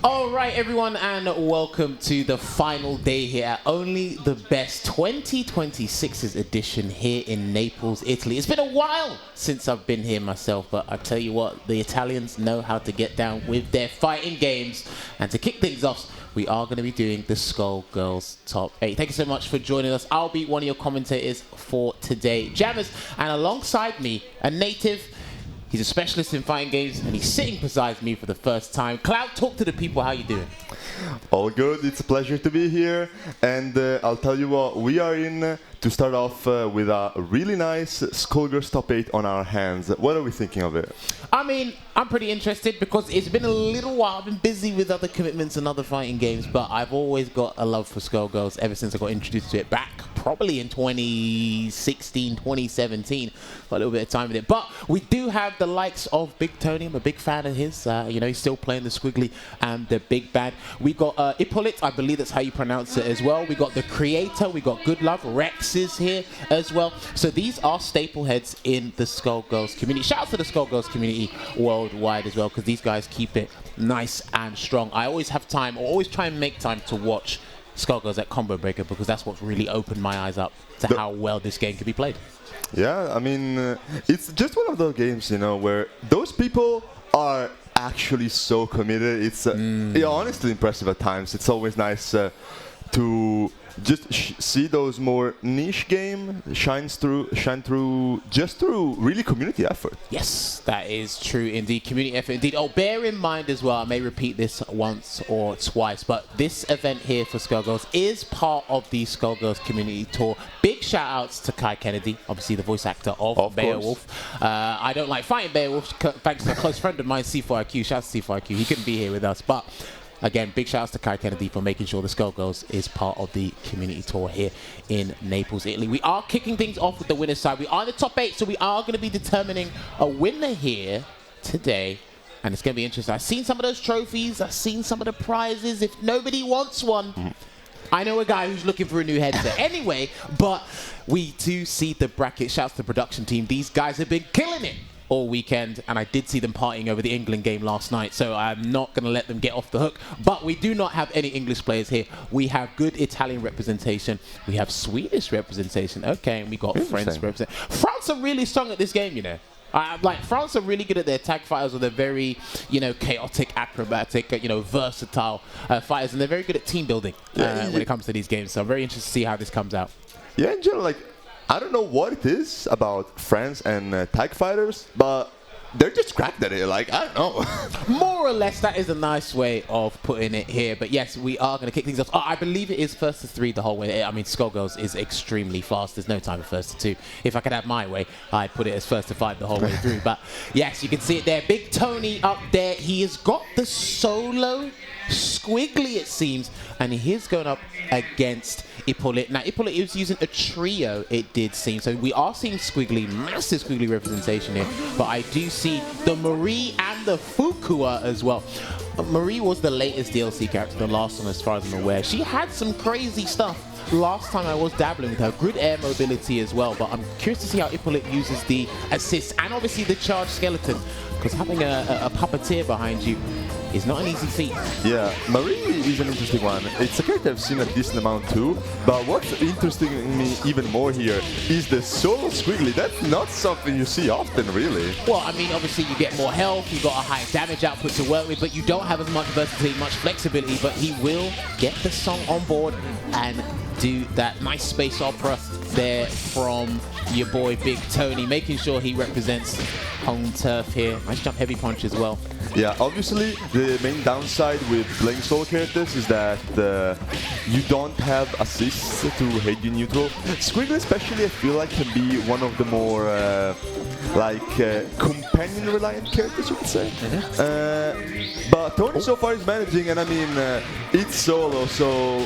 All right, everyone, and welcome to the final day here at Only the Best 2026's edition here in Naples, Italy. It's been a while since I've been here myself, but I tell you what, the Italians know how to get down with their fighting games. And to kick things off, we are going to be doing the Skullgirls Top 8. Thank you so much for joining us. I'll be one of your commentators for today, Jammerz, and alongside me, a native. He's a specialist in fighting games, and he's sitting beside me for the first time. Cloud, talk to the people. How you doing? All good. It's a pleasure to be here. And I'll tell you what, we are in to start off with a really nice Skullgirls Top 8 on our hands. What are we thinking of it? I mean, I'm pretty interested because it's been a little while. I've been busy with other commitments and other fighting games, but I've always got a love for Skullgirls ever since I got introduced to it back probably in 2016, 2017. Got a little bit of time with it. But we do have the likes of BigTonney. I'm a big fan of his. You know, he's still playing the Squigly and the Big Bad. We got IppoLit, I believe that's how you pronounce it as well. We got the Creator. We got Goodlove. Rex is here as well. So these are staple heads in the Skullgirls community. Shout out to the Skullgirls community worldwide as well, because these guys keep it nice and strong. I always have time, or always try and make time to watch Skullgirls at Combo Breaker, because that's what's really opened my eyes up to how well this game can be played. Yeah, I mean, it's just one of those games, you know, where those people are actually so committed. It's honestly impressive at times. It's always nice to just see those more niche game shine through just through really community effort. Yes, that is true indeed. Community effort indeed. Oh, bear in mind as well, I may repeat this once or twice, but this event here for Skullgirls is part of the Skullgirls community tour. Big shout outs to Kai Kennedy, obviously the voice actor of Beowulf. I don't like fighting Beowulf, thanks to a close friend of mine, C4IQ. Shout out to C4IQ. He couldn't be here with us, but again, big shout outs to Kai Kennedy for making sure the Skullgirls is part of the community tour here in Naples, Italy. We are kicking things off with the winners side. We are in the top 8, so we are going to be determining a winner here today. And it's going to be interesting. I've seen some of those trophies. I've seen some of the prizes. If nobody wants one, I know a guy who's looking for a new headset. Anyway, but we do see the bracket. Shouts to the production team. These guys have been killing it all weekend, and I did see them partying over the England game last night, so I'm not going to let them get off the hook. But we do not have any English players here. We have good Italian representation. We have Swedish representation. Okay, and we got French representation. France are really strong at this game, you know. Like, France are really good at their tag fighters, or they're very, you know, chaotic, acrobatic, you know, versatile fighters, and they're very good at team building when it comes to these games. So I'm very interested to see how this comes out. Yeah, in general, like, I don't know what it is about France and tag fighters, but they're just cracked at it. Like, I don't know. More or less, that is a nice way of putting it here. But yes, we are going to kick things off. Oh, I believe it is first to 3 the whole way. I mean, Skullgirls is extremely fast. There's no time for first to 2. If I could have my way, I'd put it as first to 5 the whole way through. But yes, you can see it there. BigTonney up there. He has got the solo Squigly, it seems, and he's going up against IppoLit. Now, IppoLit is using a trio, it did seem. So we are seeing Squigly, massive Squigly representation here. But I do see the Marie and the Fukua as well. Marie was the latest DLC character, the last one as far as I'm aware. She had some crazy stuff last time I was dabbling with her. Good air mobility as well, but I'm curious to see how IppoLit uses the assist and obviously the charged skeleton, because having a puppeteer behind you is not an easy feat. Yeah, Marie is an interesting one. It's a character I've seen a decent amount too, but what's interesting me even more here is the solo Squigly. That's not something you see often, really. Well, I mean, obviously you get more health, you've got a higher damage output to work with, but you don't have as much versatility, much flexibility, but he will get the song on board and do that nice space opera there from your boy BigTonney, making sure he represents home turf here. Nice jump heavy punch as well. Yeah, obviously the main downside with playing solo characters is that you don't have assists to head you neutral. Squigly especially, I feel like, can be one of the more companion-reliant characters, you could say. But Tony so far is managing, and I mean, it's solo, so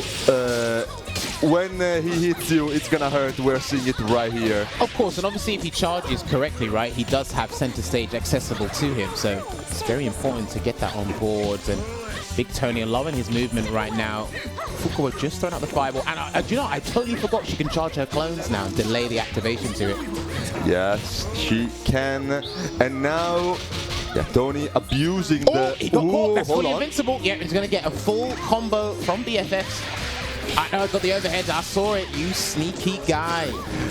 when he hits you, it's gonna hurt. We're seeing it right here. Of course, and obviously if he charges correctly, right, he does have center stage accessible to him, so it's very important to get that on board. And BigTonney loving his movement right now. Fukua just throwing out the fireball, and do you know, I totally forgot she can charge her clones now and delay the activation to it. Yes, she can. And now Yeah, Tony abusing the... He got caught. That's hold fully on. invincible. Yeah, he's going to get a full combo from BFFs. I know I got the overhead. I saw it. You sneaky guy.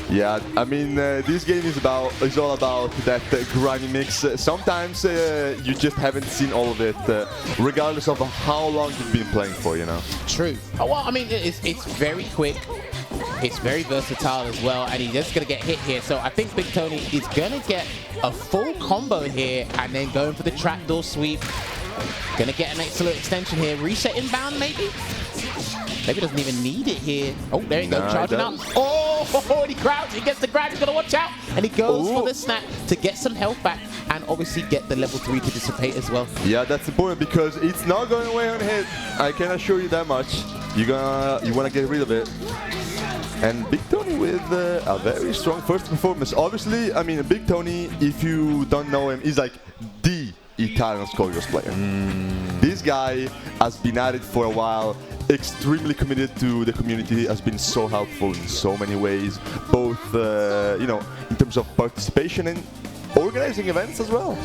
Yeah, I mean, this game is all about that grimy mix. Sometimes you just haven't seen all of it, regardless of how long you've been playing for, you know. True. Oh, well, I mean, it's very quick. It's very versatile as well, and he's just going to get hit here. So I think BigTonney is going to get a full combo here and then going for the trapdoor sweep. Going to get an excellent extension here. Reset inbound, maybe? Maybe doesn't even need it here. Oh, there you go, charging up. Oh, and he crowds. He gets the grab. He's got to watch out. And he goes for the snap to get some health back and obviously get the level 3 to dissipate as well. Yeah, that's important because it's not going away on hit. I can assure you that much. You want to get rid of it. And BigTonney with a very strong first performance. Obviously, I mean, BigTonney, if you don't know him, is like the Italian Skullgirls player. This guy has been at it for a while, extremely committed to the community, has been so helpful in so many ways, both you know, in terms of participation and organizing events as well.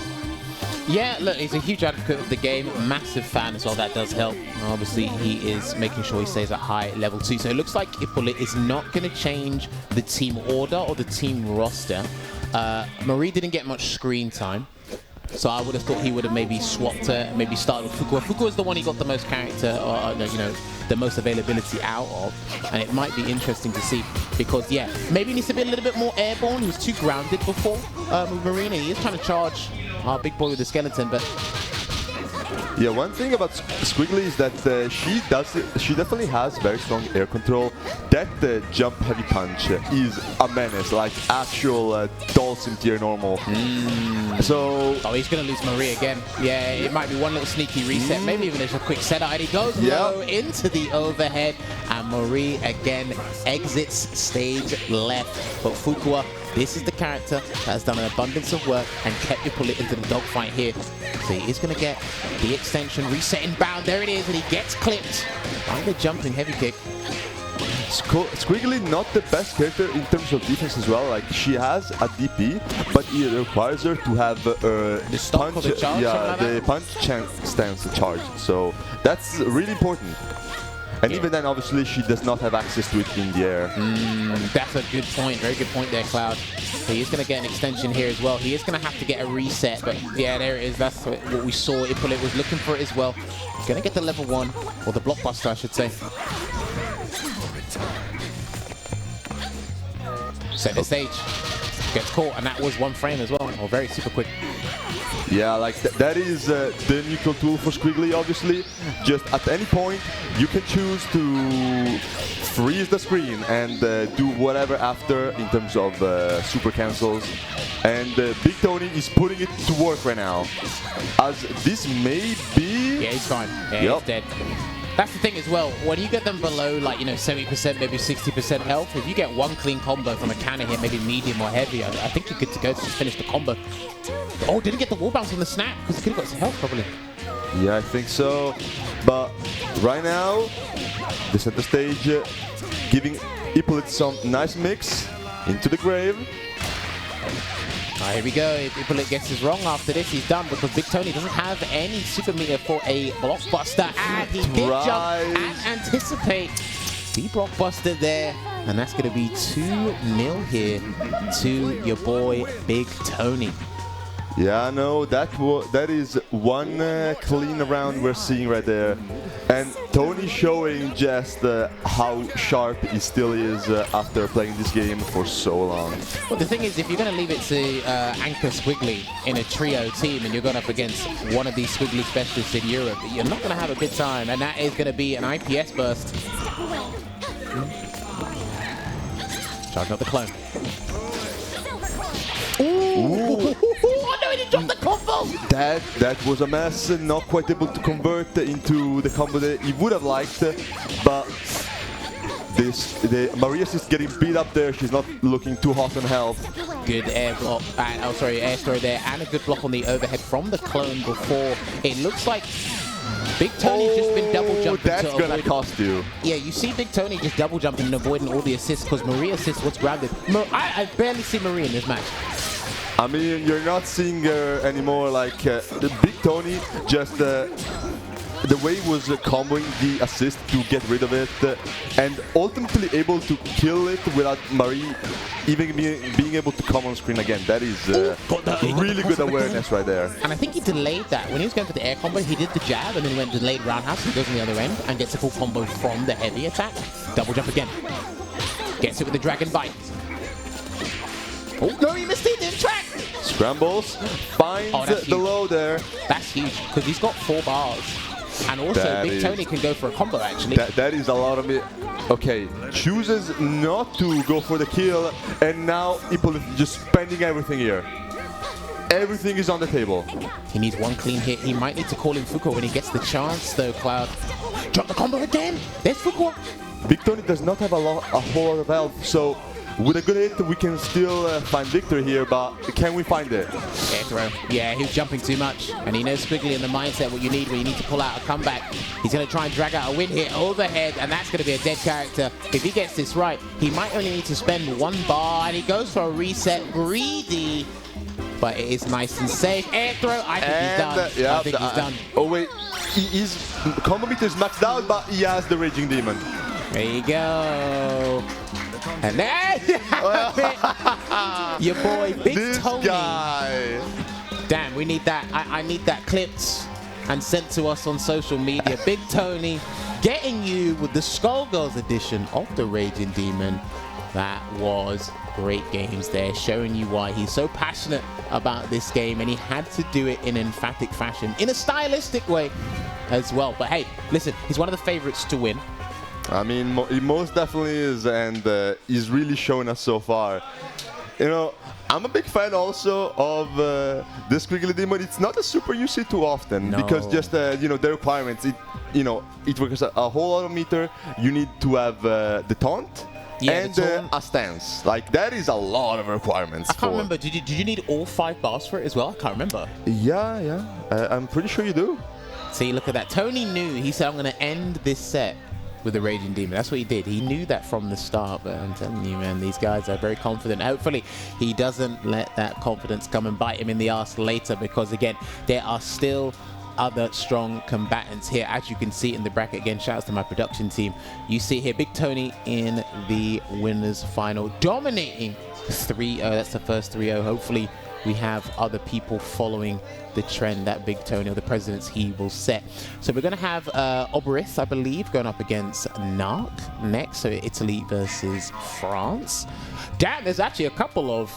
Yeah, look, he's a huge advocate of the game, massive fan as well, that does help. Obviously, he is making sure he stays at high level 2. So it looks like IppoLit is not going to change the team order or the team roster. Marie didn't get much screen time. So I would have thought he would have maybe swapped her, maybe started with Fukua. Fukua is the one he got the most character, or you know, the most availability out of, and it might be interesting to see because yeah, maybe he needs to be a little bit more airborne. He was too grounded before with Marina. He is trying to charge our big boy with the skeleton, but yeah, one thing about Squigly is that she definitely has very strong air control. That jump heavy punch is a menace, like actual Dawson tier normal. So he's gonna lose Marie again. Yeah, it might be one little sneaky reset, maybe even just a quick setup, and he goes low into the overhead, and Marie again exits stage left. But Fukua, this is the character that has done an abundance of work and kept IppoLit into the dogfight here. So he is going to get the extension, reset inbound. There it is, and he gets clipped by the jumping heavy kick. Squigly not the best character in terms of defense as well. Like, she has a DP, but it requires her to have the punch, the punch stance charge. So that's really important. And even then, obviously, she does not have access to it in the air. That's a good point. Very good point there, Cloud. So he is going to get an extension here as well. He is going to have to get a reset, but yeah, there it is. That's what we saw. IppoLit was looking for it as well. He's going to get the level 1, or the blockbuster, I should say. Set the stage. Gets caught, and that was 1 frame as well, or very super quick. Yeah, like that is the neutral tool for Squigly, obviously. Just at any point, you can choose to freeze the screen and do whatever after in terms of super cancels. And BigTonney is putting it to work right now. As this may be... Yeah, he's fine. Yeah, he's dead. That's the thing as well, when you get them below, like, you know, 70%, maybe 60% health, if you get 1 clean combo from a cannon here, maybe medium or heavy, I think you're good to go to just finish the combo. Oh, didn't get the wall bounce on the snap, because he could have got some health, probably. Yeah, I think so. But right now, the center stage, giving IppoLit some nice mix into the grave. Here we go. If IppoLit gets his wrong after this, he's done because BigTonney doesn't have any super meter for a blockbuster. And he did jump and anticipate the blockbuster there. And that's going to be 2-0 here to your boy BigTonney. Yeah, no, that is one clean round we're seeing right there. And Tony showing just how sharp he still is after playing this game for so long. Well, the thing is, if you're going to leave it to Anchor Squigly in a trio team and you're going up against one of these Squigly specialists in Europe, you're not going to have a good time. And that is going to be an IPS burst. Charging up the clone. Ooh! Oh no, he didn't drop the combo! That was a mess, not quite able to convert into the combo that he would have liked, but Maria's is getting beat up there. She's not looking too hot on health. Good air block, air story there, and a good block on the overhead from the clone before. It looks like BigTonney's just been double jumping. That's gonna cost you. Yeah, you see BigTonney just double jumping and avoiding all the assists because Marie assists what's grounded. I barely see Marie in this match. I mean, you're not seeing her anymore like the BigTonney, just the way he was comboing the assist to get rid of it and ultimately able to kill it without Marie even being able to come on screen again. That is really good awareness right there. And I think he delayed that. When he was going for the air combo, he did the jab and then went delayed roundhouse and goes on the other end and gets a full combo from the heavy attack. Double jump again. Gets it with the dragon bite. Oh, no, he missed it. Didn't track. Scrambles. Finds the low there. That's huge because he's got 4 bars. And also, BigTonney can go for a combo, actually. That is a lot of it. Okay, chooses not to go for the kill, and now IppoLit just spending everything here. Everything is on the table. He needs one clean hit. He might need to call in Fukua when he gets the chance, though, Cloud. Drop the combo again. There's Fukua. BigTonney does not have a whole lot of health, so with a good hit, we can still find victory here, but can we find it? Air throw. Yeah, he was jumping too much. And he knows Squigly in the mindset what you need when you need to pull out a comeback. He's going to try and drag out a win here overhead, and that's going to be a dead character. If he gets this right, he might only need to spend 1 bar, and he goes for a reset. Greedy. But it is nice and safe. Air throw. I think he's done. Yeah, I think he's done. Oh, wait. His combo meter is maxed out, but he has the Raging Demon. There you go. And there you have it. Your boy, BigTonney. This guy. Damn, we need that. I need that clipped and sent to us on social media. BigTonney getting you with the Skullgirls edition of the Raging Demon. That was great games there, showing you why he's so passionate about this game, and he had to do it in emphatic fashion, in a stylistic way as well. But hey, listen, he's one of the favorites to win. I mean, he most definitely is, and he's really shown us so far. You know, I'm a big fan also of this Squigly Demon. It's not a super you see too often, because just, you know, the requirements, it requires a whole lot of meter. You need to have the taunt. Yeah, and a stance. Like, that is a lot of requirements. I can't remember. Did you need all 5 bars for it as well? I can't remember. Yeah. I'm pretty sure you do. See, look at that. Tony knew. He said, I'm going to end this set with the Raging Demon. That's what he did. He knew that from the start. But I'm telling you, man, these guys are very confident. Hopefully, he doesn't let that confidence come and bite him in the ass later, because, again, there are still other strong combatants here, as you can see in the bracket. Again, shouts to my production team. You see here BigTonney in the winners final, dominating 3-0. That's the first 3-0. Hopefully we have other people following the trend that BigTonney, or the precedents he will set. So we're going to have Obyrith, I believe, going up against Narc next. So Italy versus France. Damn, there's actually a couple of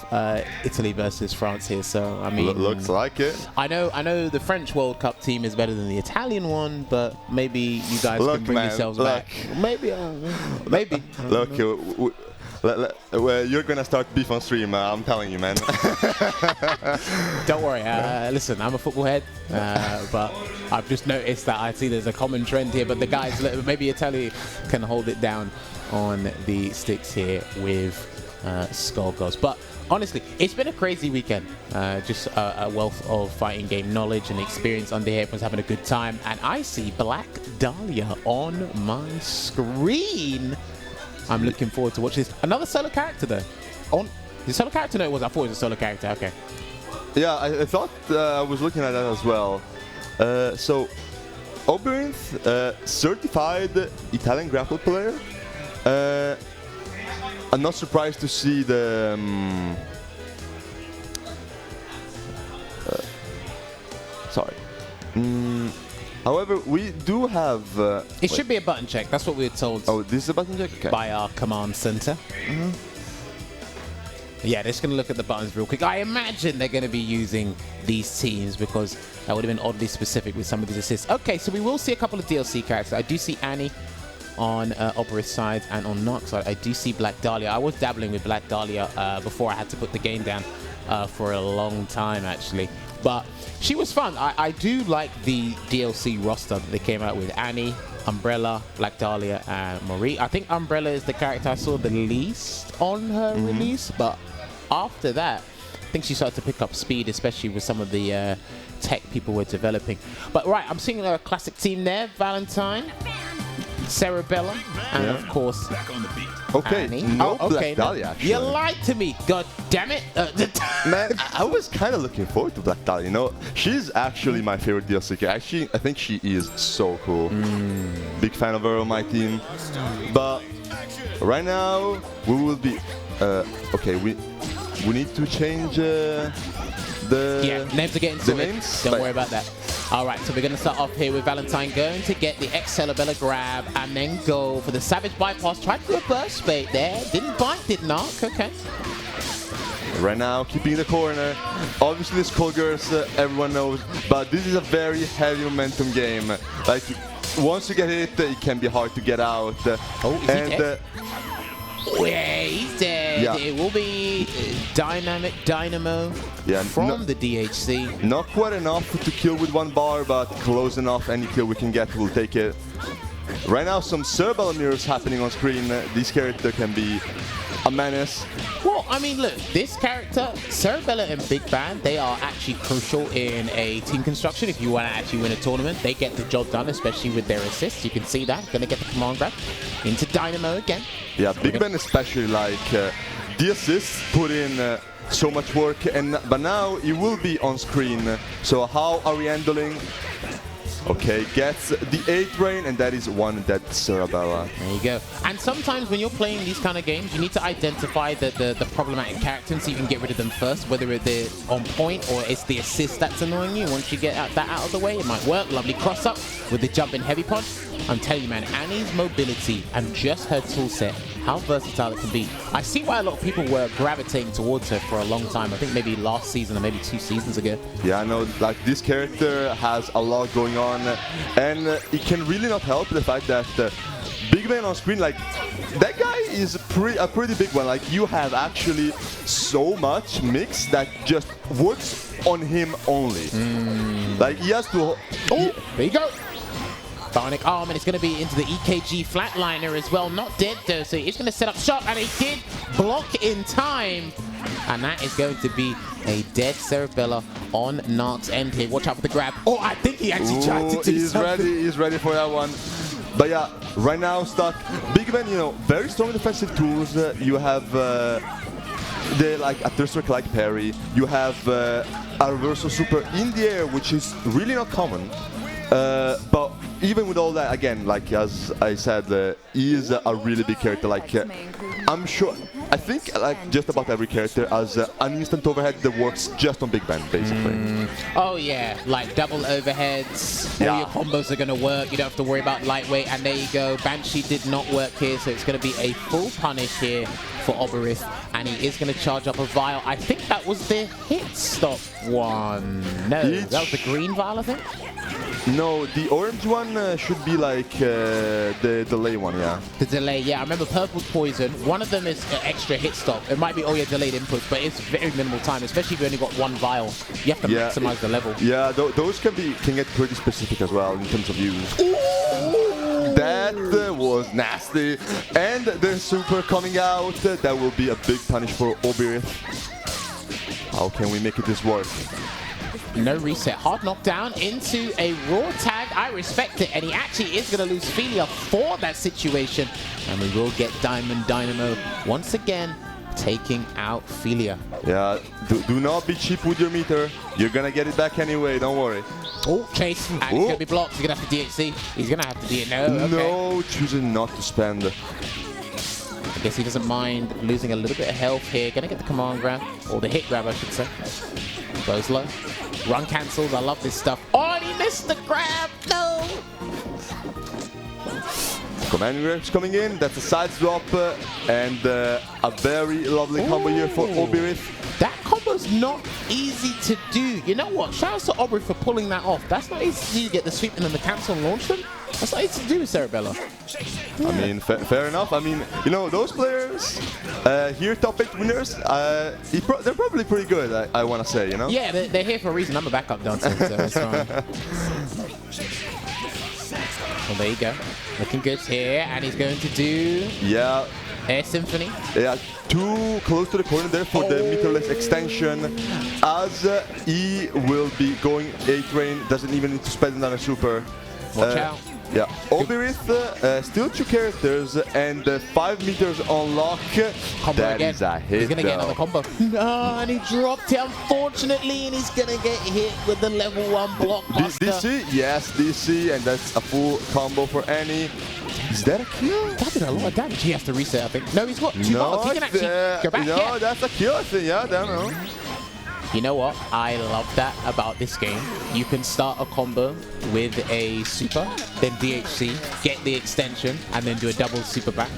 Italy versus France here. So I mean, looks like it. I know the French World Cup team is better than the Italian one, but maybe you guys can bring yourselves back. Maybe. Look, well, you're gonna start beef on stream. I'm telling you, man. Don't worry. Listen, I'm a football head, but I've just noticed that I see there's a common trend here. But the guys, maybe Italy can hold it down on the sticks here with Skullgirls. But honestly, it's been a crazy weekend. Just a wealth of fighting game knowledge and experience under here. Everyone's having a good time, and I see Black Dahlia on my screen. I'm looking forward to watching this. Another solo character though. The solo character? No, it was. I thought it was a solo character. Okay. Yeah, I thought I was looking at that as well. So, Obyrith, certified Italian grapple player. I'm not surprised to see the. Sorry. However, we do have... it should be a button check. That's what we were told. Oh, this is a button check? Okay. By our command center. Yeah, they're just going to look at the buttons real quick. I imagine they're going to be using these teams, because that would have been oddly specific with some of these assists. Okay, so we will see a couple of DLC characters. I do see Annie on Obyrith's side, and on Narc's side, I do see Black Dahlia. I was dabbling with Black Dahlia before I had to put the game down for a long time, actually. But she was fun. I do like the DLC roster that they came out with. Annie, Umbrella, Black Dahlia, and Marie. I think Umbrella is the character I saw the least on her release, but after that, I think she started to pick up speed, especially with some of the tech people were developing. But right, I'm seeing a classic team there. Valentine, Cerebella, and of course, Okay, Annie. no Black okay, Dahlia, actually. You lied to me, god damn it. Man, I was kind of looking forward to Black Dahlia, you know? She's actually my favorite DLC character. I think she is so cool. Big fan of her on my team. But right now, we will be... okay, we need to change names are getting sorted. names? Don't worry about that. All right, so we're going to start off here with Valentine going to get the Cerebella grab and then go for the Savage Bypass. Tried to do a burst bait there. Didn't bite, did not. Okay. Right now, keeping the corner. Obviously, the Skullgirls, everyone knows, but this is a very heavy momentum game. Like, once you get hit, it can be hard to get out. Oh, is he dead? Yeah, he's dead. Yeah. It will be Dynamo from the DHC. Not quite enough to kill with one bar, but close enough. Any kill we can get, we'll take it. Right now, some Cerebella mirrors happening on screen. This character can be a menace. Well, I mean, look, this character, Cerebella and Big Band, they are actually crucial in a team construction. If you want to actually win a tournament, they get the job done, especially with their assists. You can see that. Going to get the command grab into Dynamo again. Yeah, Big Ben especially, like, the assists put in so much work, but now it will be on screen. So how are we handling? Okay, gets the 8 rain, and that is one dead Cerebella. There you go. And sometimes when you're playing these kind of games, you need to identify the problematic characters so you can get rid of them first, whether they're on point or it's the assist that's annoying you. Once you get that out of the way, it might work. Lovely cross-up with the jump in heavy punch. I'm telling you, man, Annie's mobility and just her toolset, how versatile it can be. I see why a lot of people were gravitating towards her for a long time. I think maybe last season or maybe 2 seasons ago. Yeah, I know, like, this character has a lot going on, and it can really not help the fact that Big Man on screen, like, that guy is a pretty big one. Like, you have actually so much mix that just works on him only. Like, he has to... Oh, there you go. Bionic arm, and it's going to be into the EKG flatliner as well. Not dead though, so he's going to set up shop, and he did block in time. And that is going to be a dead Cerebella on Narc's end here. Watch out for the grab. Oh, I think he actually tried to do something. He's ready for that one. But yeah, right now stuck. Big Ben, you know, very strong defensive tools. You have like a third strike like parry. You have a reversal super in the air, which is really not common. But even with all that, again, like as I said, he is a really big character. Like I'm sure, I think like just about every character has an instant overhead that works just on Big Ben, basically. Oh yeah, like double overheads. All your combos are going to work. You don't have to worry about lightweight. And there you go. Banshee did not work here, so it's going to be a full punish here for Obyrith, and he is going to charge up a vial. I think that was the hit stop one. No, that was the green vial, I think. No, the orange one should be like the delay one, yeah. The delay, yeah. I remember purple poison. One of them is extra hit stop. It might be all your delayed inputs, but it's very minimal time, especially if you only got one vial. You have to maximize the level. Yeah, those can get pretty specific as well in terms of use. Ooh! That was nasty. And the super coming out. That will be a big punish for Obyrith. How can we make this work? No reset. Hard knockdown into a raw tag. I respect it. And he actually is going to lose Filia for that situation. And we will get Diamond Dynamo once again taking out Filia. Yeah, do not be cheap with your meter. You're going to get it back anyway. Don't worry. Oh, chase. And he's going to be blocked. He's going to have to DHC. He's going to have to DHC. No, okay. No, choosing not to spend. I guess he doesn't mind losing a little bit of health here. Going to get the command grab. Or the hit grab, I should say. Goes low. Run cancels. I love this stuff. Oh, and he missed the grab. No. Command grab's coming in. That's a side drop. And a very lovely combo here for Obyrith. That combo's not easy to do. You know what? Shout out to Obyrith for pulling that off. That's not easy to do. You get the sweep and then the cancel and launch them. That's not easy to do with Cerebella. Yeah. I mean, fair enough. I mean, you know, those players here, top 8 winners, they're probably pretty good, I want to say, you know? Yeah, they're here for a reason. I'm a backup dancer, so it's fine. Well, there you go. Looking good here, and he's going to do... Yeah. Air Symphony. Yeah, too close to the corner there for the meterless extension, as he will be going 8 rain, doesn't even need to spend another super. Watch out. Yeah, Obyrith, still 2 characters and 5 meters on lock. Combo That again. is a hit. He's gonna get another combo. No, and he dropped it unfortunately, and he's gonna get hit with the level 1 blockbuster. DC, yes, DC, and that's a full combo for Annie. Is that a kill? That did a lot of damage. He has to reset, I think. No, he's got 2 bars. He can actually go back. No, Yeah. that's a kill, I think. Yeah, damn know. You know what? I love that about this game. You can start a combo with a super, then DHC, get the extension, and then do a double super back.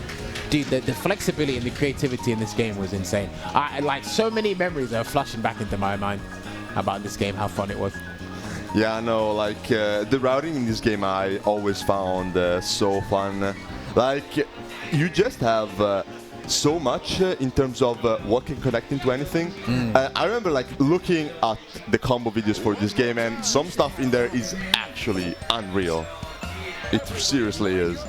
Dude, the flexibility and the creativity in this game was insane. Like, so many memories are flushing back into my mind about this game, how fun it was. Yeah, no, like, the routing in this game I always found so fun. Like, you just have so much in terms of what can connect into anything. I remember like looking at the combo videos for this game, and some stuff in there is actually unreal. It seriously is.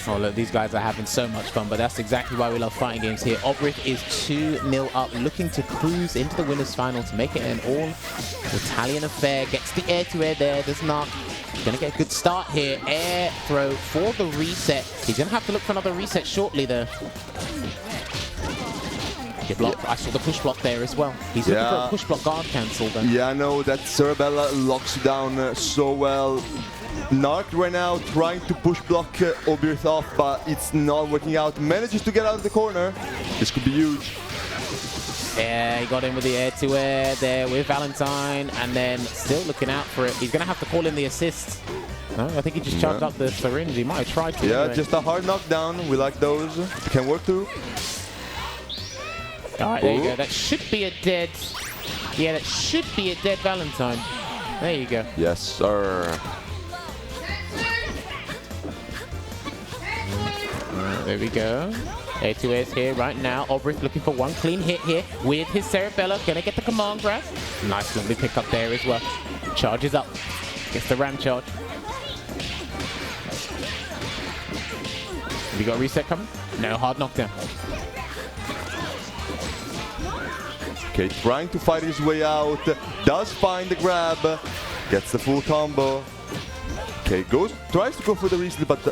Oh look, these guys are having so much fun, but that's exactly why we love fighting games here. Obyrith is 2-0 up, looking to cruise into the winners final to make it an all-Italian affair. Gets the air-to-air there, does not. Gonna get a good start here. Air throw for the reset. He's gonna have to look for another reset shortly there. Good block. I saw the push block there as well. He's looking for a push block guard cancel then. Yeah, no, that Cerebella locks you down so well. Narc right now trying to push block Obyrith off, but it's not working out. Manages to get out of the corner. This could be huge. Yeah, he got in with the air-to-air there with Valentine, and then still looking out for it. He's going to have to call in the assist. No, I think he just charged up the syringe. He might have tried to. Yeah, anyway. Just a hard knockdown. We like those. Can work too. All right, there you go. That should be a dead... Yeah, that should be a dead Valentine. There you go. Yes, sir. There we go. A2S here right now. Obyrith looking for one clean hit here with his Cerebella. Gonna get the command grab. Nice lovely pick up there as well. Charges up. Gets the ram charge. Have you got a reset coming? No, hard knockdown. Okay, trying to fight his way out. Does find the grab. Gets the full combo. Okay, tries to go for the reset, but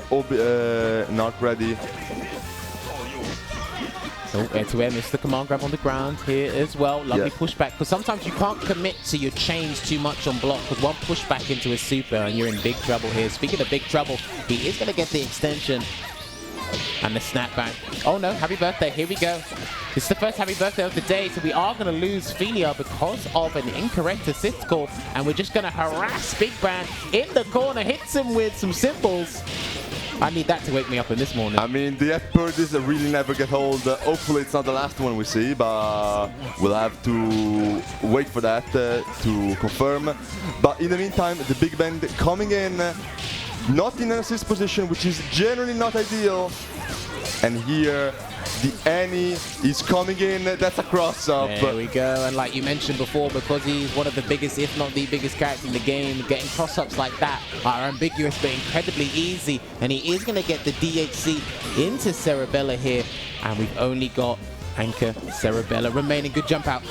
not ready. So air-to-air missed the command grab on the ground here as well. Lovely pushback, because sometimes you can't commit to your chains too much on block, because one pushback into a super and you're in big trouble here. Speaking of big trouble, he is going to get the extension and the snapback. Oh no, happy birthday, here we go. This is the first happy birthday of the day, so we are going to lose Filia because of an incorrect assist call, and we're just going to harass Big Bang in the corner, hits him with some symbols. I need that to wake me up in this morning. I mean, the F-Birdies really never get old. Hopefully it's not the last one we see, but we'll have to wait for that to confirm. But in the meantime, the Big Band coming in, not in an assist position, which is generally not ideal. And here, the Annie is coming in. That's a cross-up. There we go. And like you mentioned before, because he's one of the biggest, if not the biggest character in the game, getting cross-ups like that are ambiguous but incredibly easy. And he is going to get the DHC into Cerebella here. And we've only got Anchor Cerebella remaining. Good jump out.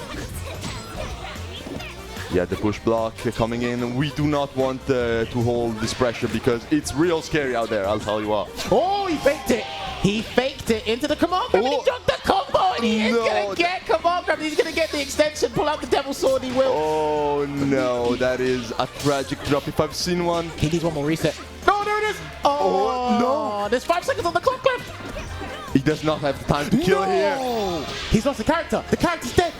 Yeah, the push block coming in. We do not want to hold this pressure because it's real scary out there, I'll tell you what. Oh, he faked it. He faked it into the command grab, and he dropped the combo, and he is going to get command grab. He's going to get the extension, pull out the devil sword, he will. Oh no, that is a tragic drop if I've seen one. He needs one more reset. No, there it is. Oh, no. There's 5 seconds on the clock left. He does not have the time to kill here. He's lost the character. The character's dead.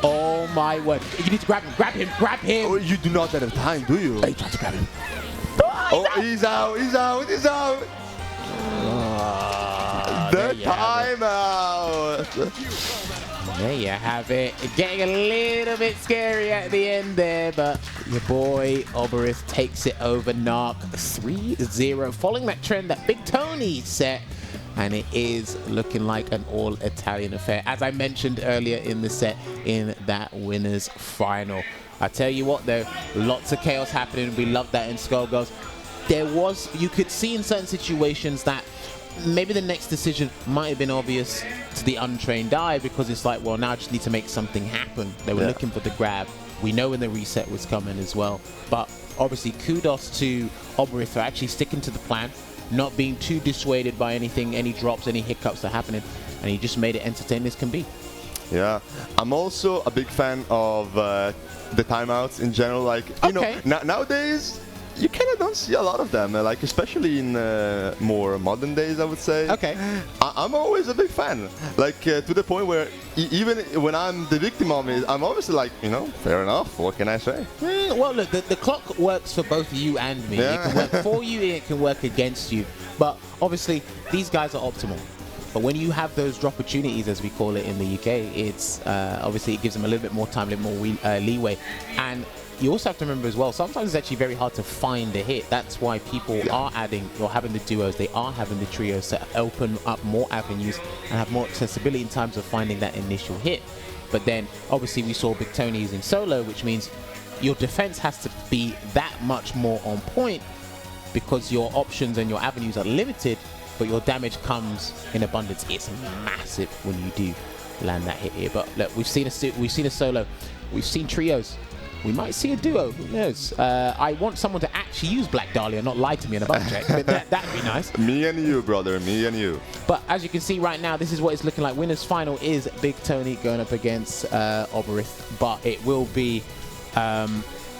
Oh my word. You need to grab him, grab him, grab him. Oh, you do not have time, do you? He tried to grab him. He's out. The timeout. There you have it. Getting a little bit scary at the end there, but your boy Obyrith takes it over Narc 3-0, following that trend that BigTonney set. And it is looking like an all-Italian affair, as I mentioned earlier in the set in that winners final. I tell you what though, lots of chaos happening. We love that in Skullgirls. You could see in certain situations that maybe the next decision might have been obvious to the untrained eye, because it's like, well, now I just need to make something happen. They were looking for the grab. We know when the reset was coming as well. But obviously kudos to Obyrith for actually sticking to the plan, not being too dissuaded by anything, any drops, any hiccups that are happening, and he just made it entertaining as can be. Yeah, I'm also a big fan of the timeouts in general. Like, you know, nowadays you kind of don't see a lot of them, like especially in more modern days, I would say. Okay. I'm always a big fan, like to the point where even when I'm the victim of it, I'm obviously like, you know, fair enough, what can I say? Well, look, the clock works for both you and me. Yeah. It can work for you and it can work against you. But obviously, these guys are optimal. But when you have those drop opportunities, as we call it in the UK, it's obviously it gives them a little bit more time, a little more leeway. And you also have to remember as well, sometimes it's actually very hard to find a hit. That's why people are adding or having the duos, they are having the trios to open up more avenues and have more accessibility in terms of finding that initial hit. But then obviously we saw BigTonney using solo, which means your defense has to be that much more on point because your options and your avenues are limited, but your damage comes in abundance. It's massive when you do land that hit here. But look, we've seen a solo, we've seen trios. We might see a duo, who knows? I want someone to actually use Black Dahlia, not lie to me on a button check. That'd be nice. Me and you, brother, me and you. But as you can see right now, this is what it's looking like. Winners final is BigTonney going up against Obyrith, but it will be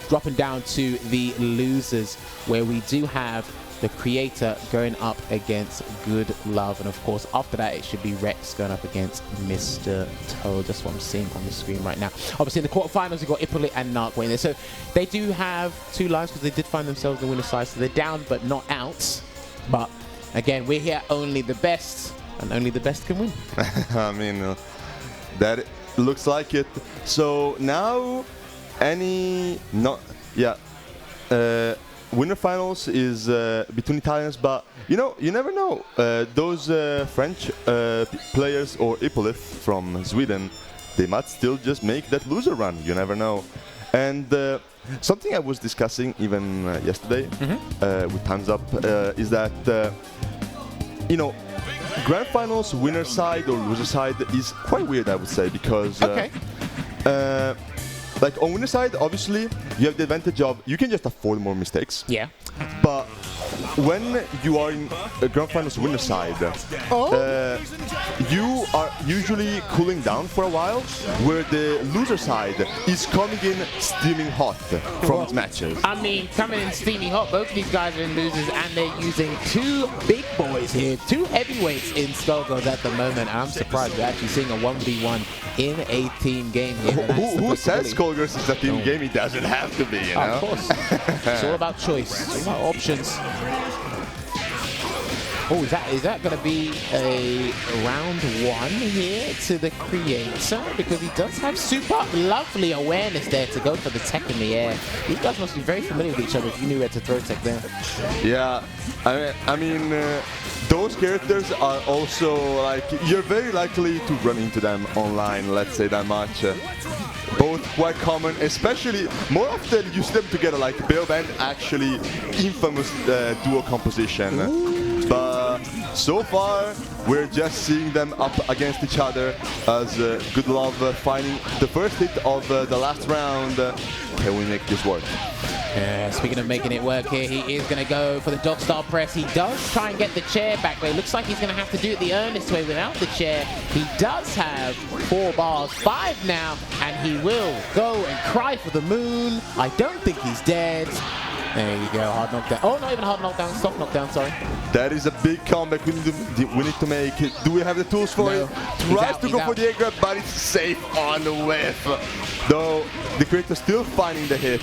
dropping down to the losers, where we do have the creator going up against Goodlove, and of course after that it should be Rex going up against Mr.Todes. That's what I'm seeing on the screen right now. Obviously in the quarterfinals we've got IppoLit and Acqua in there, so they do have two lives because they did find themselves in the winner's side, so they're down but not out. But again, we're here only the best, and only the best can win. I mean, that looks like it. So now Winner finals is between Italians, but you know, you never know. Those French players or IppoLit from Sweden, they might still just make that loser run. You never know. And something I was discussing even yesterday with Time's Up is that you know, grand finals winner side or loser side is quite weird, I would say, because like on winner side, obviously, you have the advantage of you can just afford more mistakes. Yeah. But when you are in a grand finals winner side, you are usually cooling down for a while, where the loser side is coming in steaming hot from its matches. I mean, coming in steaming hot, both of these guys are in losers, and they're using two big boys here, two heavyweights in Skullgirls at the moment. I'm surprised we're actually seeing a 1v1 in a team game here. Who says Skullgirls is a team game? It doesn't have to be, you know? Of course. It's all about choice. It's all about options. Oh, is that going to be a round one here to the creator? Because he does have super lovely awareness there to go for the tech in the air. These guys must be very familiar with each other if you knew where to throw tech there. Yeah, I mean those characters are also like, you're very likely to run into them online, let's say that much. Both quite common, especially more often you see them together, like Beowulf and actually infamous duo composition. Ooh. But so far, we're just seeing them up against each other as Goodlove finding the first hit of the last round. Can we make this work? Yeah, speaking of making it work here, he is going to go for the dog star press. He does try and get the chair back, but it looks like he's going to have to do it the earnest way without the chair. He does have 4 bars, 5 now, and he will go and cry for the moon. I don't think he's dead. There you go, hard knockdown. Oh, not even hard knockdown, soft knockdown, sorry. That is a big comeback we need to make. Do we have the tools for it? Tries to go for the air grab, but it's safe on the whiff. Though the creator still finding the hit.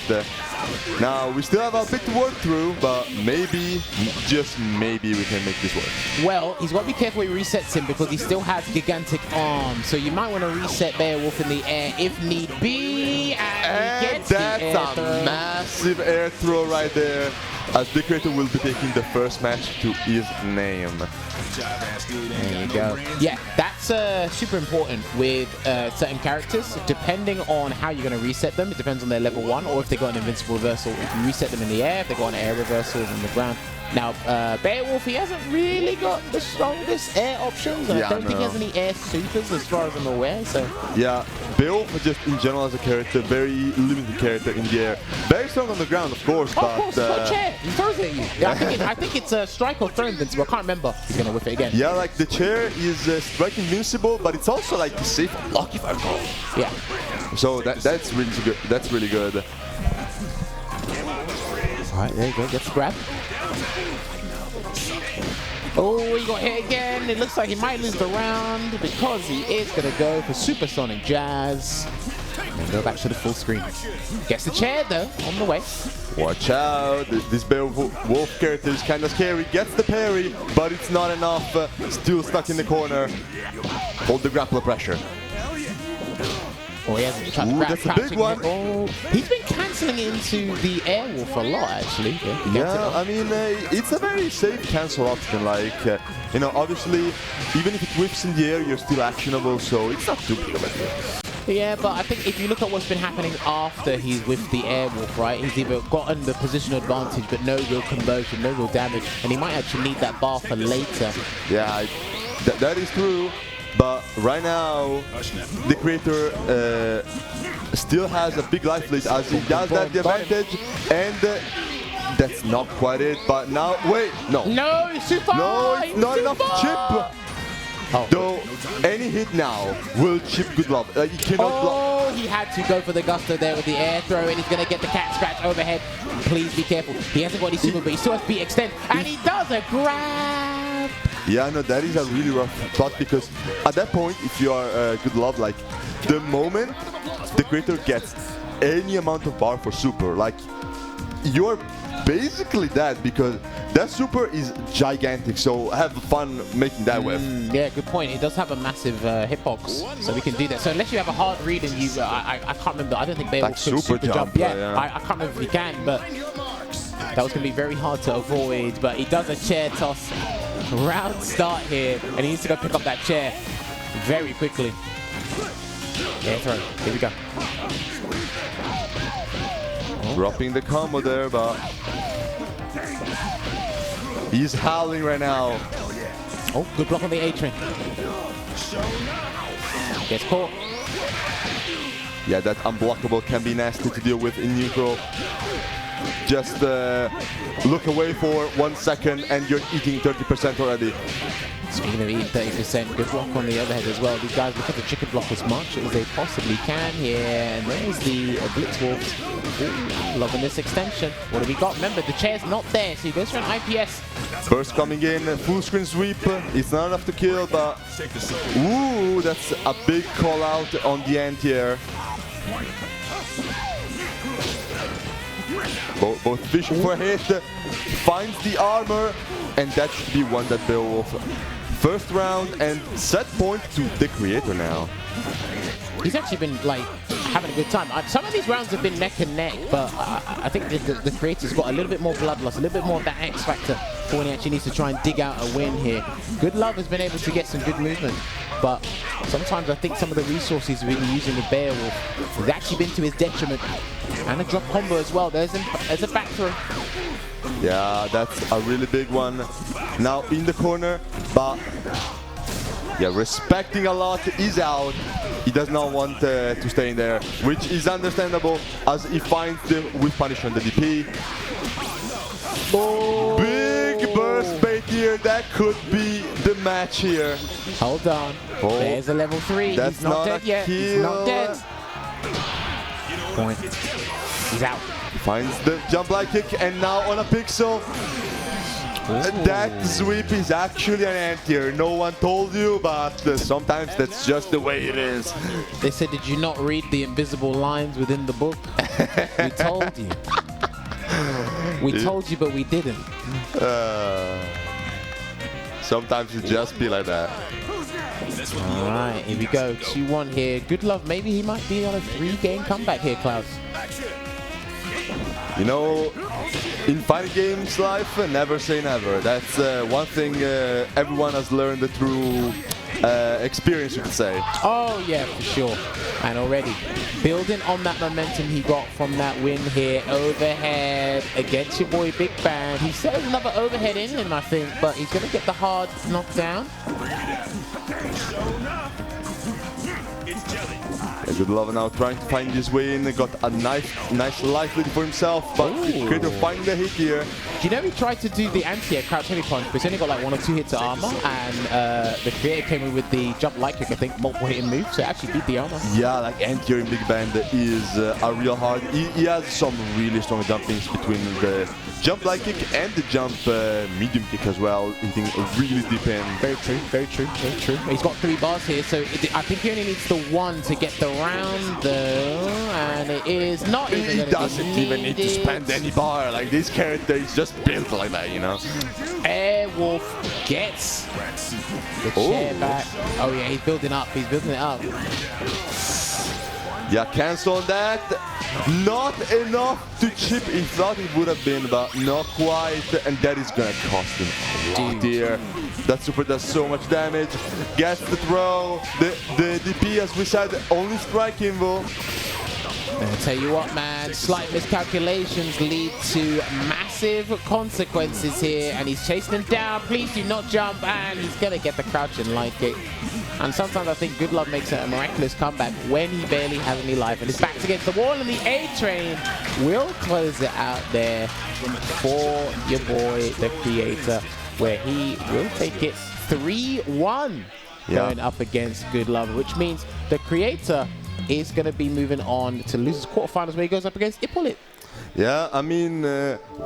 Now, we still have a bit to work through, but maybe, just maybe, we can make this work. Well, he's got to be careful he resets him because he still has gigantic arms. So you might want to reset Beowulf in the air if need be. And that's a massive air throw right there, as the creator will be taking the first match to his name. There you go. Yeah, that's super important with certain characters. Depending on how you're going to reset them, it depends on their level 1 or if they got an invincible reversal. If you reset them in the air, if they got an air reversal on the ground, Now, Beowulf, he hasn't really got the strongest air options. I don't think he has any air supers as far as I'm aware. So yeah, Beowulf just in general as a character, very limited character in the air. Very strong on the ground, of course, but... Of course, it's chair. He throws it at you. Yeah, I think it's a strike or throw invincible. I can't remember. He's going to whiff it again. Yeah, like the chair is strike invincible, but it's also like safe block if I recall. Yeah. So that's really good. That's really good. All right, there you go. Gets grabbed. Oh, he got hit again. It looks like he might lose the round because he is going to go for Supersonic Jazz and go back to the full screen. Gets the chair, though, on the way. Watch out. This Beowulf character is kind of scary. Gets the parry, but it's not enough. Still stuck in the corner. Hold the grappler pressure. Oh, he hasn't tried to grab. That's a big one. Oh, he's been cancelling into the Airwolf a lot, actually. Yeah, I mean, it's a very safe cancel option. Like, you know, obviously, even if it whips in the air, you're still actionable, so it's not too big of a deal. Yeah, but I think if you look at what's been happening after he's with the Airwolf, right, he's either gotten the positional advantage, but no real conversion, no real damage, and he might actually need that bar for later. Yeah, that is true. But right now, the creator still has a big life lead as he does have the advantage, and that's not quite it. But now, wait, no. No, it's too far. No, it's not enough to chip. Oh. Though, any hit now will chip Goodlove. He cannot block. He had to go for the gusto there with the air throw, and he's going to get the cat scratch overhead. Please be careful. He hasn't got any super, but he still has to beat extend, and he does a grab. Yeah, no, that is a really rough spot because at that point, if you are Goodlove, like the moment the creator gets any amount of bar for super, like you're basically dead because that super is gigantic. So have fun making that whip. Yeah, good point. It does have a massive hitbox, so we can do that. So unless you have a hard read and you, I can't remember. I don't think Beowulf could super jump. Yeah. I can't remember if he can, but that was going to be very hard to avoid. But he does a chair toss. Round start here, and he needs to go pick up that chair very quickly. Yeah, throw. Here we go. Dropping the combo there, but he's howling right now. Oh, good block on the A-train. Gets caught. Yeah, that unblockable can be nasty to deal with in neutral. Just look away for 1 second and you're eating 30% already. Speaking of eating 30%, good block on the other head as well. These guys look at the chicken block as much as they possibly can here. And there's the Blitzwolf. Ooh, loving this extension. What have we got? Remember, the chair's not there, so he goes for an IPS. First coming in, full screen sweep. It's not enough to kill, but ooh, that's a big call out on the end here. Both fishing for a hit, finds the armor, and that should be one that Beowulf. First round and set point to the creator now. He's actually been like having a good time. Some of these rounds have been neck and neck, but I think the creator's got a little bit more bloodlust, a little bit more of that X factor for when he actually needs to try and dig out a win here. Goodlove has been able to get some good movement, but sometimes I think some of the resources we've been using with Beowulf has actually been to his detriment. And a drop combo as well. There's a back throw. Yeah, that's a really big one. Now in the corner, but yeah, respecting a lot, is out. He does not want to stay in there, which is understandable as he finds the whip punish on the DP. Oh. Big burst bait here. That could be the match here. Hold on. Oh. There's a level 3. That's He's not dead yet. Kill. He's not dead. Point. He's out. Finds the jump light kick, and now on a pixel. Ooh. That sweep is actually an anti-air. No one told you, but sometimes that's just the way it is. They said, did you not read the invisible lines within the book? We told you. We told you, but we didn't. Sometimes it just be like that. All right, here we go. 2-1 here. Goodlove, maybe he might be on a 3-game comeback here, Klaus. You know, in fighting games life, never say never. That's one thing everyone has learned through experience, you could say. Oh yeah, for sure. And already building on that momentum he got from that win here, overhead against your boy Big Band. He said there's another overhead in him, I think, but he's gonna get the hard knockdown. Goodlove now trying to find his way in. Got a nice life lead for himself, but Creator finding the hit here. Do you know he tried to do the anti-air crouch heavy punch, but he's only got like 1 or 2 hits of armor, and the Creator came in with the jump light kick, I think, multiple hitting move, so it actually beat the armor. Yeah, like anti-air in Big Band is a real hard. He has some really strong jumpings between the jump light kick and the jump medium kick as well, hitting really deep in. Very true, very true, very true. He's got 3 bars here, so I think he only needs the 1 to get the round though, and it is not even. He doesn't even need to spend any bar. Like, this character is just built like that, you know. Airwolf gets the chair back. Oh yeah, he's building up. He's building it up. Yeah, cancel on that. Not enough to chip. He thought it would have been, but not quite. And that is gonna cost him a lot here. That super does so much damage. Gets the throw. The DP, as we said, only strike invo. I'll tell you what, man, slight miscalculations lead to massive consequences here, and he's chasing him down. Please do not jump, and he's gonna get the crouching light kick. And sometimes I think Goodlove makes a miraculous comeback when he barely has any life, and his back's against the wall, and the A-Train will close it out there for your boy, the Creator, where he will take it 3-1 going up against Goodlove, which means the Creator is going to be moving on to losers quarterfinals, where he goes up against IppoLit. Yeah, I mean,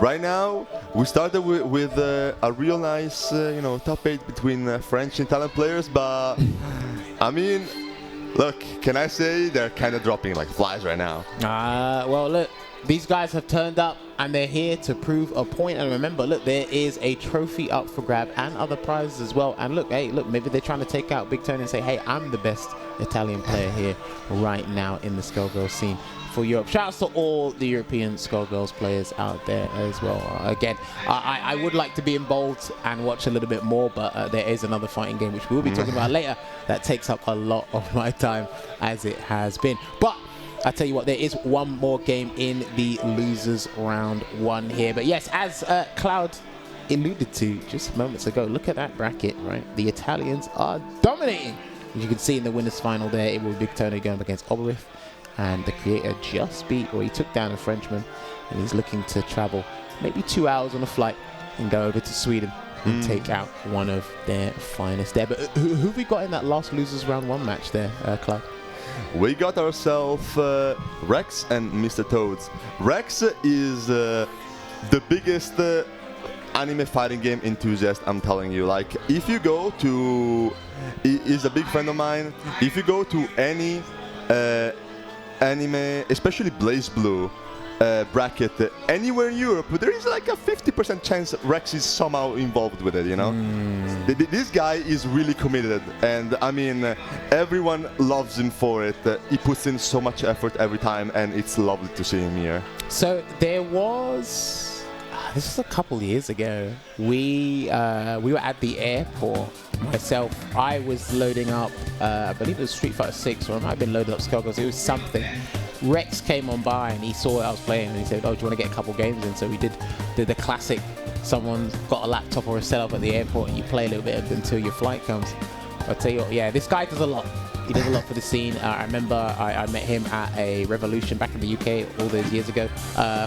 right now we started with a real nice, you know, top 8 between French and Italian players, but I mean, look, can I say they're kind of dropping like flies right now? Well, look, these guys have turned up and they're here to prove a point. And remember, look, there is a trophy up for grab and other prizes as well. And look, hey, look, maybe they're trying to take out BigTonney and say, hey, I'm the best Italian player here right now in the Skullgirls scene for Europe. Shouts to all the European Skullgirls players out there as well. Again, I would like to be involved and watch a little bit more, but there is another fighting game which we'll be talking about later that takes up a lot of my time, as it has been. But I tell you what, there is one more game in the losers round 1 here. But yes, as Cloud alluded to just moments ago, look at that bracket, right? The Italians are dominating. As you can see in the winners final there, it will be BigTonney going up against Obyrith. And the Creator just beat, or he took down a Frenchman, and he's looking to travel maybe 2 hours on a flight and go over to Sweden and take out one of their finest there. But who have we got in that last losers round 1 match there, Cloud? We got ourselves Rex and Mr.Todes. Rex is the biggest anime fighting game enthusiast, I'm telling you. Like, if you go to... He's a big friend of mine. If you go to any anime, especially BlazBlue bracket, anywhere in Europe, there is like a 50% chance Rex is somehow involved with it, you know? This guy is really committed, and I mean, everyone loves him for it. He puts in so much effort every time, and it's lovely to see him here. So there was... This was a couple years ago. We were at the airport. Myself, I was loading up, I believe it was Street Fighter 6, or I might have been loading up Skullgirls. It was something. Rex came on by and he saw what I was playing and he said, oh, do you want to get a couple games in? So we did the classic, someone's got a laptop or a setup at the airport and you play a little bit until your flight comes. I'll tell you what, yeah, this guy does a lot. He does a lot for the scene. I remember I met him at a Revolution back in the UK all those years ago,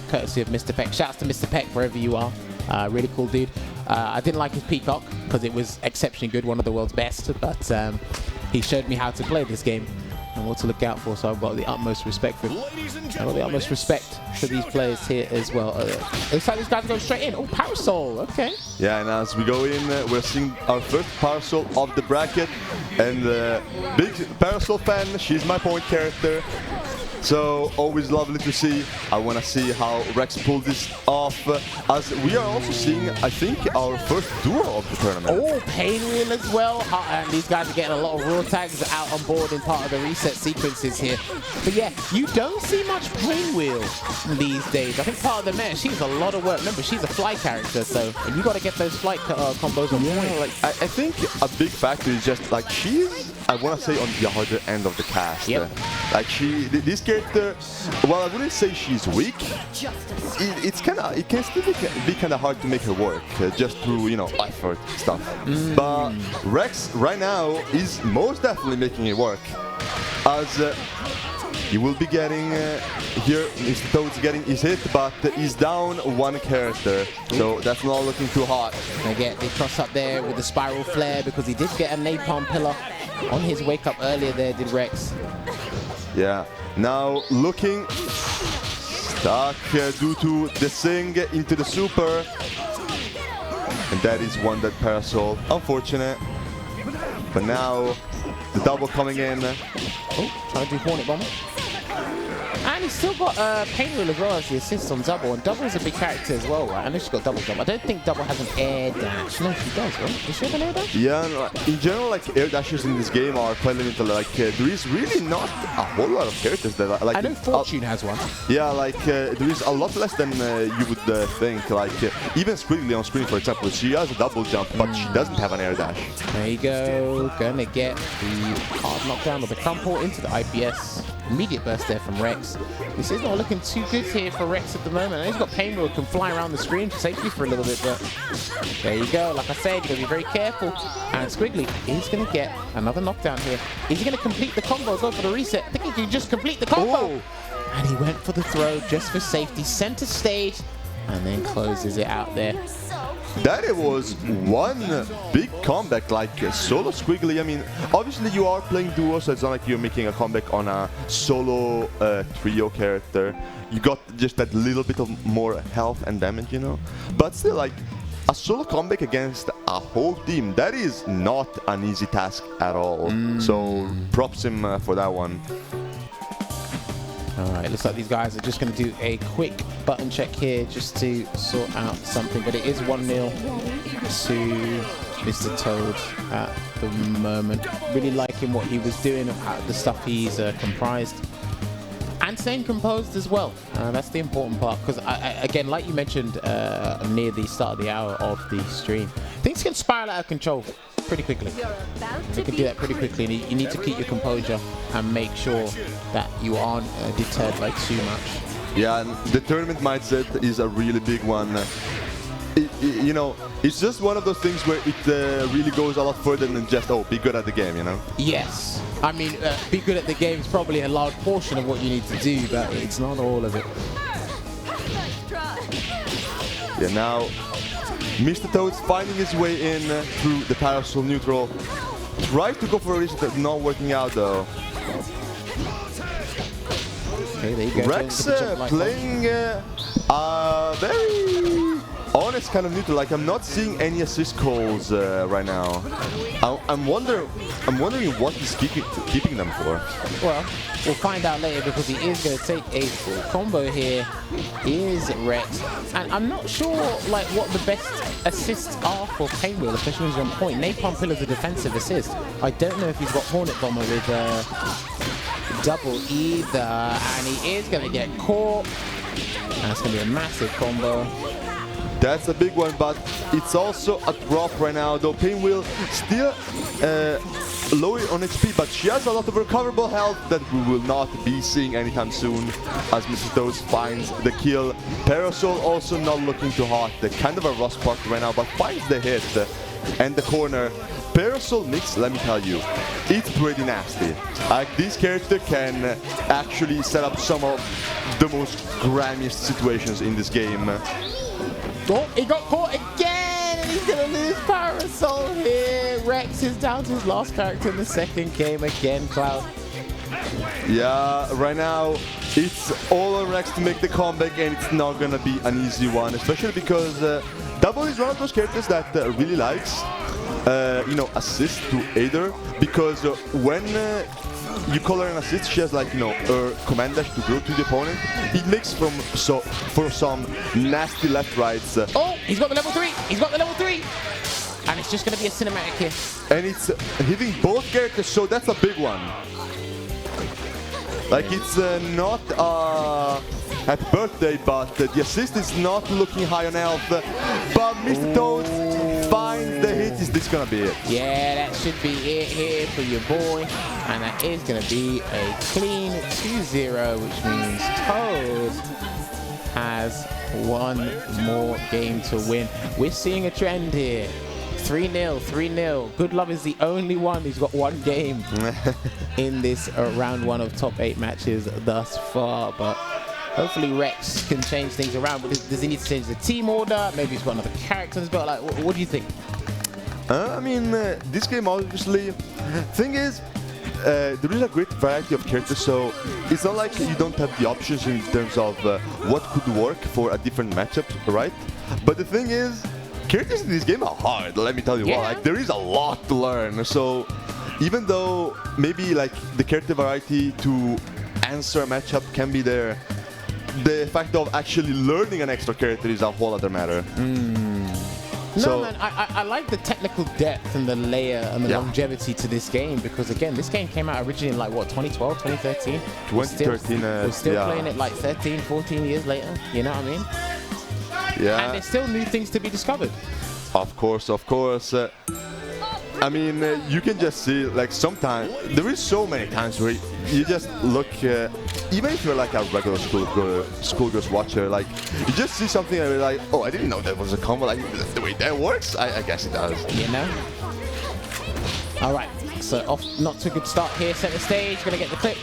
courtesy of Mr. Peck. Shouts to Mr. Peck, wherever you are. Really cool dude. I didn't like his Peacock because it was exceptionally good, one of the world's best, but he showed me how to play this game and what to look out for, so I've got the utmost respect for him. I've got the utmost respect for these players here as well. Looks like this guy's going straight in. Oh, Parasoul, okay. Yeah, and as we go in, we're seeing our first Parasoul of the bracket, and big Parasoul fan, she's my point character. So always lovely to see. I want to see how Rex pulled this off, as we are also seeing, I think, our first duo of the tournament. Oh, Painwheel as well. And these guys are getting a lot of raw tags out on board in part of the reset sequences here. But yeah, you don't see much Painwheel these days. I think part of the meta, she's a lot of work. Remember, she's a fly character, so you got to get those flight combos on point. Like, I think a big factor is just like she's, I want to say, on the harder end of the cast. Yep. Like this character, well, I wouldn't say she's weak. It can still be kind of hard to make her work just through, you know, effort stuff. But Rex right now is most definitely making it work, as he will be getting here. Mr.Todes getting his hit, but he's down one character, so that's not looking too hot. They get the cross up there with the spiral flare because he did get a napalm pillar on his wake up earlier there, did Rex. Yeah, now looking stuck due to the Sing into the super. And that is one that Parasoul, unfortunate. But now the double coming in. Oh, trying to do Hornet Bomber. And he's still got Painwheel as well as the assist on Double. And Double is a big character as well, right? I know she's got double jump. I don't think Double has an air dash. No, she does, right? Does she have an air dash? Yeah, no, in general, like, air dashes in this game are quite limited. Like, there is really not a whole lot of characters that are, like... I know Fortune has one. Yeah, like, there is a lot less than you would think. Like, even Squigly on screen, for example, she has a double jump, but she doesn't have an air dash. There you go. Gonna get the hard knockdown with the crumple into the IPS. Immediate burst there from Rex. This is not looking too good here for Rex at the moment. And he's got Painwheel, can fly around the screen for safety for a little bit, but there you go. Like I said, you got to be very careful. And Squigly is going to get another knockdown here. Is he going to complete the combo, go for the reset? I think he can just complete the combo. Oh. And he went for the throw just for safety. Center stage, and then closes it out there. That it was one big comeback, like solo Squigly. I mean, obviously you are playing duo, so it's not like you're making a comeback on a solo trio character. You got just that little bit of more health and damage, you know. But still, like, a solo comeback against a whole team, that is not an easy task at all. So props him for that one. Alright, looks like these guys are just going to do a quick button check here just to sort out something. But it is 1-0 to Mr.Todes at the moment. Really liking what he was doing, the stuff he's comprised. And staying composed as well. That's the important part. Because, again, like you mentioned near the start of the hour of the stream, things can spiral out of control pretty quickly. You can do that pretty quickly, and you need to keep your composure and make sure that you aren't deterred by too much. Yeah, and the tournament mindset is a really big one. You know, it's just one of those things where it really goes a lot further than just, oh, be good at the game, you know? Yes. I mean, be good at the game is probably a large portion of what you need to do, but it's not all of it. Yeah, now Mr.Todes finding his way in through the Parasoul neutral. Tries to go for a reset, not working out though. Okay, there you go. Rex playing a very honest kind of neutral. Like, I'm not seeing any assist calls right now. I'm wondering what he's keeping them for. Well, we'll find out later, because he is going to take a full combo here. Is Rex, and I'm not sure like what the best assists are for Painwheel, especially when he's on point. Napalm Pillar's a defensive assist. I don't know if he's got Hornet Bomber with double either, and he is going to get caught. That's going to be a massive combo. That's a big one, but it's also a drop right now, though Painwheel still lower on HP, but she has a lot of recoverable health that we will not be seeing anytime soon, as Mr.Todes finds the kill. Parasoul also not looking too hot, they're kind of a rough spot right now, but finds the hit and the corner. Parasoul mix, let me tell you, it's pretty nasty. Like, this character can actually set up some of the most grimiest situations in this game. Oh, he got caught again, and he's gonna lose Parasoul here. Rex is down to his last character in the second game again, Cloud. Yeah, right now it's all on Rex to make the comeback, and it's not gonna be an easy one, especially because Double is one of those characters that really likes you know, assist to Aether, because when you call her an assist, she has like, you know, her command dash to go to the opponent. It makes for some nasty left rights. Oh, he's got the level 3. He's got the level 3. And it's just going to be a cinematic here. And it's hitting both characters, so that's a big one. Like, it's not happy birthday, but the assist is not looking high on health. But Mr.Todes finds the hit. Is this gonna be it? Yeah, that should be it here for your boy. And that is gonna be a clean 2-0, which means Todes has one more game to win. We're seeing a trend here. 3-0, 3-0. Goodlove is the only one who's got one game in this round 1 of top 8 matches thus far. But hopefully Rex can change things around. But does he need to change the team order? Maybe he's got another character as well. Like, what do you think? I mean, this game obviously, thing is, there is a great variety of characters, so it's not like you don't have the options in terms of what could work for a different matchup, right? But the thing is, characters in this game are hard, let me tell you what. Like, there is a lot to learn, so even though maybe like the character variety to answer a matchup can be there, the fact of actually learning an extra character is a whole other matter. No, man, I like the technical depth and the layer and the longevity to this game, because again, this game came out originally in like what, 2012, 2013? 2013, we're still playing it like 13, 14 years later, you know what I mean? Yeah. And there's still new things to be discovered. Of course, of course. I mean, you can just see, like, sometimes, there is so many times where you just look, even if you're like a regular Skullgirls watcher, like, you just see something and you're like, oh, I didn't know that was a combo, like, the way that works? I guess it does. You know? All right, so off, not too good start here, center stage, gonna get the clip.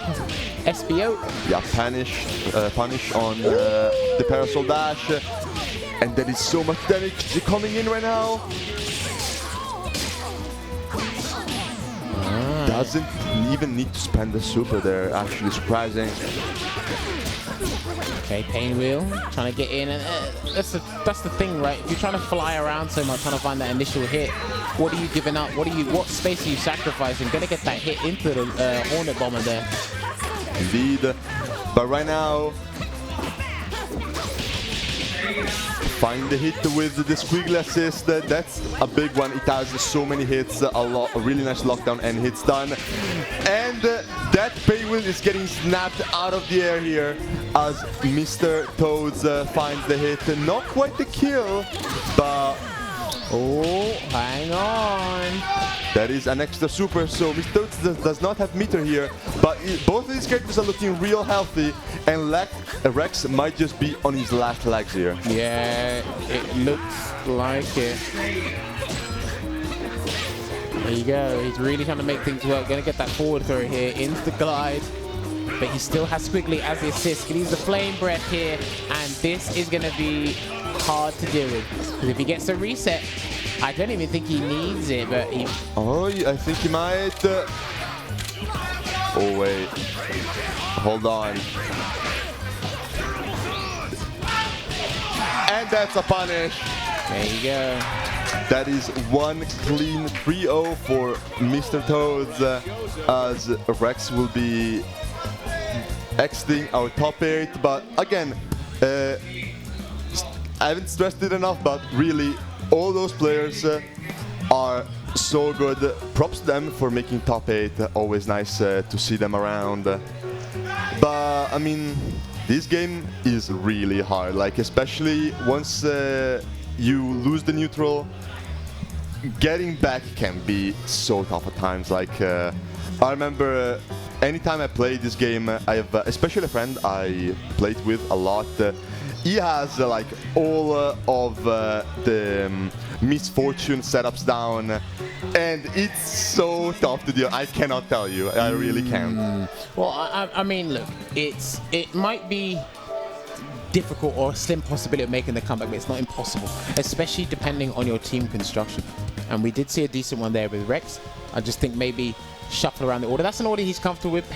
SBO. Yeah, punish on the Parasoul dash. And there is so much damage coming in right now. Doesn't even need to spend the super there, actually surprising. Okay, Painwheel, trying to get in, and that's the thing, right? If you're trying to fly around so much, trying to find that initial hit, what are you giving up? What space are you sacrificing? Gonna get that hit into the Hornet Bomber there. Indeed, but right now, find the hit with the Squigly assist. That's a big one. It has so many hits, a really nice lockdown and hits done. And that Painwheel is getting snapped out of the air here as Mr.Todes finds the hit. Not quite the kill, but oh, hang on. That is an extra super, so Mr.Todes does not have meter here, but both of these characters are looking real healthy, and Rex might just be on his last legs here. Yeah, it looks like it. There you go, he's really trying to make things work. Gonna get that forward throw here into the glide, but he still has Squigly as the assist. He needs the flame breath here, and this is gonna be hard to deal with. Because if he gets a reset, I don't even think he needs it, but he... Oh, I think he might... Oh, wait. Hold on. And that's a punish. There you go. That is one clean 3-0 for Mr.Todes, as Rex will be exiting our top 8. But again, I haven't stressed it enough, but really, all those players are so good. Props to them for making top 8. Always nice to see them around. But I mean, this game is really hard. Like, especially once you lose the neutral, getting back can be so tough at times. Like, I remember anytime I play this game, I have especially a friend I played with a lot. He has like all of the misfortune setups down, and it's so tough to deal. I cannot tell you. I really can't. Well, I mean, look, it might be difficult or a slim possibility of making the comeback, but it's not impossible, especially depending on your team construction. And we did see a decent one there with Rex. I just think maybe shuffle around the order. That's an order he's comfortable with.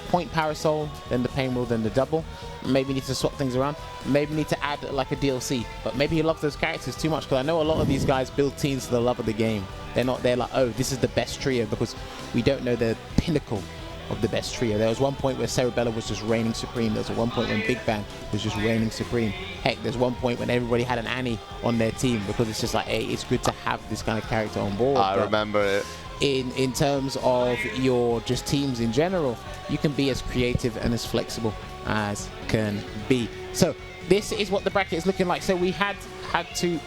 Point Parasoul, then the Painwheel, then the double. Maybe need to swap things around. Maybe need to add like a DLC. But maybe he loves those characters too much, because I know a lot of these guys build teams for the love of the game. They're not there like, oh, this is the best trio, because we don't know the pinnacle of the best trio. There was one point where Cerebella was just reigning supreme. There was one point when Big Bang was just reigning supreme. Heck, there's one point when everybody had an Annie on their team, because it's just like, hey, it's good to have this kind of character on board. I remember it. In terms of your just teams in general, you can be as creative and as flexible as can be. So this is what the bracket is looking like. So we had to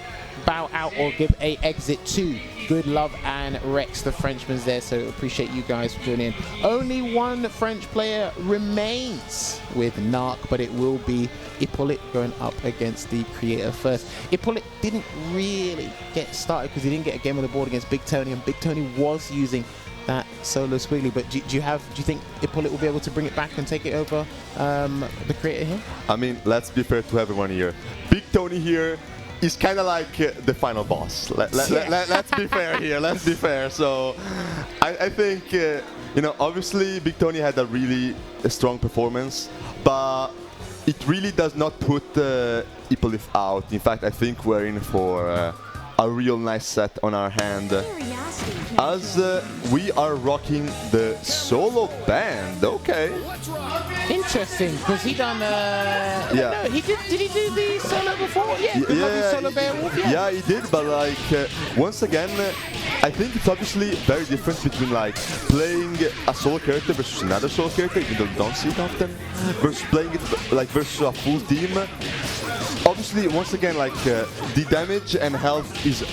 bow out or give a exit to Goodlove and Rex, the Frenchman's there, so appreciate you guys for tuning in. Only one French player remains with Narc, but it will be IppoLit going up against the creator first. IppoLit didn't really get started because he didn't get a game on the board against BigTonney, and BigTonney was using that solo Squigly, but do you think IppoLit will be able to bring it back and take it over the creator here? I mean, let's be fair to everyone here. BigTonney here is kind of like the final boss. Let's be fair here. Let's be fair. So I think, you know, obviously BigTonney had a really strong performance, but it really does not put IppoLit out. In fact, I think we're in for a real nice set on our hand, as we are rocking the solo band. Okay. Interesting, because he done. Yeah. No, he did he do the solo before? Yeah. Solo Beowulf. Yeah, he did. But like once again, I think it's obviously very different between like playing a solo character versus another solo character, even though you don't see it often, versus playing it like versus a full team. Obviously, once again, like the damage and health is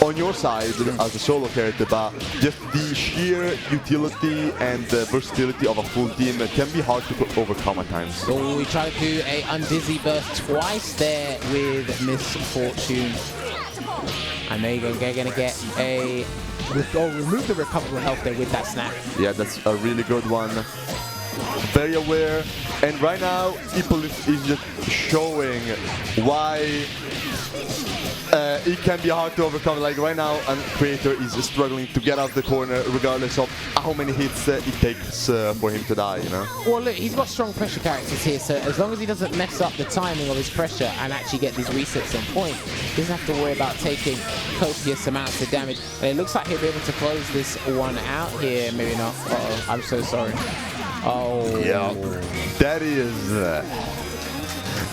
on your side as a solo character, but just the sheer utility and versatility of a full team can be hard to overcome at times. So we try to do a undizzy burst twice there with Misfortune, and they're gonna get a remove the recoverable health there with that snap. Yeah, that's a really good one. Very aware, and right now IppoLit is just showing why it can be hard to overcome. Like right now, a creator is struggling to get out of the corner regardless of how many hits it takes for him to die, you know? Well, look, he's got strong pressure characters here, so as long as he doesn't mess up the timing of his pressure and actually get these resets on point, he doesn't have to worry about taking copious amounts of damage. And it looks like he'll be able to close this one out here. Maybe not. Uh-oh, I'm so sorry. Oh. Yeah,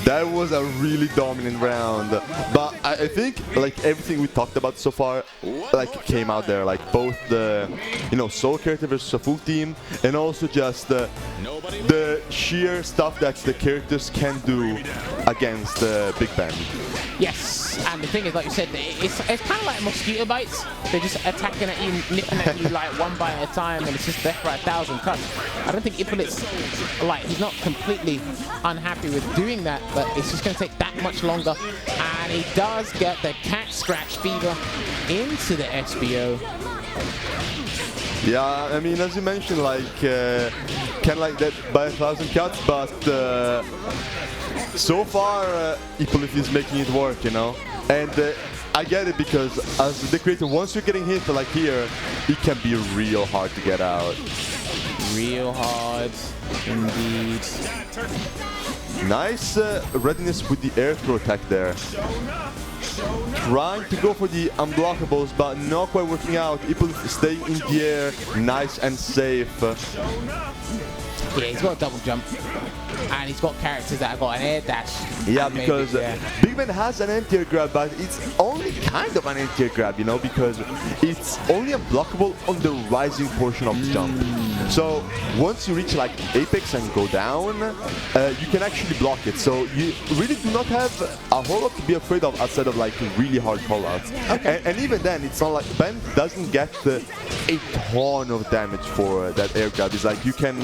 that was a really dominant round, but I think like everything we talked about so far like came out there, like both the, you know, solo character versus a full team, and also just the sheer stuff that the characters can do against Big Bang. Yes, and the thing is, like you said, it's kind of like mosquito bites. They're just attacking at you, nipping at you like one bite at a time, and it's just death by 1,000 cuts. I don't think IppoLit's, like, he's not completely unhappy with doing that, but it's just going to take that much longer. And he does get the cat scratch fever into the SBO. Yeah, I mean, as you mentioned, like, kind of like that by 1,000 cuts, but so far, IppoLit is making it work, you know? And I get it, because as the creator, once you're getting hit like here, it can be real hard to get out. Real hard, indeed. Nice readiness with the air throw attack there. Trying to go for the unblockables, but not quite working out. IppoLit staying in the air, nice and safe. Yeah, he's got a double jump, and he's got characters that have got an air dash. Yeah, because Big Ben has an anti-air grab, but it's only kind of an anti-air grab, you know, because it's only unblockable on the rising portion of the jump. So once you reach like apex and go down, you can actually block it. So you really do not have a whole lot to be afraid of outside of like really hard callouts. Okay. And even then, it's not like Ben doesn't get a ton of damage for that air grab. It's like you can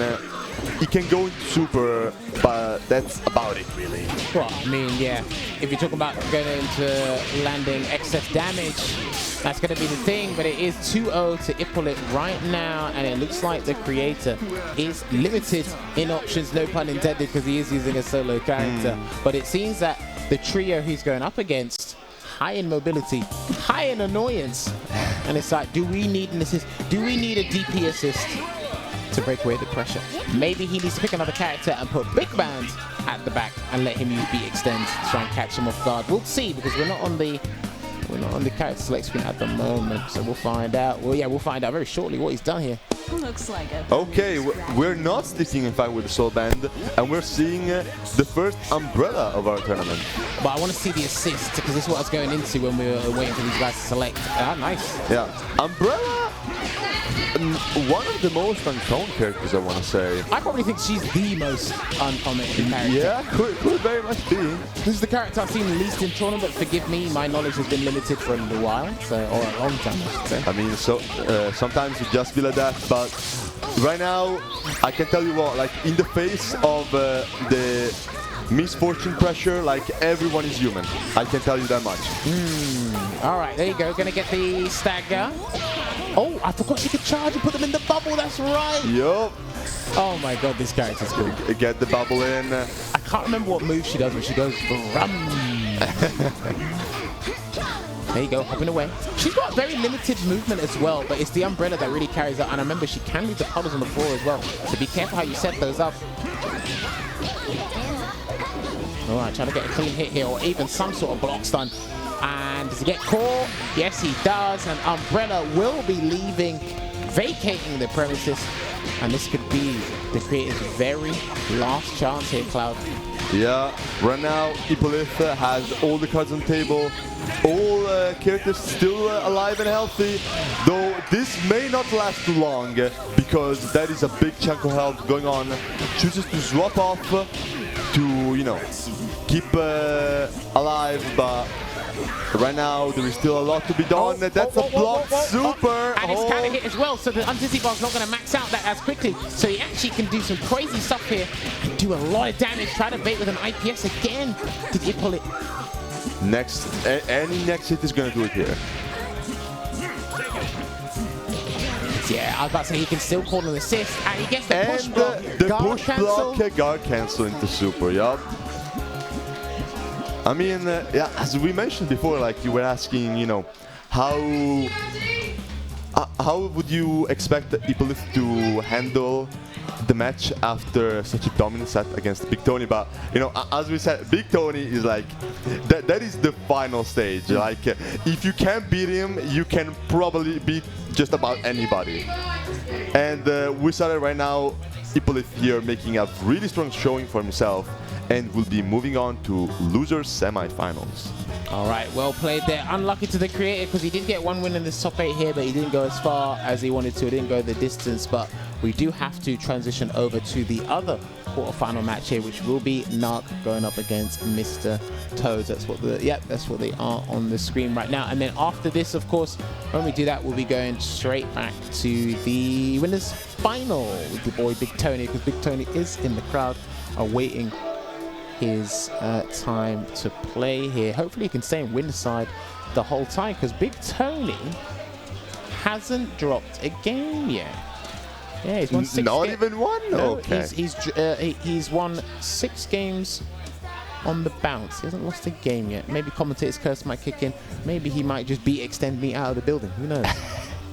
go into super, but that's about it, really. Well, I mean, yeah, if you're talking about going into landing excess damage, that's going to be the thing, but it is 2-0 to IppoLit right now, and it looks like the creator is limited in options, no pun intended, because he is using a solo character. But it seems that the trio he's going up against, high in mobility, high in annoyance, and it's like, do we need an assist? Do we need a DP assist to break away the pressure? Maybe he needs to pick another character and put Big Band at the back and let him use beat extend to try and catch him off guard. We'll see, because we're not on the We're not on the character select screen at the moment, so we'll find out. Well, yeah, we'll find out very shortly what he's done here. Looks like a Okay, we're not sticking in fact with the Soul Band, and we're seeing the first umbrella of our tournament. But I want to see the assist, because this is what I was going into when we were waiting for these guys to select. Ah, nice. Yeah, umbrella, one of the most uncommon characters, I want to say. I probably think she's the most uncommon character. Yeah, could very much be. This is the character I've seen least in tournament. Forgive me, my knowledge has been limited for a little while, so, or a long time, I should say. I mean, so sometimes you just feel like that, but right now, I can tell you what, like in the face of the misfortune pressure, like everyone is human. I can tell you that much. All right, there you go. Gonna get the stagger. Oh, I forgot she could charge and put them in the bubble. That's right. Yup. Oh my god, this character's cool. Get the bubble in. I can't remember what move she does, but she goes rum. There you go, hopping away. She's got very limited movement as well, but it's the umbrella that really carries out. And I remember she can leave the puddles on the floor as well. So be careful how you set those up. All right, trying to get a clean hit here, or even some sort of block stun. And does he get caught? Yes, he does. And Umbrella will be leaving, vacating the premises. And this could be the creator's very last chance here, Cloud. Yeah, right now, IppoLit has all the cards on the table. All characters still alive and healthy. Though this may not last too long, because that is a big chunk of health going on. Chooses to swap off to, you know, keep alive, but right now there is still a lot to be done. That's a block super. And it's kind of hit as well, so the Undizzy Bar's not going to max out that as quickly. So he actually can do some crazy stuff here and do a lot of damage. Try to bait with an IPS again. Did he pull it? Next, any next hit is going to do it here. Yeah, I was about to say he can still call an assist, and he gets the push block. The push block guard cancel into super, yup. I mean, yeah, as we mentioned before, like you were asking, you know, how would you expect IppoLit to handle the match after such a dominant set against BigTonney? But you know, as we said, BigTonney is like that is the final stage. Like if you can't beat him, you can probably beat just about anybody. And we saw it right now. IppoLit here making a really strong showing for himself, and will be moving on to losers semifinals. All right, well played there. Unlucky to the creator, because he did get one win in this top 8 here, but he didn't go as far as he wanted to. He didn't go the distance, but we do have to transition over to the other quarterfinal match here, which will be Narc going up against Mr.Todes. That's what that's what they are on the screen right now. And then after this, of course, when we do that, we'll be going straight back to the winners final with the boy BigTonney, because BigTonney is in the crowd awaiting his time to play here. Hopefully he can stay in winner's side the whole time, because BigTonney hasn't dropped a game yet. Yeah, he's won 6 Not even one? No, okay. He's won 6 games on the bounce. He hasn't lost a game yet. Maybe commentator's curse might kick in. Maybe he might just beat Extend Me out of the building. Who knows?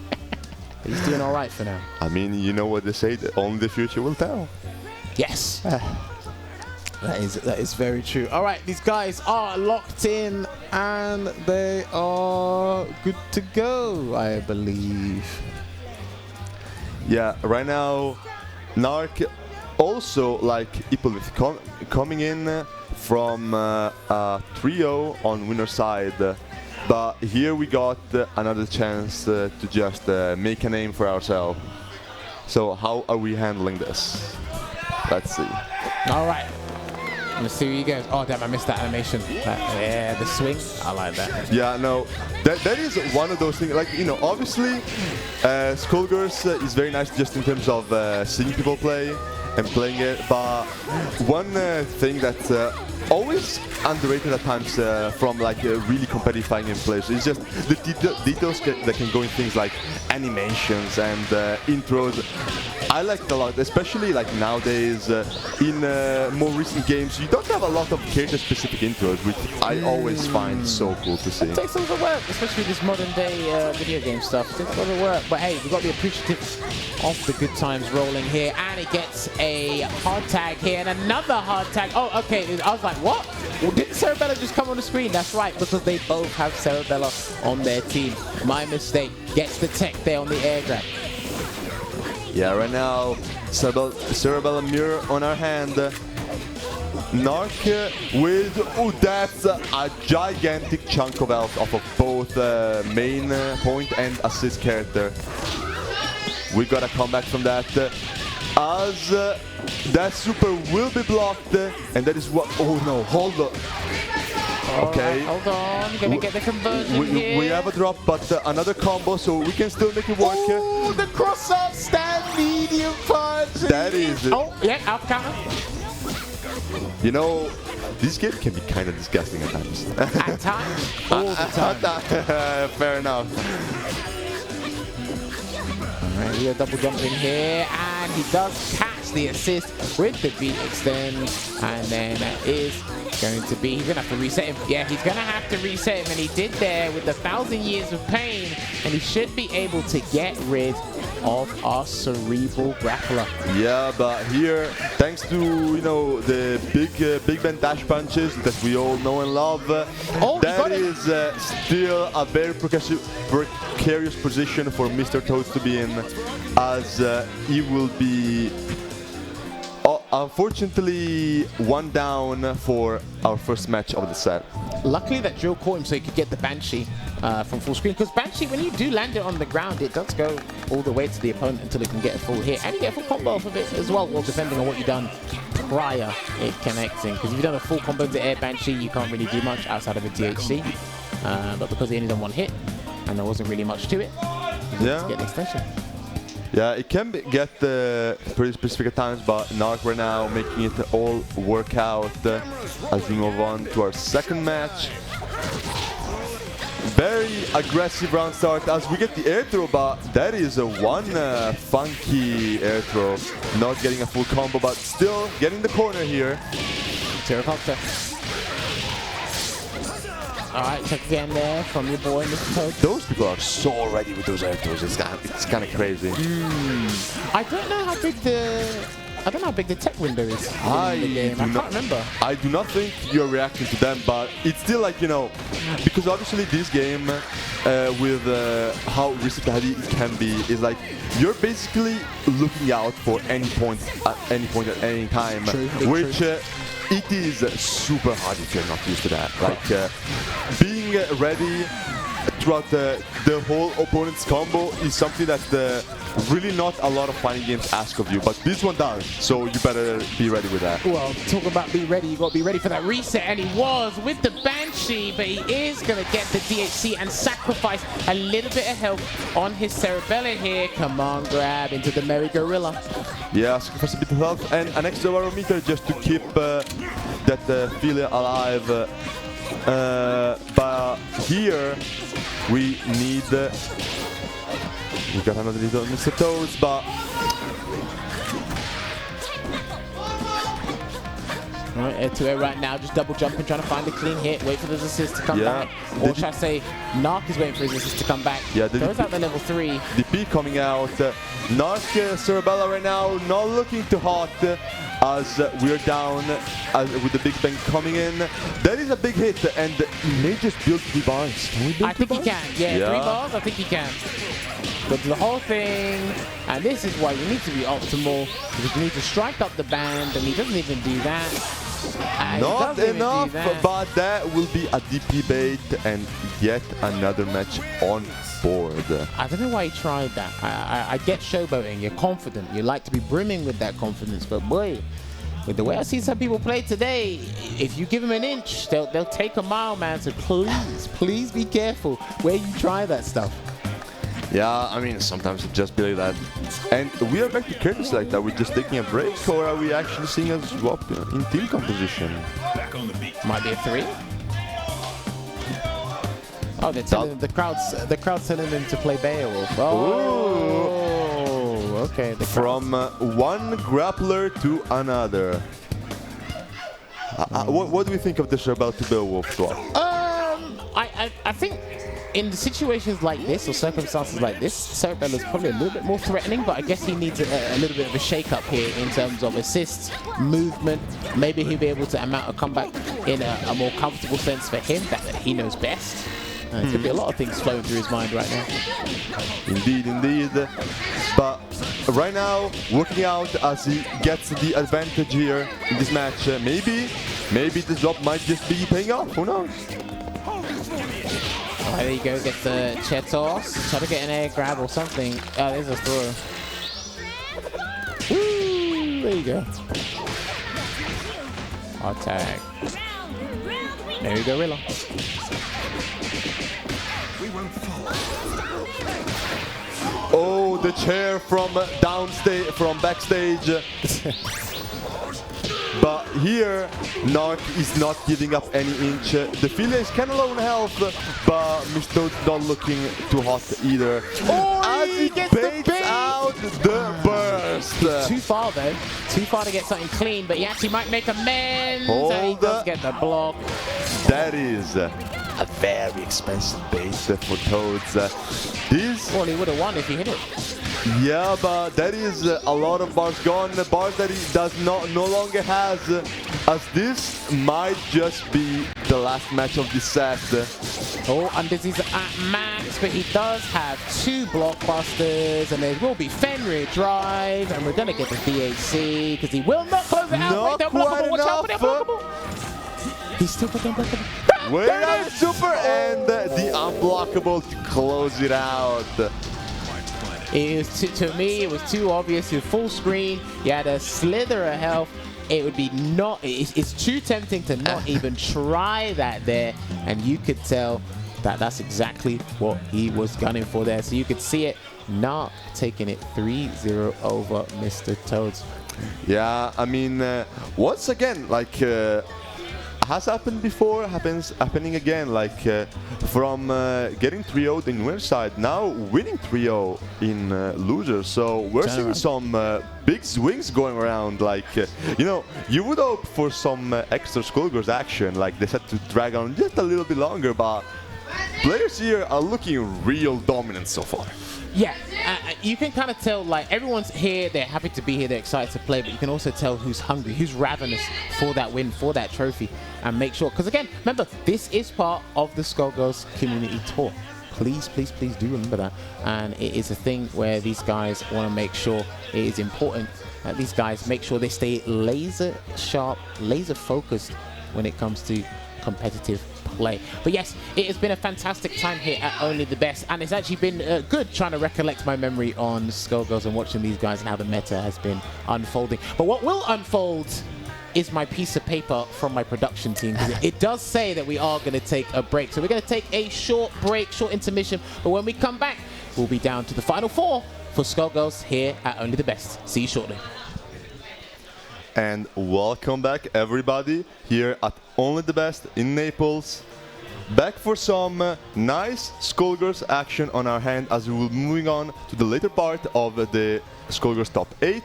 But he's doing all right for now. I mean, you know what they say, that only the future will tell. Yes. That is very true. All right, these guys are locked in and they are good to go, I believe. Yeah, right now, Narc also, like IppoLit, coming in from a 3-0 on winner's side. But here we got another chance to just make a name for ourselves. So how are we handling this? Let's see. All right. Let's see where he goes. Oh, damn, I missed that animation. Yeah, the swing. I like that. Yeah, no, that is one of those things. Like, you know, obviously, Skullgirls is very nice just in terms of seeing people play and playing it. But one thing that's always underrated at times from like really competitive fighting game players is just the details that can go in things like animations and intros. I like it a lot, especially like nowadays in more recent games. You don't have a lot of character-specific intros, which I always find so cool to see. It takes a lot of work, especially this modern-day video game stuff. It takes a lot of work, but hey, we've got to be appreciative of the good times rolling here. And it gets a a hard tag here and another hard tag. Oh, okay. I was like, what? Well, didn't Cerebella just come on the screen? That's right, because they both have Cerebella on their team. My mistake. Gets the tech there on the air grab. Yeah, right now, Cerebella mirror on our hand. Narc with, oh, that's a gigantic chunk of health off of both main point and assist character. We got a comeback from that. As that super will be blocked, and that is what, oh no, hold up. Okay. Right, hold on, gonna get the conversion here. We have a drop, but another combo, so we can still make it work. Oh, the cross-up stand medium punch. That is it. Oh, yeah, out counter. You know, this game can be kind of disgusting at times. At times? All the time. Fair enough. Alright, we got double jump in here, and he does catch the assist with the beat extend, and then that is going to be, he's going to have to reset him. Yeah, he's going to have to reset him, and he did there with 1,000 years of pain, and he should be able to get rid of our cerebral grappler. Yeah, but here, thanks to, you know, the big Ben dash punches that we all know and love, that is still a very precarious position for Mr.Todes to be in, as he will be unfortunately one down for our first match of the set. Luckily that Drill caught him so he could get the Banshee from full screen, because Banshee, when you do land it on the ground, it does go all the way to the opponent until it can get a full hit, and you get a full combo off of it as well, depending on what you've done prior it connecting. Because if you've done a full combo to air Banshee, you can't really do much outside of a DHC, but because he only done one hit and there wasn't really much to it, you get an extension. Yeah, it can get pretty specific at times, but Narc right now making it all work out as we move on to our second match. Very aggressive round start as we get the air throw, but that is one funky air throw. Not getting a full combo, but still getting the corner here. Pterocopter. Alright, check again there from your boy, Mr.Todes. Those people are so ready with those air throws. It's kind of crazy. I don't know how big the tech window is in the game. I can't remember. I do not think you're reacting to them, but it's still like, you know, because obviously this game with how risk heavy it can be is like you're basically looking out for any point at any time, which it is super hard if you're not used to that. Like being ready throughout the whole opponent's combo is something that really not a lot of fighting games ask of you, but this one does, so you better be ready with that. Well, talk about be ready, you got to be ready for that reset, and he was with the Banshee, but he is going to get the DHC and sacrifice a little bit of health on his Cerebella here. Come on, grab into the Merry Gorilla. Yeah, sacrifice a bit of health and an extra barometer just to keep that Filia alive. But here we need... we got another little Mr.Todes, but... Alright, air to air right now, just double jumping, trying to find a clean hit, wait for the assist to come back. Or should I say, Narc is waiting for his assist to come back. Yeah, throws out the level 3. DP coming out. Narc, Cerebella right now, not looking too hot as we're down with the Big Bang coming in. That is a big hit, and he may just build 3 bars. Can we build I think he can, yeah, 3 bars, I think he can. But the whole thing, and this is why you need to be optimal, because you need to strike up the band, and he doesn't even do that. Not enough, but that will be a DP bait and yet another match on board. I don't know why he tried that. I get showboating, you're confident, you like to be brimming with that confidence, but boy, with the way I see some people play today, if you give them an inch, they'll take a mile, man, so please be careful where you try that stuff. Yeah, I mean, sometimes it just be like that. And we are back to courtesy like that. We're just taking a break, or are we actually seeing us swap in team composition? Might be a 3. Oh, they're telling the crowd's telling them to play Beowulf. Oh, okay. From one grappler to another. What do we think of the Cerebella to Beowulf swap? I think in situations like this or circumstances like this, Cerebella is probably a little bit more threatening, but I guess he needs a little bit of a shake-up here in terms of assists, movement. Maybe he'll be able to mount a comeback in a more comfortable sense for him that he knows best. It could be a lot of things flowing through his mind right now. Indeed, indeed. But right now, working out as he gets the advantage here in this match. Maybe this drop might just be paying off. Who knows? Oh, there you go. Get the chair toss. Try to get an air grab or something. Oh, there's a throw. Woo! There you go. Attack. There you go, Rilla. Oh, the chair from backstage. But here, Narc is not giving up any inch. The Filia is kind of low on health, but Mr.Todes not looking too hot either. Oh, as he gets baits out the burst. Too far though. Too far to get something clean, but he actually might make amends. Hold and he does get the block. That is a very expensive bait for Todes. Well, he would have won if he hit it. Yeah, but that is a lot of bars gone, bars that he no longer has, as this might just be the last match of this set. Oh, and this is at max, but he does have 2 blockbusters, and there will be Fenrir drive, and we're gonna get the DAC because he will not close it out. Not Wait, watch out for the enough. unblockable. He's still got the unblockable. Wait out super and the unblockable to close it out. It was to me, it was too obvious. With full screen, you had a slither of health. It would be it's too tempting to not even try that there, and you could tell that that's exactly what he was gunning for there. So you could see it, not taking it 3-0 over Mr.Todes. Yeah, I mean, once again, like has happened before, happening again, like from getting 3-0'd in winner side, now winning 3-0 in loser. So we're seeing some big swings going around. Like, you know, you would hope for some extra Skullgirls action, like they said, to drag on just a little bit longer, but players here are looking real dominant so far. Yeah, you can kind of tell, like, everyone's here, they're happy to be here, they're excited to play, but you can also tell who's hungry, who's ravenous for that win, for that trophy, and make sure, because again, remember, this is part of the Skullgirls community tour. Please, please, please do remember that. And it is a thing where these guys want to make sure it is important that these guys make sure they stay laser sharp, laser focused when it comes to competitive play. But yes, it has been a fantastic time here at Only the Best, and it's actually been good trying to recollect my memory on Skullgirls and watching these guys and how the meta has been unfolding. But what will unfold is my piece of paper from my production team. It does say that we are going to take a break. So we're going to take a short break, short intermission. But when we come back, we'll be down to the final 4 for Skullgirls here at Only the Best. See you shortly. And welcome back, everybody, here at Only the Best in Naples. Back for some nice Skullgirls action on our hand as we will be moving on to the later part of the Skullgirls Top 8.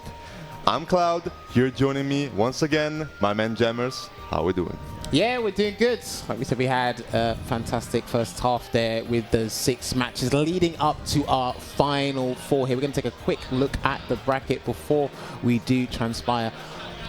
I'm Cloud, here joining me once again, my man Jammerz. How we doing? Yeah, we're doing good. Like we said, we had a fantastic first half there with the 6 matches leading up to our final 4 here. We're going to take a quick look at the bracket before we do transpire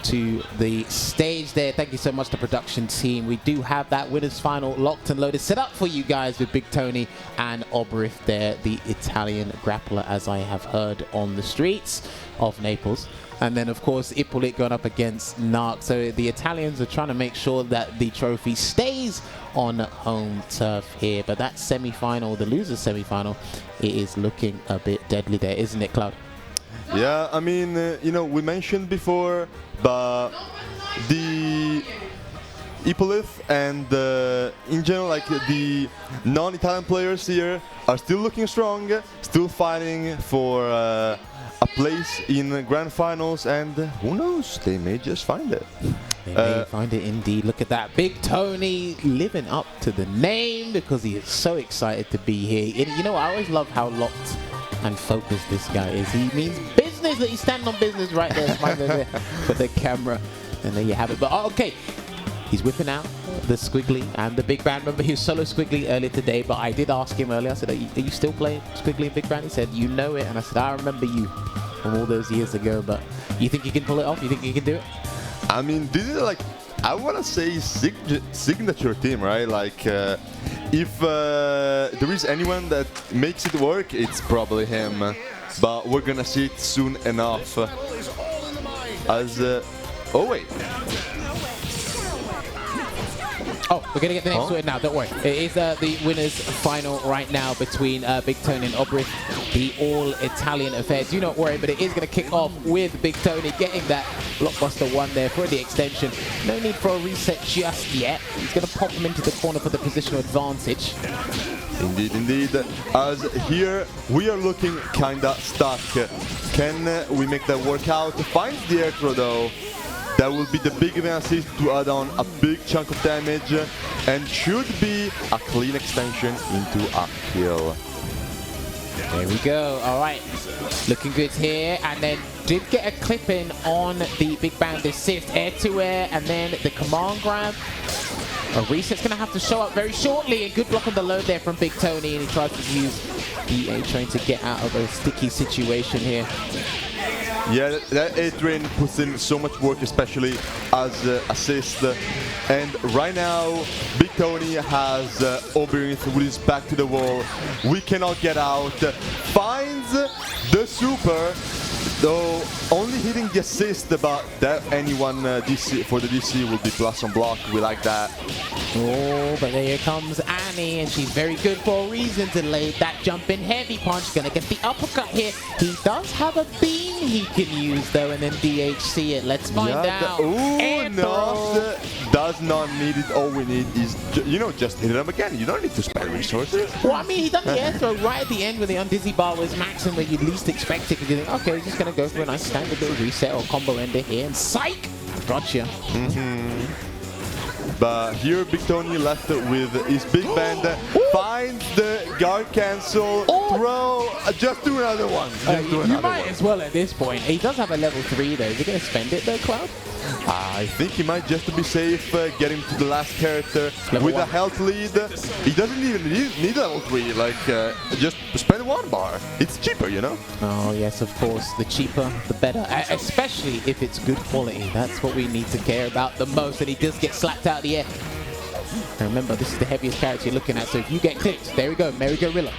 to the stage there. Thank you so much to the production team. We do have that winners final locked and loaded, set up for you guys with BigTonney and Obyrith there, the Italian grappler, as I have heard on the streets of Naples. And then, of course, IppoLit going up against Narc. So the Italians are trying to make sure that the trophy stays on home turf here. But that semi-final, the loser semi-final, it is looking a bit deadly there, isn't it, Cloud? Yeah, I mean, you know, we mentioned before, but the IppoLit and in general, like the non-Italian players here are still looking strong, still fighting for a place in grand finals, and who knows, they may just find it. They may find it indeed. Look at that. BigTonney living up to the name because he is so excited to be here. You know, I always love how locked and focused this guy is. He means business, that he's standing on business right there, smiling there for the camera. And there you have it. But okay, He's whipping out the Squigly and the Big Band. Remember, he was solo Squigly earlier today, but I did ask him earlier. I said, are you still playing Squigly and Big Band? He said, you know it. And I said, I remember you from all those years ago, but you think you can pull it off? You think you can do it? I mean, this is like, I want to say signature team, right? Like, if there is anyone that makes it work, it's probably him. But we're gonna see it soon enough. As, oh wait. Oh, we're going to get the next sorted now, don't worry. It is the winners final right now between BigTonney and Obyrith, the all-Italian affair. Do not worry, but it is going to kick off with BigTonney getting that blockbuster one there for the extension. No need for a reset just yet. He's going to pop him into the corner for the positional advantage. Indeed, indeed. As here, we are looking kinda stuck. Can we make that work out? Finds the air throw though. That will be the big event assist to add on a big chunk of damage and should be a clean extension into a kill. There we go. All right. Looking good here. And then did get a clip in on the Big Band assist. Air to air and then the command grab. A reset's going to have to show up very shortly. And good block on the load there from BigTonney. And he tries to use the A-Train to get out of a sticky situation here. Yeah, that A-Train puts in so much work, especially as assist. And right now, BigTonney has Obyrith with his back to the wall. We cannot get out. Finds the super, though only hitting the assist, but that anyone DC for the DC will be plus on block. We like that. Oh, but there comes Annie, and she's very good for a reason. Delayed that jump in heavy punch. Gonna get the uppercut here. He does have a beam he can use though, and then DHC it. Let's find out. Ooh, no, does not need it. All we need is, just hit him again. You don't need to spend resources. Well, I mean, he done the air throw right at the end when the undizzy bar was maxing, where you'd least expect it. Because you think, okay, he's just gonna go for a nice standard little reset or combo ender here, and psych, gotcha. But here BigTonney left with his big band, finds the guard cancel, throw, just do another one. You might as well at this point. He does have a level 3 though. Is he going to spend it though, Cloud? I think he might, just to be safe, get him to the last character level with 1. A health lead. He doesn't even need level 3, like just spend 1 bar. It's cheaper, you know? Oh yes, of course. The cheaper, the better. Especially if it's good quality. That's what we need to care about the most. And he does get slapped out of the air. And remember, this is the heaviest character you're looking at, so if you get clipped, there we go, Merry Gorilla.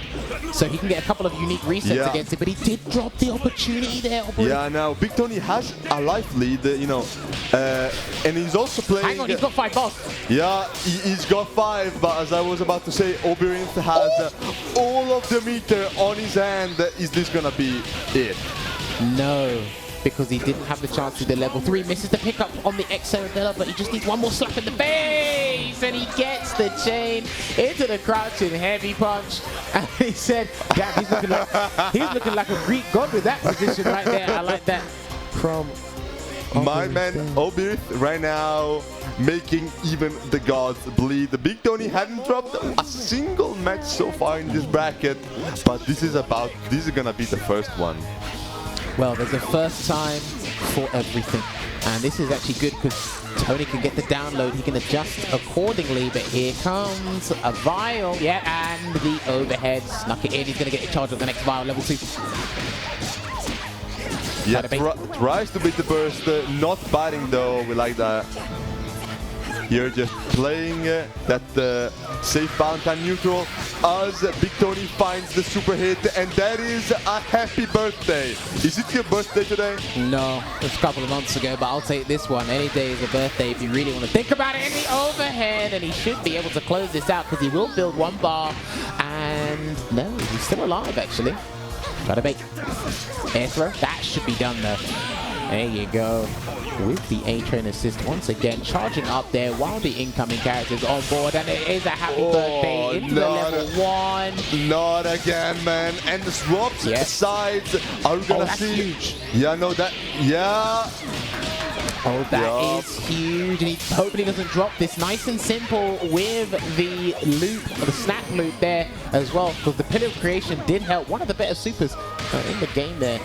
So he can get a couple of unique resets against it, but he did drop the opportunity there. Yeah, now BigTonney has a life lead, and he's also playing... Hang on, he's got 5 bars. Yeah, he's got 5, but as I was about to say, Obyrith has all of the meter on his hand. Is this gonna be it? No. Because he didn't have the chance to do the level 3. Misses the pickup on the Cerebella, but he just needs 1 more slap in the face. And he gets the chain into the crouching heavy punch. And he said, damn, he's looking like a Greek god with that position right there. I like that from my man Obyrith right now making even the gods bleed. The BigTonney hadn't dropped a single match so far in this bracket, but this is gonna be the first one. Well, there's a first time for everything. And this is actually good because Tony can get the download. He can adjust accordingly. But here comes a Vial. Yeah, and the overhead. Snuck it in. He's going to get a charge on the next Vial, level 2. Yeah, tries to beat the burst. Not biting though. We like that. Here just playing that safe Valentine neutral as BigTonney finds the super hit, and that is a happy birthday. Is it your birthday today? No, it was a couple of months ago, but I'll take this one. Any day is a birthday if you really want to think about it. In the overhead, and he should be able to close this out because he will build 1 bar. And no, he's still alive actually. Gotta make air throw. That should be done though. There you go. With the A-Train assist once again, charging up there while the incoming characters on board, and it is a happy birthday into the level 1. Not again, man. And the swaps sides are we gonna see? Huge. Yeah, no, that. Yeah. Oh, that is huge, and he hopefully doesn't drop this. Nice and simple with the loop, the snap loop there as well, because the Pillar of Creation did help. One of the better supers in the game there.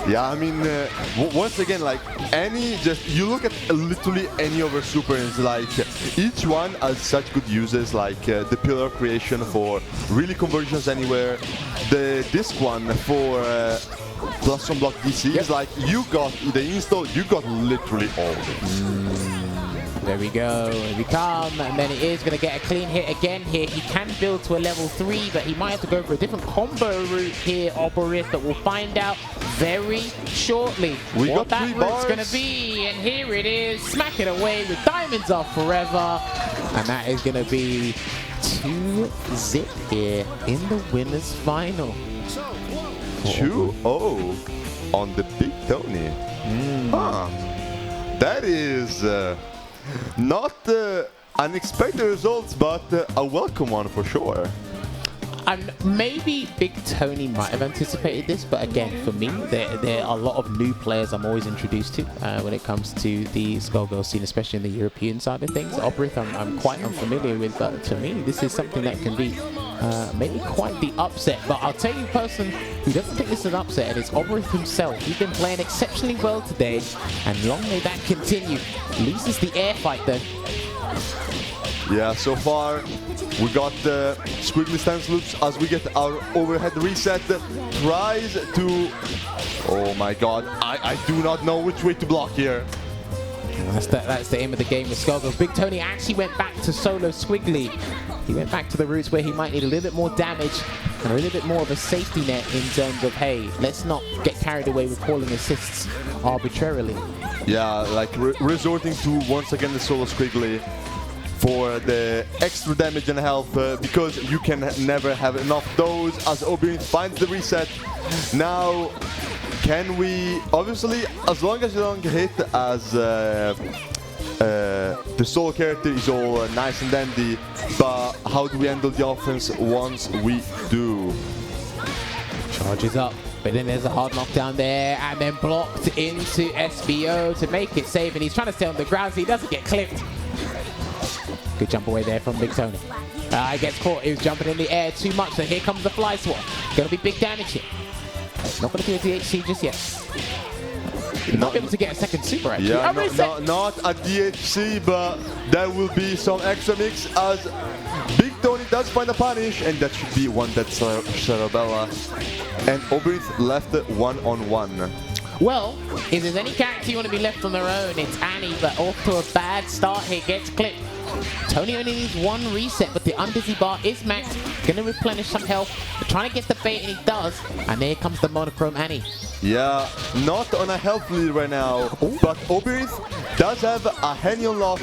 Yeah, I mean, once again, like you look at literally any other super and it's like each one has such good uses, like the pillar creation for really conversions anywhere, this one for plus one block DC is like you got the install, you got literally all of it. There we go. Here we come, and then it is going to get a clean hit again here. He can build to a level 3, but he might have to go for a different combo route here, Obyrith, but we'll find out very shortly what that route's going to be. And here it is, smack it away with Diamonds Are Forever. And that is going to be 2-0 here in the winners final. 2-0 on the BigTonney. Huh. That is... not unexpected results, but a welcome one for sure. And maybe BigTonney might have anticipated this, but again, for me, there are a lot of new players I'm always introduced to when it comes to the Skullgirls scene, especially in the European side of things. Obyrith, I'm quite unfamiliar with, but to me, this is something that can be maybe quite the upset. But I'll tell you a person who doesn't think this is an upset, and it's Obyrith himself. He's been playing exceptionally well today, and long may that continue. Loses the air fight though. Yeah, so far we got the Squigly stance loops as we get our overhead reset. Tries to... Oh my god, I do not know which way to block here. That's the aim of the game with Skullgirls. BigTonney actually went back to solo Squigly. He went back to the routes where he might need a little bit more damage and a little bit more of a safety net in terms of, hey, let's not get carried away with calling assists arbitrarily. Yeah, like resorting to once again the solo Squigly for the extra damage and health because you can never have enough those as Obyrith finds the reset. Now, can we, obviously, as long as you don't hit as the solo character is all nice and dandy, but how do we handle the offense once we do? Charges up, but then there's a hard knockdown there, and then blocked into SBO to make it safe, and he's trying to stay on the ground so he doesn't get clipped. Good jump away there from BigTonney. He gets caught, he was jumping in the air too much, so here comes the fly swat. Gonna be big damage here. Not gonna do a DHC just yet. Not be able to get a second super actually. Yeah, not a DHC, but there will be some extra mix as BigTonney does find a punish, and that should be one that's Cerebella. And Obyrith left one-on-one. Well, if there's any character you want to be left on their own, it's Annie, but off to a bad start here, gets clipped. Tony only needs one reset, but the undizzy bar is maxed. Gonna replenish some health, trying to get the bait, and he does. And there comes the monochrome Annie. Yeah, not on a health lead right now, but Obyrith does have a Henny unlock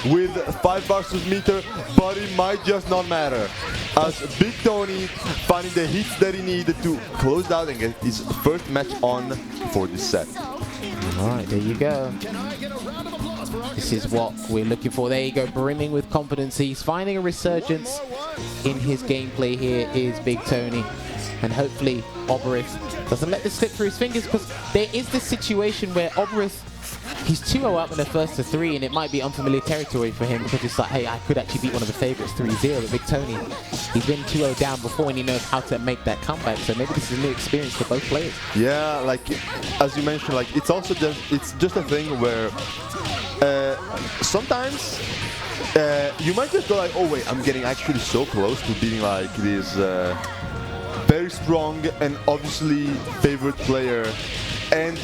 with 5 bars to meter, but it might just not matter. As BigTonney finding the hits that he needed to close out and get his first match on for this set. Alright, there you go. This is what we're looking for. There you go, brimming with confidence. He's finding a resurgence in his gameplay here is BigTonney. And hopefully Obyrith doesn't let this slip through his fingers, because there is this situation where Obyrith, he's 2-0 up in the first to 3, and it might be unfamiliar territory for him because it's like, hey, I could actually beat one of the favorites 3-0, but BigTonney, he's been 2-0 down before and he knows how to make that comeback, so maybe this is a new experience for both players. Yeah, like, as you mentioned, like, it's also just a thing where sometimes you might just go like, oh wait, I'm getting actually so close to beating like this very strong and obviously favorite player, and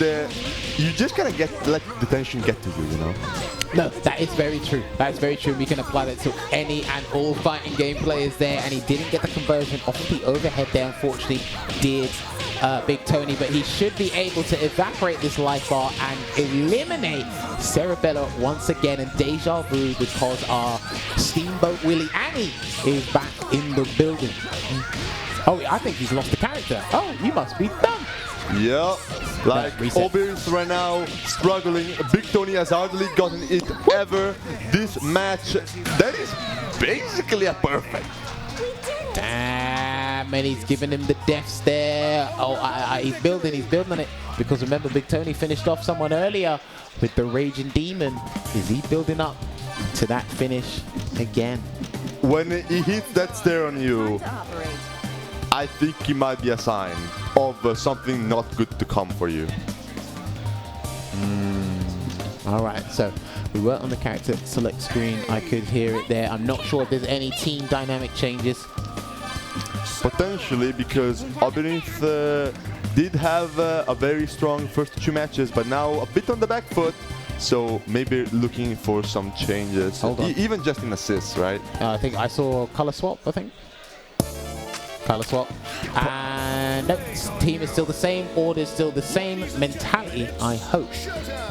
you just kind of let the tension get to you, you know? No, that is very true. That's very true. We can apply that to any and all fighting game players there, and he didn't get the conversion off the overhead there, unfortunately, did BigTonney, but he should be able to evaporate this life bar and eliminate Cerebella once again, and deja vu because our Steamboat Willie Annie is back in the building. Oh, I think he's lost the character. Oh, you must be done. Yeah, like Obyrith right now struggling. BigTonney has hardly gotten it ever this match. That is basically a perfect. Damn, and he's giving him the deaths there. Oh, he's building on it, because remember BigTonney finished off someone earlier with the Raging Demon. Is he building up to that finish again? When he hits that stare on you, I think he might be a sign. of something not good to come for you. All right, so we were on the character select screen. I could hear it there. I'm not sure if there's any team dynamic changes. Potentially, because Obyrith did have a very strong first 2 matches, but now a bit on the back foot. So maybe looking for some changes, even just in assists, right? I think I saw color swap, Color swap. And no, team is still the same, order is still the same. Mentality, I hope,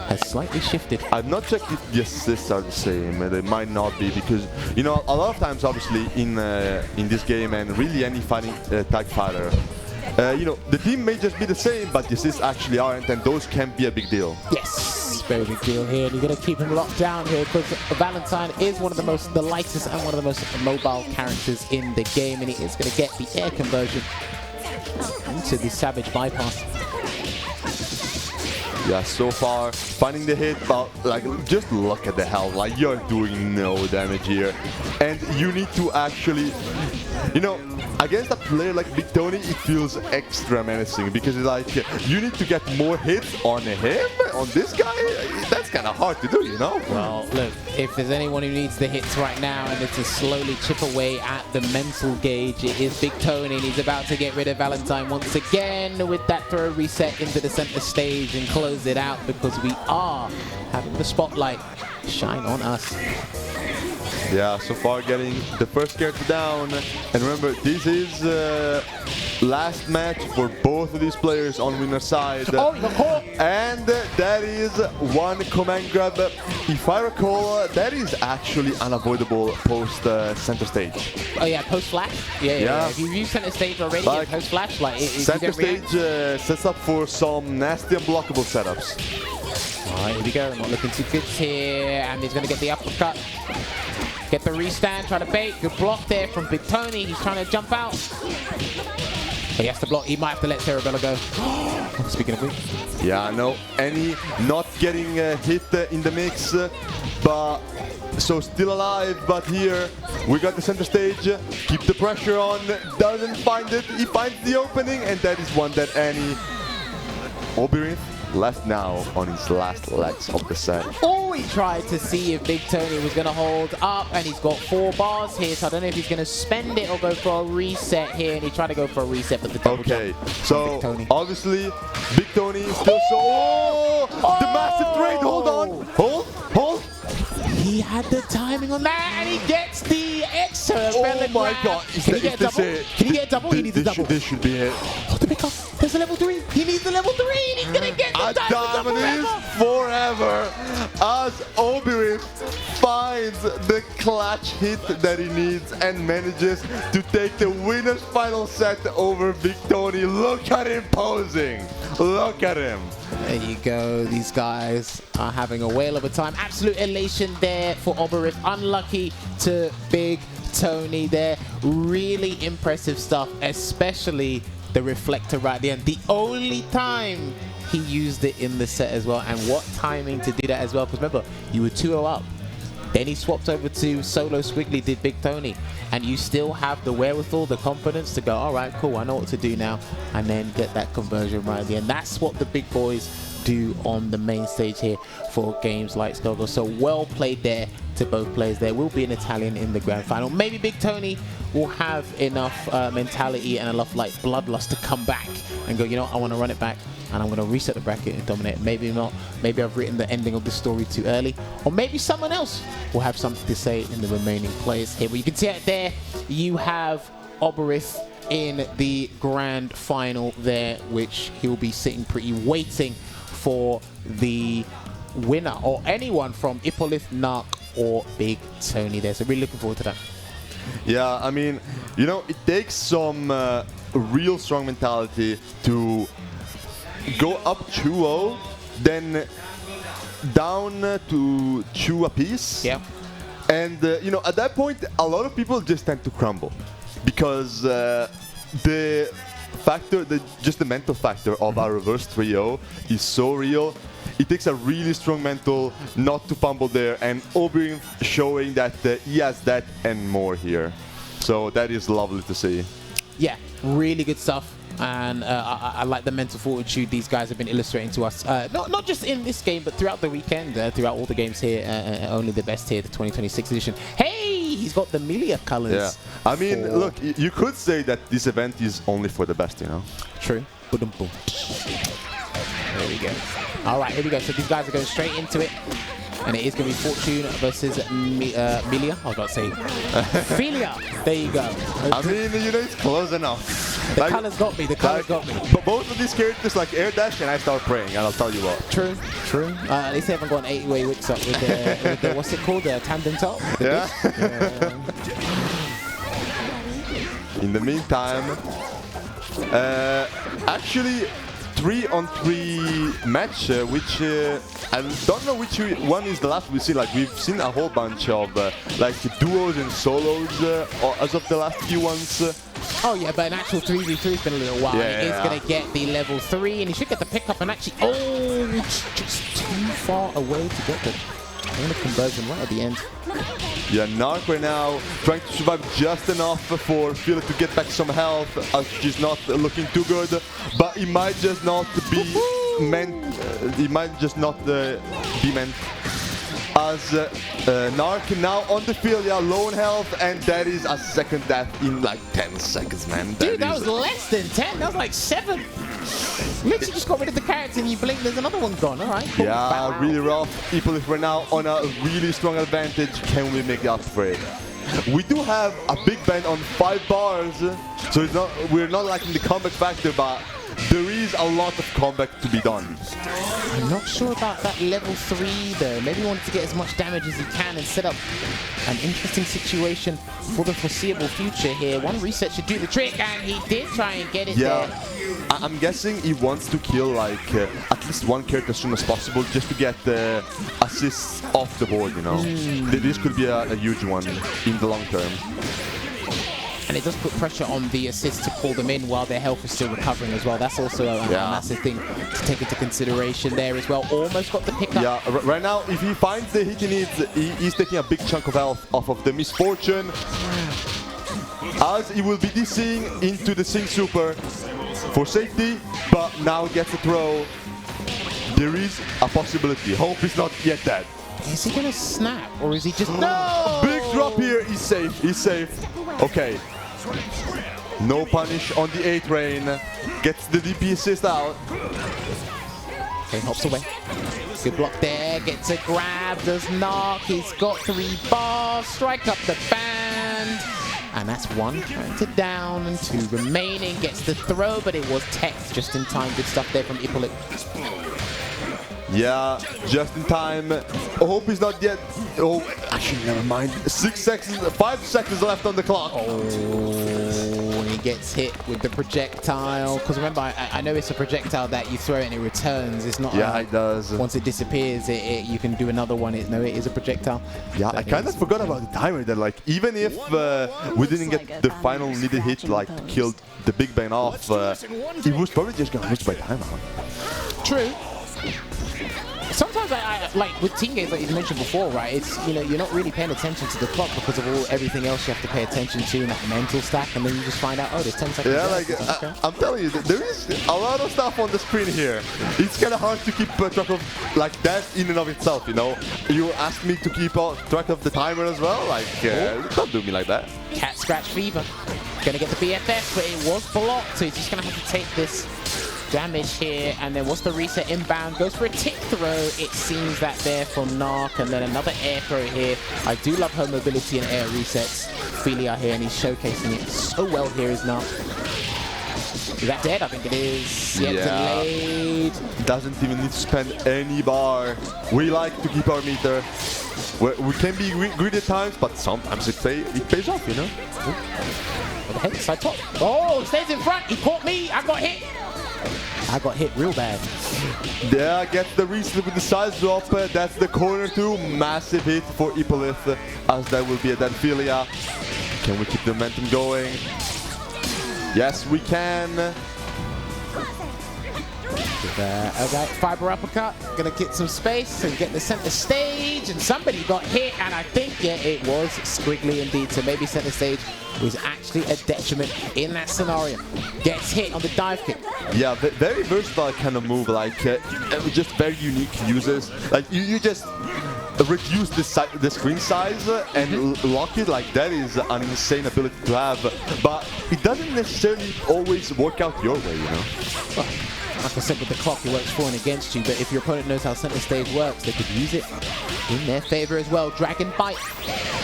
has slightly shifted. I've not checked if the assists are the same. They might not be, because, you know, a lot of times, obviously, in this game and really any fighting tag fighter, you know, the team may just be the same, but the assists actually aren't, and those can be a big deal. Yes, very big deal here. And you're going to keep him locked down here because Valentine is one of the lightest and one of the most mobile characters in the game, and he is going to get the air conversion into the Savage bypass. Yeah, so far, finding the hit, but like, just look at the health, like, you're doing no damage here. And you need to actually, you know, against a player like BigTonney, it feels extra menacing, because it's like, you need to get more hits on him, on this guy. That's kind of hard to do, you know? Well, look, if there's anyone who needs the hits right now and it's to slowly chip away at the mental gauge, it is BigTonney, and he's about to get rid of Valentine once again with that throw reset into the center stage and close it out, because we are having the spotlight shine on us. Yeah, so far getting the first character down. And remember, this is last match for both of these players on winner's side. Oh, you got caught. And that is one command grab. If I recall, that is actually unavoidable post center stage. Oh yeah, post flash? Yeah. If you've used center stage already, like, yeah, post flash, like center stage sets up for some nasty unblockable setups. Alright, here we go. Not looking too good here. And he's going to get the uppercut. Get the restand, try to bait. Good block there from BigTonney. He's trying to jump out. But he has to block. He might have to let Cerebella go. Speaking of which. Yeah, no. Any not getting hit in the mix. But so still alive. But here we got the center stage. Keep the pressure on. Doesn't find it. He finds the opening. And that is one that any Obyrith left now on his last legs of the set. Oh, he tried to see if BigTonney was going to hold up, and he's got 4 bars here, so I don't know if he's going to spend it or go for a reset here, and he tried to go for a reset, but the double jump so obviously BigTonney is still the massive trade. Hold on, hold. He had the timing on that, and he gets the extra. Oh my god. Can he get a double? Can he get a double? He needs a double. This should be it. Oh, the pick up. There's a level 3. He needs the level 3, and he's going to get the diamond is forever. As Obyrith finds the clutch hit that he needs and manages to take the winner's final set over BigTonney. Look at him posing. Look at him. There you go. These guys are having a whale of a time. Absolute elation there for Obyrith. Unlucky to BigTonney there. Really impressive stuff, especially the reflector right at the end. The only time he used it in the set as well. And what timing to do that as well. Because remember, you were 2-0 up. Then he swapped over to solo Squigly, did BigTonney. And you still have the wherewithal, the confidence to go, all right, cool, I know what to do now. And then get that conversion right at the end. That's what the big boys do on the main stage here for games like Skullgirls. So well played there to both players. There will be an Italian in the grand final. Maybe BigTonney will have enough mentality and enough like bloodlust to come back and go, you know, I want to run it back and I'm going to reset the bracket and dominate. Maybe not. Maybe I've written the ending of the story too early. Or maybe someone else will have something to say in the remaining players here. But you can see it there. You have Obyrith in the grand final there, which he'll be sitting pretty waiting for the winner or anyone from IppoLit, Narc, or BigTonney there. So really looking forward to that. Yeah, I mean, you know, it takes some real strong mentality to go up 2-0, then down to 2 apiece. Yeah. And, you know, at that point, a lot of people just tend to crumble because the factor, just the mental factor of a reverse 3-0 is so real. It takes a really strong mental not to fumble there, and Obyrith showing that he has that and more here. So that is lovely to see. Yeah, really good stuff And I like the mental fortitude these guys have been illustrating to us. Not just in this game, but throughout the weekend, throughout all the games here. Only the best here, the 2026 edition. Hey, he's got the Filia colors. Yeah. I mean, look, you could say that this event is only for the best, you know? True. Boom, boom. There we go. All right, here we go. So these guys are going straight into it. And it is going to be Fortune versus Filia. I was about to say Filia. There you go. I mean, you know, it's close enough. The colors got me. The colors got me. But both of these characters like air dash, and I start praying, and I'll tell you what. True, true. At least they haven't got an 8-way wicks up with the what's it called? The tandem top? Yeah. In the meantime, actually, 3-on-3 match, which I don't know which one is the last we see. Like, we've seen a whole bunch of like duos and solos as of the last few ones. Oh yeah, but an actual 3v3 has been a little while. Yeah, He is going to get the level 3, and he should get the pickup. And actually, just too far away to get the conversion right at the end. Yeah, Narc right now trying to survive just enough for Filia to get back some health, as she's not looking too good. But it might just not be meant. It might just not be meant. As Narc now on the Filia, low on health, and that is a second death in like 10 seconds, man. Dude, that was less than 10. That was like 7. Literally just got rid of the character and you blink, there's another one gone. All right. Cool. Yeah, really rough. IppoLit we're now on a really strong advantage. Can we make up for it? We do have a big band on 5 bars, so it's not, we're not lacking the comeback factor, but there is a lot of comeback to be done. I'm not sure about that level 3 though. Maybe he wanted to get as much damage as he can and set up an interesting situation for the foreseeable future here. One reset should do the trick, and he did try and get it there. I'm guessing he wants to kill like at least one character as soon as possible, just to get the assists off the board, you know. This could be a huge one in the long term. And it does put pressure on the assists to pull them in while their health is still recovering as well. That's also a massive thing to take into consideration there as well. Almost got the pickup. Yeah, right now, if he finds the hit he needs, he's taking a big chunk of health off of the Misfortune. As he will be DCing into the Sing Super for safety, but now gets a throw. There is a possibility. Hope is not yet dead. Is he gonna snap, or is he just... No! Big drop here. He's safe. He's safe. Okay. No punish on the 8 rain. Gets the DP assist out. Okay, hops away. Good block there. Gets a grab. Does knock. He's got 3 bars. Strike up the band. And that's 1 character down and 2 remaining. Gets the throw, but it was tech just in time. Good stuff there from IppoLit. Yeah, just in time. Hope he's not yet. Oh, actually, never mind. 6 seconds, 5 seconds left on the clock. Oh, and he gets hit with the projectile. Because remember, I know it's a projectile that you throw and it returns. It's not. Yeah, it does. Once it disappears, you can do another one. No, it is a projectile. Yeah, I kind of forgot about the timer. That like, even if we didn't get the final needed hit, like killed the big bang off, it was probably just gonna lose by timeout. True. Sometimes I like with team games, like you mentioned before, right? It's, you know, you're not really paying attention to the clock because of everything else you have to pay attention to, and that mental stack, and then you just find out, oh, there's 10 seconds. Yeah, like I'm telling you, there is a lot of stuff on the screen here. It's kind of hard to keep track of like that in and of itself, you know. You asked me to keep track of the timer as well, like don't do me like that. Cat scratch fever. Gonna get the BFF, but it was blocked, so he's just gonna have to take this damage here. And then what's the reset inbound? Goes for a tick throw. It seems that there from Narc, and then another air throw here. I do love her mobility and air resets. Filia here, and he's showcasing it so well here is Narc. Is that dead? I think it is. Yeah, delayed. Doesn't even need to spend any bar. We like to keep our meter. We can be greedy at times, but sometimes it pays off, you know? What the heck? Side top. Oh, stays in front. He caught me. I got hit. I got hit real bad. Yeah, gets the reset with the side drop. That's the corner 2. Massive hit for IppoLit, as that will be a dead Filia. Can we keep the momentum going? Yes, we can. Okay, fiber uppercut, gonna get some space and get the center stage, and somebody got hit, and I think, yeah, it was Squigly indeed, so maybe center stage was actually a detriment in that scenario. Gets hit on the dive kick. Yeah, very versatile kind of move, like just very unique uses. Like you just reduce the screen size and lock it. Like that is an insane ability to have, but it doesn't necessarily always work out your way, you know. Well, like I said, with the clock, it works for and against you, but if your opponent knows how center stage works, they could use it in their favor as well. Dragon Bite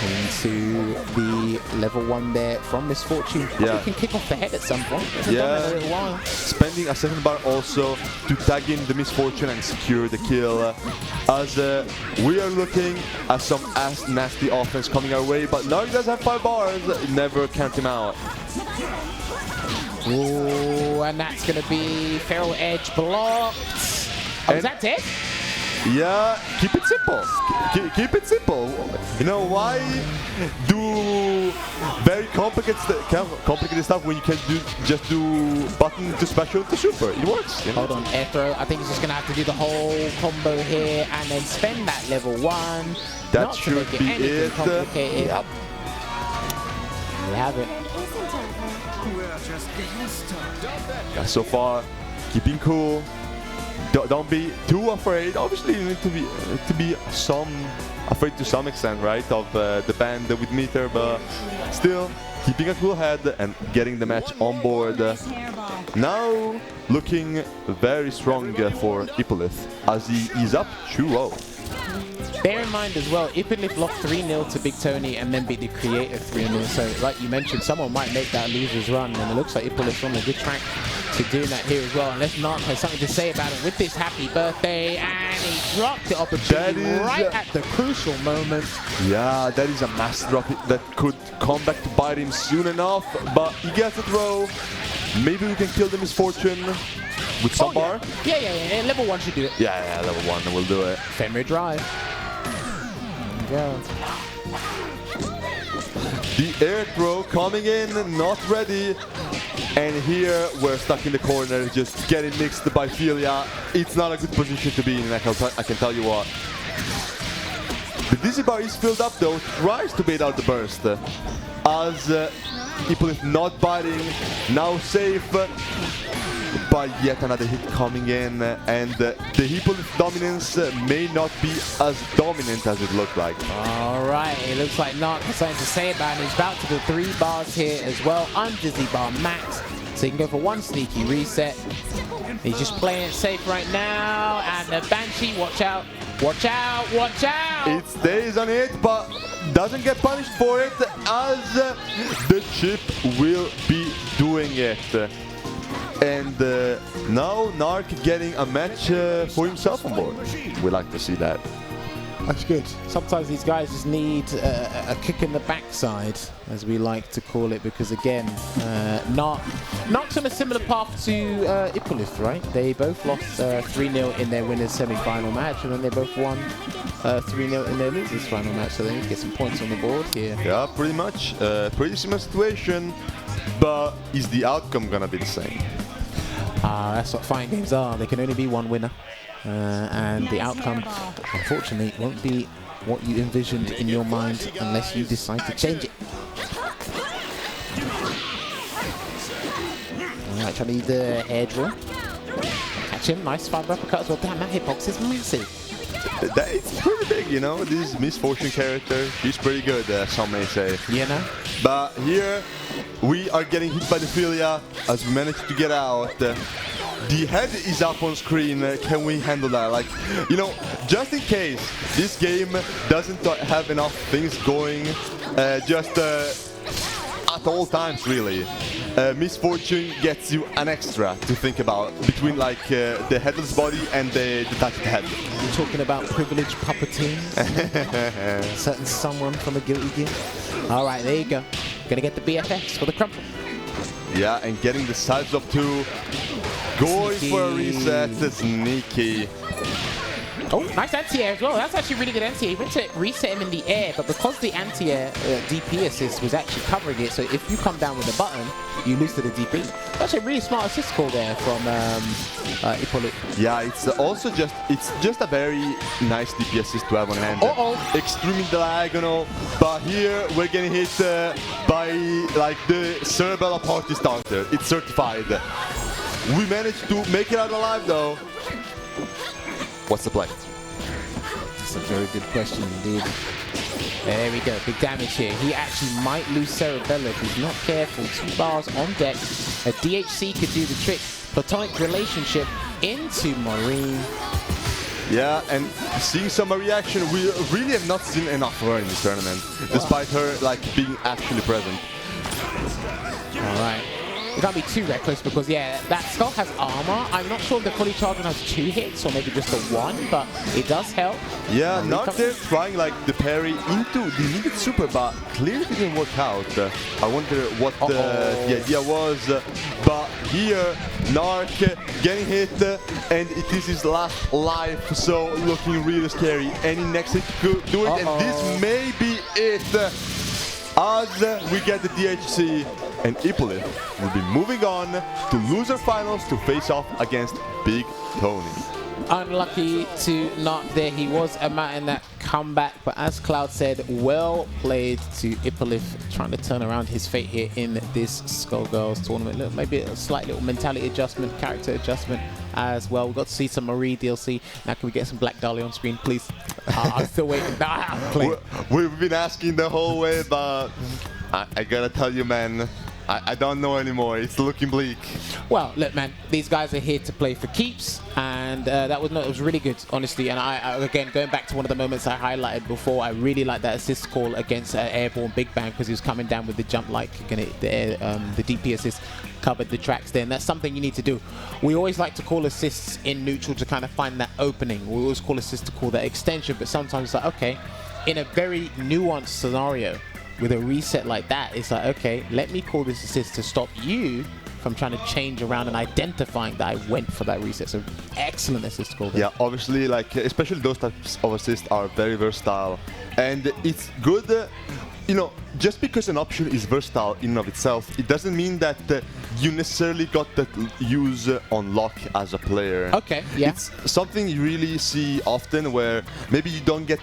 into the level 1 there from Misfortune. Yeah. You can kick off the head at some point. Yeah, a little while. Spending a second bar also to tag in the Misfortune and secure the kill. As we are looking at some nasty offense coming our way, but now he does have 5 bars. Never count him out. Ooh, and that's going to be Feral Edge blocked. Oh, is that it? Yeah, keep it simple. Keep it simple. You know, why do very complicated stuff when you can just do button to special to super? It works. You know? Hold on, air throw. I think he's just going to have to do the whole combo here and then spend that level 1. That Not should to make be anything it. complicated. Yep. We have it. Yeah, so far, keeping cool. Don't be too afraid. Obviously, you need to be afraid to some extent, right, of the band with meter, but still keeping a cool head and getting the match on board. Now looking very strong for IppoLit as he is up 2-0. Bear in mind as well, IppoLit lost 3-0 to BigTonney and then beat the Creator 3-0. So, like you mentioned, someone might make that loser's run, and it looks like IppoLit's on a good track to doing that here as well. Unless Narc has something to say about it with this happy birthday, and he dropped the opportunity right at the crucial moment. Yeah, that is a massive drop that could come back to bite him soon enough, but he gets the throw. Maybe we can kill the Misfortune with some bar. Yeah. Level 1 should do it. Yeah, level 1 will do it. Fenrir drive. There we go. The air throw coming in, not ready. And here we're stuck in the corner, just getting mixed by Filia. It's not a good position to be in, I can tell you what. The dizzy bar is filled up though, tries to bait out the burst. As IppoLit not biting, now safe. But yet another hit coming in, and the IppoLit dominance may not be as dominant as it looked like. Alright, it looks like Narc has something to say about it. He's about to do 3 bars here as well, Dizzy bar max, so he can go for 1 sneaky reset. He's just playing it safe right now, and the Banshee, watch out, watch out, watch out! It stays on it, but doesn't get punished for it, as the chip will be doing it. And now Narc getting a match for himself on board. We like to see that. That's good. Sometimes these guys just need a kick in the backside, as we like to call it, because again, Narc's on a similar path to IppoLit, right? They both lost 3-0 in their winners semi-final match, and then they both won 3-0 in their losers final match, so they need to get some points on the board here. Yeah, pretty much. Pretty similar situation, but is the outcome gonna be the same? That's what fighting games are. There can only be one winner. And the outcome, unfortunately, won't be what you envisioned in your mind unless you decide to change it. Alright, trying to use the air draw. Catch him, nice 5 uppercut as well. Damn, that hitbox is massive. It's pretty big, you know. This Misfortune character, she's pretty good, some may say. You know? But here, we are getting hit by the Filia as we manage to get out. The head is up on screen. Can we handle that? Like, you know, just in case this game doesn't have enough things going, just at all times, really. Misfortune gets you an extra to think about between, like, the headless body and the touched head. You're talking about privileged puppeteers? Certain someone from a guilty gear. All right, there you go. Gonna get the BFX for the crumple. Yeah, and getting the sides up too. Going Sneaky. for a reset, sneaky. Oh, nice anti-air as well. That's actually really good anti-air. He went to reset him in the air, but because the anti-air DP assist was actually covering it, so if you come down with the button, you lose to the DP. That's a really smart assist call there from IppoLit. Yeah, it's also just a very nice DP assist to have on hand. Extremely diagonal, but here we're getting hit by like the Cerebella party starter. It's certified. We managed to make it out alive though. What's the play? That's a very good question indeed. There we go, big damage here. He actually might lose Cerebella if he's not careful. 2 bars on deck. A DHC could do the trick. Platonic relationship into Marie. Yeah, and seeing some reaction, we really have not seen enough of her in this tournament, despite her like being actually present. All right. You can't be too reckless because, yeah, that Skull has armor. I'm not sure if the fully charged one has 2 hits or maybe just the 1, but it does help. Yeah, Narc there trying like the parry into the needed super, but clearly didn't work out. I wonder what the idea was. But here, Narc getting hit, and it is his last life, so looking really scary. Any next hit could do it, and this may be it. As we get the DHC, and IppoLit will be moving on to loser finals to face off against BigTonney. Unlucky to not there. He was a man in that comeback, but as Cloud said, well played to IppoLit, trying to turn around his fate here in this Skullgirls tournament. Look, maybe a slight little mentality adjustment, character adjustment as well. We got to see some Marie DLC. Now can we get some Black Dahlia on screen, please? I'm still waiting. We've been asking the whole way, but I gotta tell you, man, I don't know anymore. It's looking bleak. Well, look, man, these guys are here to play for keeps, and it was really good, honestly. And I again, going back to one of the moments I highlighted before, I really like that assist call against Airborne Big Bang because he was coming down with the jump like the DP assist covered the tracks there, and that's something you need to do. We always like to call assists in neutral to kind of find that opening. We always call assists to call that extension, but sometimes it's like, okay, in a very nuanced scenario, with a reset like that, it's like, okay, let me call this assist to stop you from trying to change around and identifying that I went for that reset. So excellent assist call there. Yeah, obviously, like, especially those types of assists are very versatile. And it's good, you know, just because an option is versatile in and of itself, it doesn't mean that you necessarily got that use on lock as a player. Okay, yeah. It's something you really see often where maybe you don't get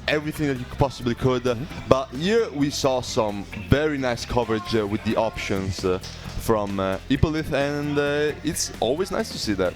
everything that you possibly could. But here we saw some very nice coverage with the options from IppoLit, and it's always nice to see that.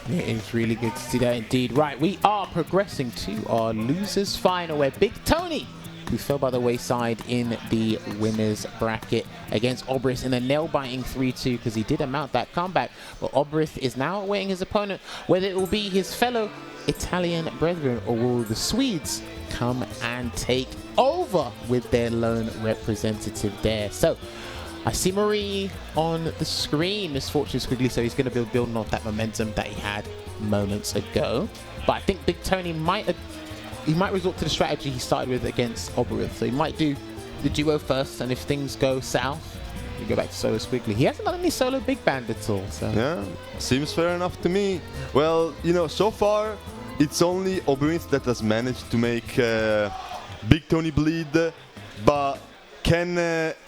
It is really good to see that indeed. Right, we are progressing to our losers final where BigTonney, who fell by the wayside in the winners bracket against Obyrith in a nail-biting 3-2 because he did amount that comeback. But Obyrith is now awaiting his opponent, whether it will be his fellow Italian brethren or will the Swedes come and take over with their lone representative there. So I see Marie on the screen, Misfortune Squigly, so he's going to be building off that momentum that he had moments ago. But I think BigTonney might resort to the strategy he started with against Obyrith. So he might do the duo first, and if things go south, you go back to solo Squigly. He hasn't done any solo big band at all. So yeah, seems fair enough to me. Well, you know, so far it's only Obyrith that has managed to make BigTonney bleed, but can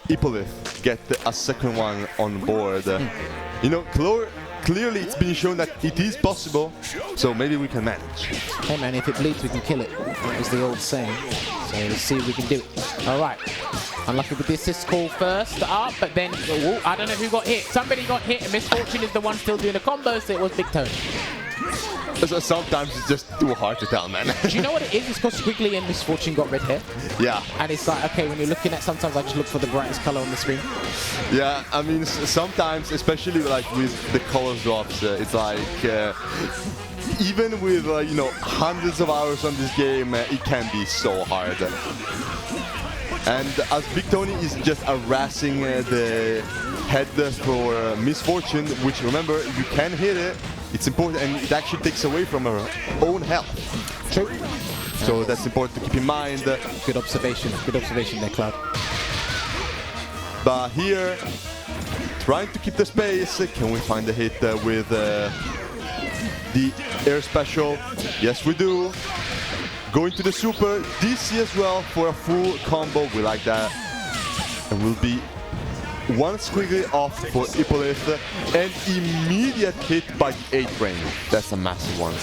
IppoLit get a second one on board? You know, clearly it's been shown that it is possible, so maybe we can manage. Hey man, if it bleeds, we can kill it. That was the old saying. So let's see if we can do it. All right. Unlucky with the assist call first up, but then, I don't know who got hit. Somebody got hit, and Misfortune is the one still doing the combo, so it was BigTonney. So sometimes it's just too hard to tell, man. Do you know what it is? It's because Squigly and Misfortune got red hair. Yeah. And it's like, okay, when you're looking at, sometimes I just look for the brightest color on the screen. Yeah, I mean, sometimes, especially like with the color drops, it's like, even with, you know, hundreds of hours on this game, it can be so hard. And as BigTonney is just harassing the head for Misfortune, which, remember, you can hit it, it's important, and it actually takes away from her own health. True. So that's important to keep in mind. Good observation there, Cloud. But here, trying to keep the space, can we find the hit with the air special. Yes, we do. Going to the super, DC as well for a full combo. We like that. And will be one Squigly off for IppoLit and immediate hit by 8 range. That's a massive one.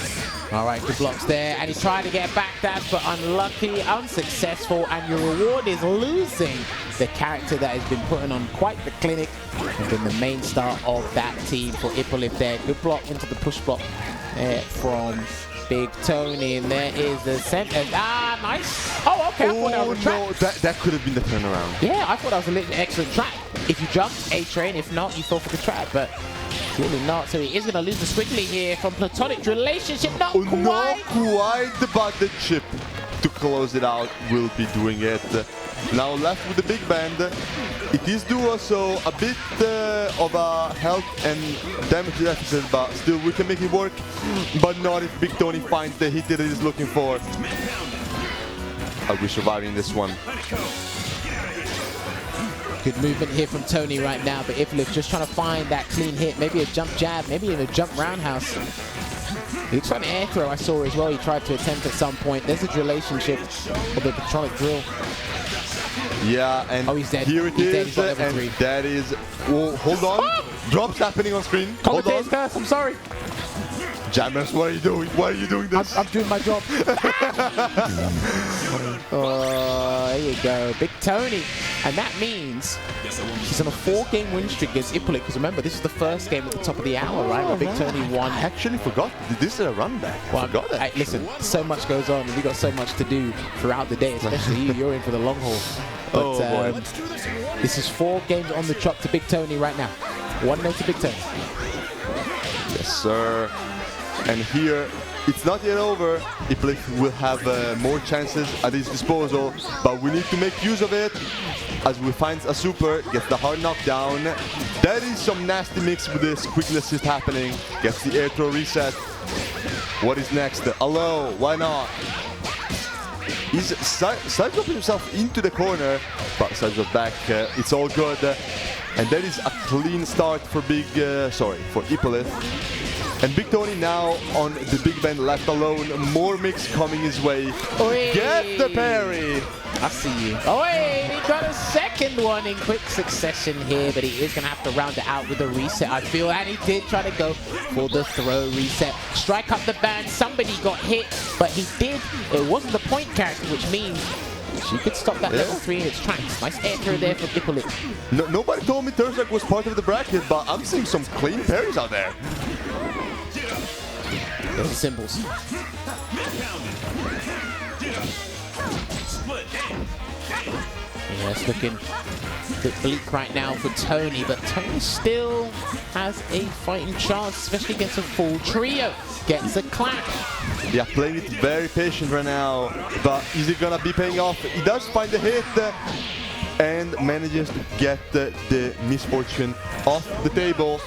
All right, good blocks there, and he's trying to get back dash, but unlucky, unsuccessful, and your reward is losing the character that has been putting on quite the clinic and been the main star of that team for IppoLit there. Good block into the push block from BigTonney, and there is the center. Ah, nice. Oh, okay. I thought that was a trap. No, that could have been the turnaround. Yeah, I thought that was an excellent trap. If you jumped, A-Train. If not, you fell for the trap, but clearly not. So he is going to lose the Squigly here from Platonic Relationship. Not quite. Not quite, but the chip to close it out will be doing it. Now left with the big band. It is duo, so a bit of a health and damage deficit, but still we can make it work. But not if BigTonney finds the hit that he is looking for. I'll be surviving this one. Good movement here from Tony right now, but IppoLit just trying to find that clean hit. Maybe a jump jab, maybe even a jump roundhouse. He looks like an air throw I saw as well. He tried to attempt at some point. There's a relationship of the Patronic drill. Yeah, and oh, he's dead. Here it is, dead. and that is... Oh, hold on. Oh! Drops happening on screen. Commentator's curse, I'm sorry. Jammerz, what are you doing? Why are you doing this? I'm doing my job. Oh, there you go. BigTonney. And that means he's on a 4-game win streak against IppoLit, because remember, this is the first game at the top of the hour, right? Where BigTonney won. I actually forgot. This is a run back. I forgot it. Listen, so much goes on. We got so much to do throughout the day, especially you. You're in for the long haul. But this is 4 games on the trot to BigTonney right now. 1-0 to BigTonney. Yes, sir. And here, it's not yet over. IppoLit will have more chances at his disposal, but we need to make use of it. As we find a super, gets the hard knockdown. That is some nasty mix with this quickly assist happening. Gets the air throw reset. What is next? Hello, why not? He's side-dropping himself into the corner, but side-drop back, it's all good. And that is a clean start for IppoLit. And BigTonney now on the big band left alone. More mix coming his way. Oi. Get the parry. I see you. Oh, wait, he got a second one in quick succession here, but he is going to have to round it out with a reset, I feel. And he did try to go for the throw reset. Strike up the band. Somebody got hit, but he did. It wasn't the point character, which means she could stop that level 3 in its tracks. Nice air throw there from IppoLit. Nobody told me Thursday was part of the bracket, but I'm seeing some clean parries out there. There's the symbols. Yeah, it's looking a bit bleak right now for Tony, but Tony still has a fighting chance, especially against a full trio. Gets a clash. Yeah, playing it very patient right now, but is it gonna be paying off? He does find the hit and manages to get the misfortune off the table.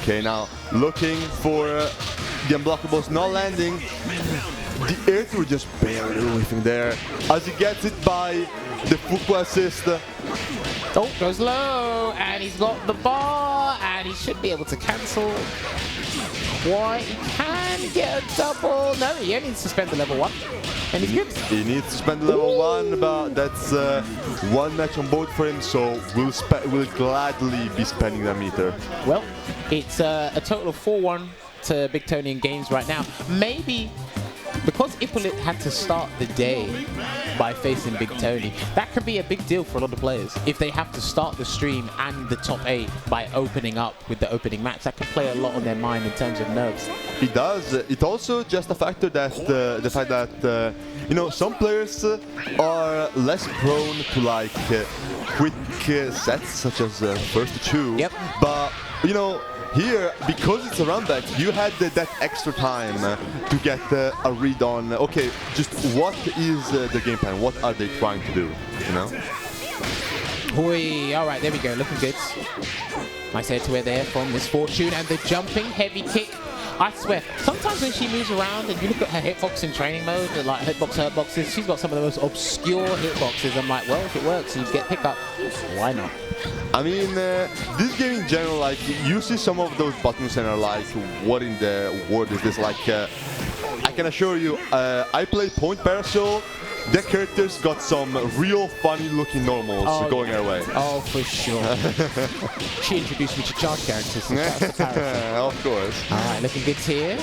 Okay, now looking for the unblockables, not landing. The air through just barely whiffing there as he gets it by the Fukua assist. Oh, goes low, and he's got the bar, and he should be able to cancel. Why, he can get a double. No, he only needs to spend the level 1, and he's good. He needs to spend the level 1, but that's 1 match on board for him, so we'll gladly be spending that meter. Well, it's a total of 4-1 to BigTonney in games right now. Maybe because IppoLit had to start the day by facing BigTonney, that could be a big deal for a lot of players. If they have to start the stream and the top 8 by opening up with the opening match, that could play a lot on their mind in terms of nerves. It does. It's also just a factor that the fact that you know, some players are less prone to like quick sets, such as first 2. Yep. But you know, here, because it's a run back, you had that extra time to get a read on, okay, just what is the game plan? What are they trying to do, you know? Oi, all right, there we go, looking good. Nice air to air there from Misfortune, and the jumping heavy kick I swear, sometimes when she moves around and you look at her hitbox in training mode, like hitbox, hurt boxes, she's got some of the most obscure hitboxes. I'm like, well, if it works and you get pickup, why not? I mean, this game in general, like, you see some of those buttons and are like, what in the world is this? Like, I can assure you, I play Point Parasoul. The characters got some real funny looking normals going our way. Oh, for sure. She introduced me to charge characters. So of course. All right, looking good here.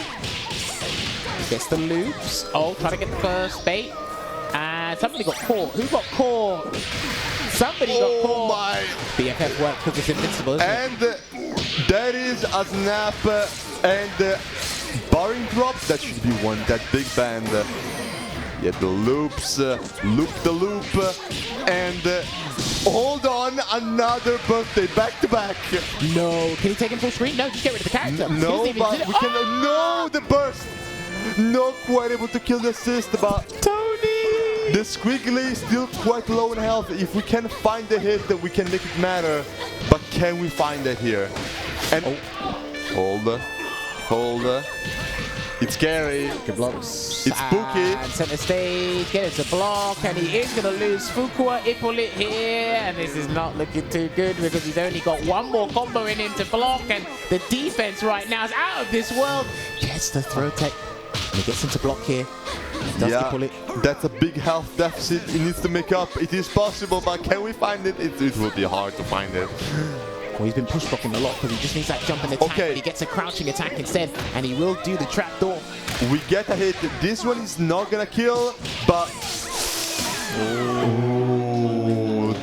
Gets the loops. Oh, trying to get the first bait. And somebody got caught. Who got caught? Somebody got caught. My. BFF worked because it's invincible, isn't and it? That is a snap and barring drop. That should be one. That big band. Yeah, the loops, loop the loop, and hold on, another birthday, back to back. No, can he take him full screen? No, just get rid of the character. No, but we can, no, the burst. Not quite able to kill the assist, but Tony! The Squigly is still quite low in health. If we can find the hit, then we can make it matter. But can we find it here? And hold. It's scary. Good blocks. It's spooky. And center stage, get it to block, and he is going to lose Fukua, IppoLit here, and this is not looking too good because he's only got one more combo in him to block, and the defense right now is out of this world. Gets the throw tech, and he gets into block here. Does IppoLit. That's a big health deficit he needs to make up. It is possible, but can we find it? It will be hard to find it. Well, he's been push blocking a lot because he just needs that jump and attack. Okay. But he gets a crouching attack instead, and he will do the trapdoor. We get a hit. This one is not gonna kill, but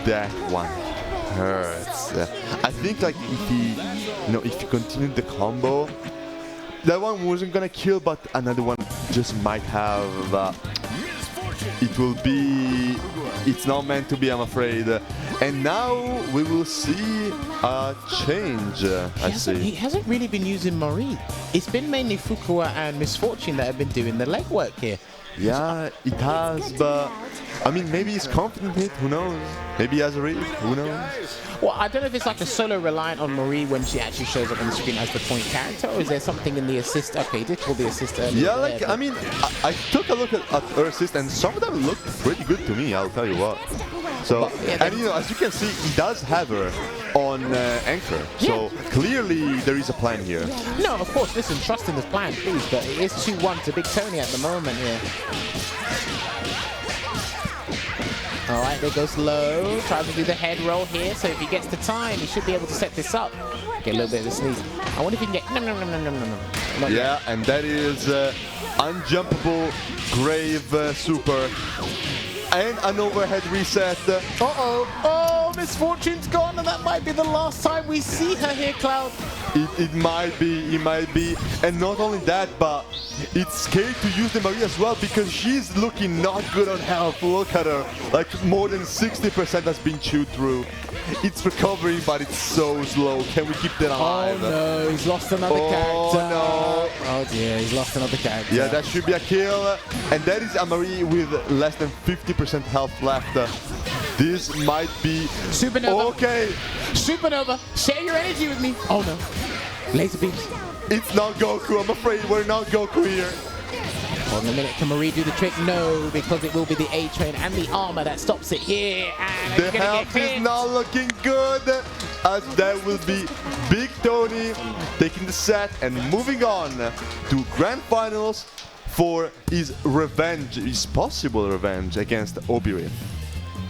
that one hurts. I think like if he continued the combo, that one wasn't gonna kill, but another one just might have. It will be. It's not meant to be, I'm afraid. And now we will see a change, I see. He hasn't really been using Marie. It's been mainly Fukua and Misfortune that have been doing the legwork here. Yeah, it has, but I mean, maybe he's confident in it, who knows? Maybe he has a read, who knows? Well, I don't know if it's like a solo reliant on Marie when she actually shows up on the screen as the point character, or is there something in the assist? Okay, he did call the assist earlier. Yeah, like, I mean, I took a look at her assist, and some of them looked pretty good to me, I'll tell you what. So, and you know, as you can see, he does have her on Anchor. So, clearly there is a plan here. No, of course, listen, trust in this plan, please, but it is 2-1 to BigTonney at the moment here. Alright, there goes low. Tries to do the head roll here, so if he gets the time, he should be able to set this up. Get a little bit of a sneeze. I wonder if he can get... No. Yeah, and that is unjumpable, grave super. And an overhead reset. Oh, Misfortune's gone, and that might be the last time we see her here, Cloud. It might be. And not only that, but it's scary to use the Marie as well because she's looking not good on health. Look at her. Like more than 60% has been chewed through. It's recovering, but it's so slow. Can we keep that alive? Oh no, he's lost another character. No. Oh dear, he's lost another character. Yeah, that should be a kill. And that is a Marie with less than 50% health left. This might be... Supernova. Okay. Supernova, share your energy with me. Oh no. Laser beams. It's not Goku. I'm afraid we're not Goku here. Hold on a minute. Can Marie do the trick? No, because it will be the A-Train and the armor that stops it here. And the health is not looking good, as that will be BigTonney taking the set and moving on to Grand Finals for his revenge, his possible revenge against Obyrith.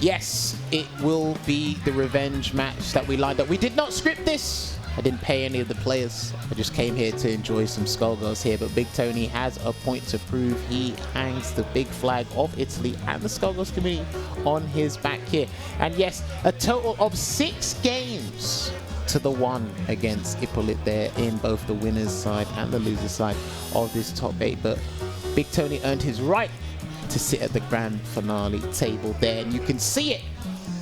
Yes, it will be the revenge match that we lined up. We did not script this. I didn't pay any of the players. I just came here to enjoy some Skullgirls here. But BigTonney has a point to prove. He hangs the big flag of Italy and the Skullgirls community on his back here. And yes, a total of 6 games to the 1 against IppoLit there in both the winner's side and the loser's side of this top 8. But BigTonney earned his right to sit at the grand finale table there. And you can see it.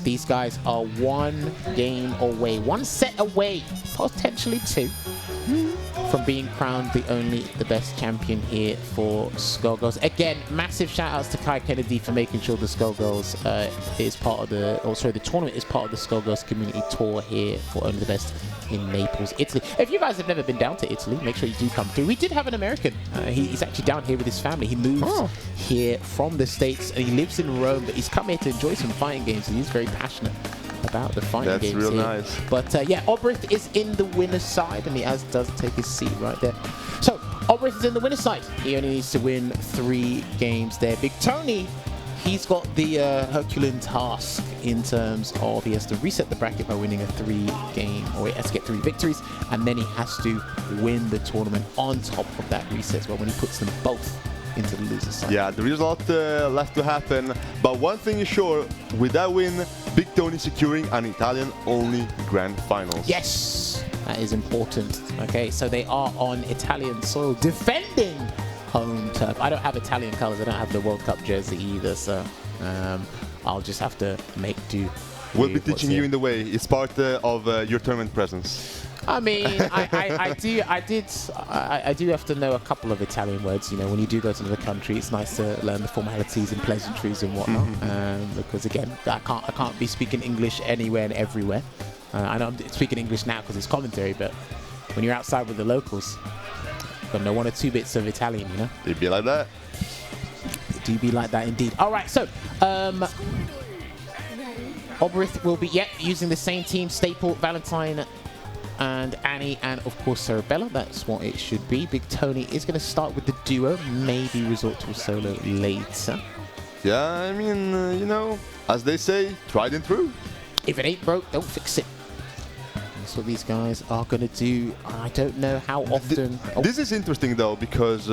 These guys are 1 game away, 1 set away, potentially 2, from being crowned the best champion here for Skullgirls. Again, massive shout outs to Kai Kennedy for making sure the Skullgirls is part of the, the tournament is part of the Skullgirls community tour here for Only the Best in Naples, Italy. If you guys have never been down to Italy, make sure you do come through. We did have an American. He's actually down here with his family. He moved here from the States, and he lives in Rome, but he's come here to enjoy some fighting games, and he's very passionate about the fighting games. That's real here. nice. But yeah, Obyrith is in the winner's side, and he does take his seat right there. So Obyrith is in the winner's side. He only needs to win 3 games there. BigTonney, he's got the Herculean task in terms of he has to reset the bracket by winning a 3-game, or he has to get 3 victories, and then he has to win the tournament on top of that reset as well when he puts them both into the loser's side. Yeah, there is a lot left to happen, but one thing is sure, with that win, BigTonney securing an Italian-only Grand Finals. Yes, that is important. Okay, so they are on Italian soil, defending home turf. I don't have Italian colours, I don't have the World Cup jersey either, so I'll just have to make do. We'll be teaching you in the way. It's part of your tournament presence. I mean, I do have to know a couple of Italian words. You know, when you do go to another country, it's nice to learn the formalities and pleasantries and whatnot. Because again, I can't be speaking English anywhere and everywhere. I know I'm speaking English now because it's commentary, but when you're outside with the locals, you've got to know 1 or 2 bits of Italian. You know, It'd be like that. It do be like that indeed. All right, so Obyrith will be using the same team staple, Valentine and Annie, and of course Cerebella. That's what it should be. BigTonney is going to start with the duo, maybe resort to a solo later. Yeah, I mean, you know, as they say, tried and true. If it ain't broke, don't fix it. That's what these guys are going to do. I don't know how often. This is interesting though, because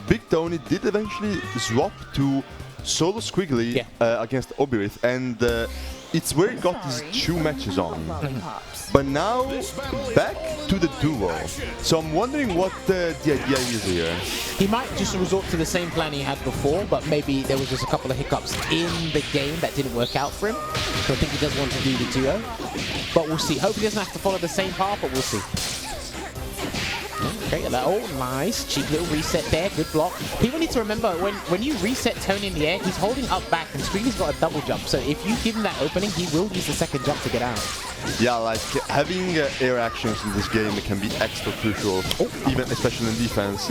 BigTonney did eventually swap to solo Squigly against Obyrith, and it's where he got his 2 matches on. But now, back to the duo. So I'm wondering what the idea is here. He might just resort to the same plan he had before, but maybe there was just a couple of hiccups in the game that didn't work out for him. So I think he does want to do the duo. But we'll see. Hopefully he doesn't have to follow the same path, but we'll see. Okay, oh, nice. Cheap little reset there. Good block. People need to remember, when you reset Tony in the air, he's holding up back, and Squigly's got a double jump. So if you give him that opening, he will use the second jump to get out. Yeah, like having air actions in this game can be extra crucial, even especially in defense.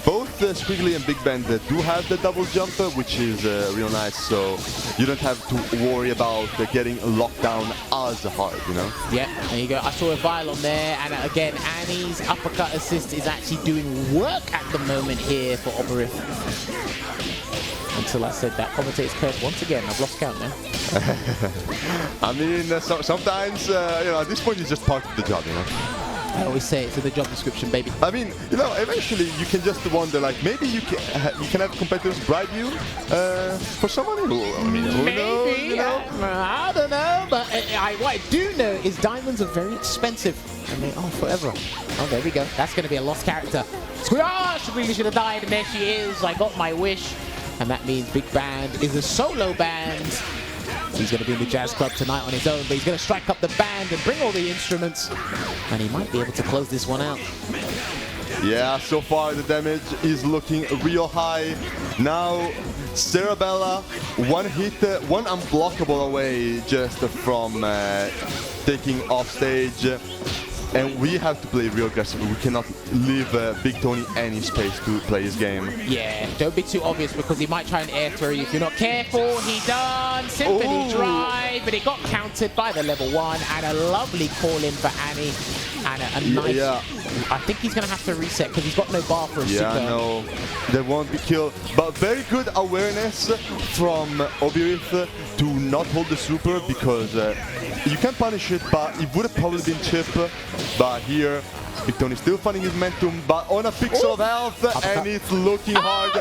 Both Squigly and Big Ben do have the double jump, which is real nice, so you don't have to worry about getting locked down as hard, you know? Yeah, there you go. I saw a Vile on there, and again, Annie's uppercut assist is actually doing work at the moment here for Obyrith. Until I said that commentator's curse once again. I've lost count now. I mean, sometimes, you know, at this point it's just part of the job, you know? I always say it's in the job description, baby. I mean, you know, eventually you can just wonder, like, maybe you can have competitors bribe you for some money. I mean, who knows, you know? I don't know, but what I do know is diamonds are very expensive. I mean, forever. Oh, there we go. That's going to be a lost character. She really should have died, and there she is. I got my wish. And that means Big Band is a solo band. He's going to be in the Jazz Club tonight on his own, but he's going to strike up the band and bring all the instruments. And he might be able to close this one out. Yeah, so far the damage is looking real high. Now, Cerebella, 1 hit, 1 unblockable away just from taking off stage. And we have to play real aggressive. We cannot leave BigTonney any space to play his game. Yeah, don't be too obvious because he might try and air throw you. If you're not careful, he done Symphony Drive, but it got countered by the level 1, and a lovely call in for Annie. And a nice... Yeah. I think he's going to have to reset because he's got no bar for a super. Yeah, no, they won't be killed. But very good awareness from Obyrith to not hold the super, because you can punish it, but it would have probably been chip. But here, BigTonney still finding his momentum, but on a pixel of health, and it's looking hard.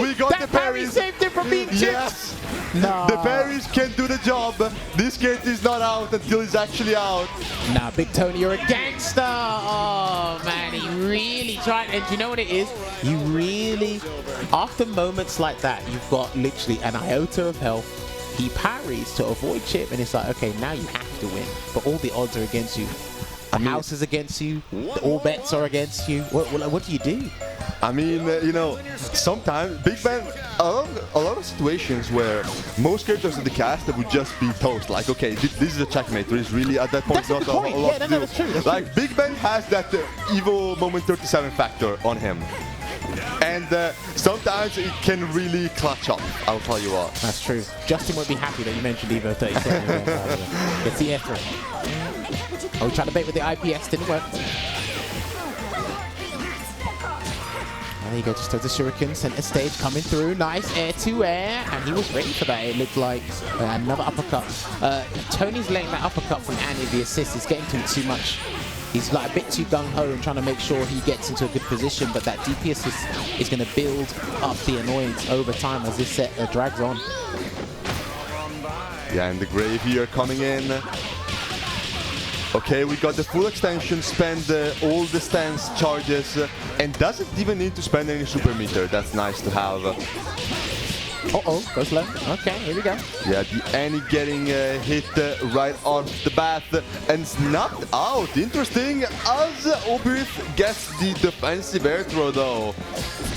We got the parries. Saved him from being chipped. Yes. No. The parries can do the job. This kid is not out until he's actually out. Nah, BigTonney, you're a gangster. Oh, man, he really tried. And do you know what it is? You really, after moments like that, you've got literally an iota of health. He parries to avoid chip, and it's like, okay, now you have to win. But all the odds are against you. The house is against you. All bets are against you. What do you do? I mean, you know, sometimes Big Ben, a lot of situations where most characters in the cast would just be toast. Like, okay, this is a checkmate. There is really at that point That's not a good point. a lot Yeah, to do. that's true. That's like, Big Ben has that evil moment 37 factor on him. And sometimes it can really clutch up, I'll tell you what. That's true. Justin would be happy that you mentioned Evo 37. It's the air threat. Oh, we tried to bait with the IPS, didn't work. There you go, just does the shuriken, center stage coming through, nice air to air, and he was ready for that. It looked like another uppercut. Tony's letting that uppercut from Annie, the assist, is getting to him too much. He's like a bit too gung-ho and trying to make sure he gets into a good position, but that DP assist is going to build up the annoyance over time as this set drags on. Yeah, and the Grave here coming in. Okay, we got the full extension, spend all the stance charges, and doesn't even need to spend any super meter. That's nice to have. Uh-oh, goes low. Okay, here we go. Yeah, the Annie getting hit right off the bat and snapped out. Interesting, as Obyrith gets the defensive air throw though.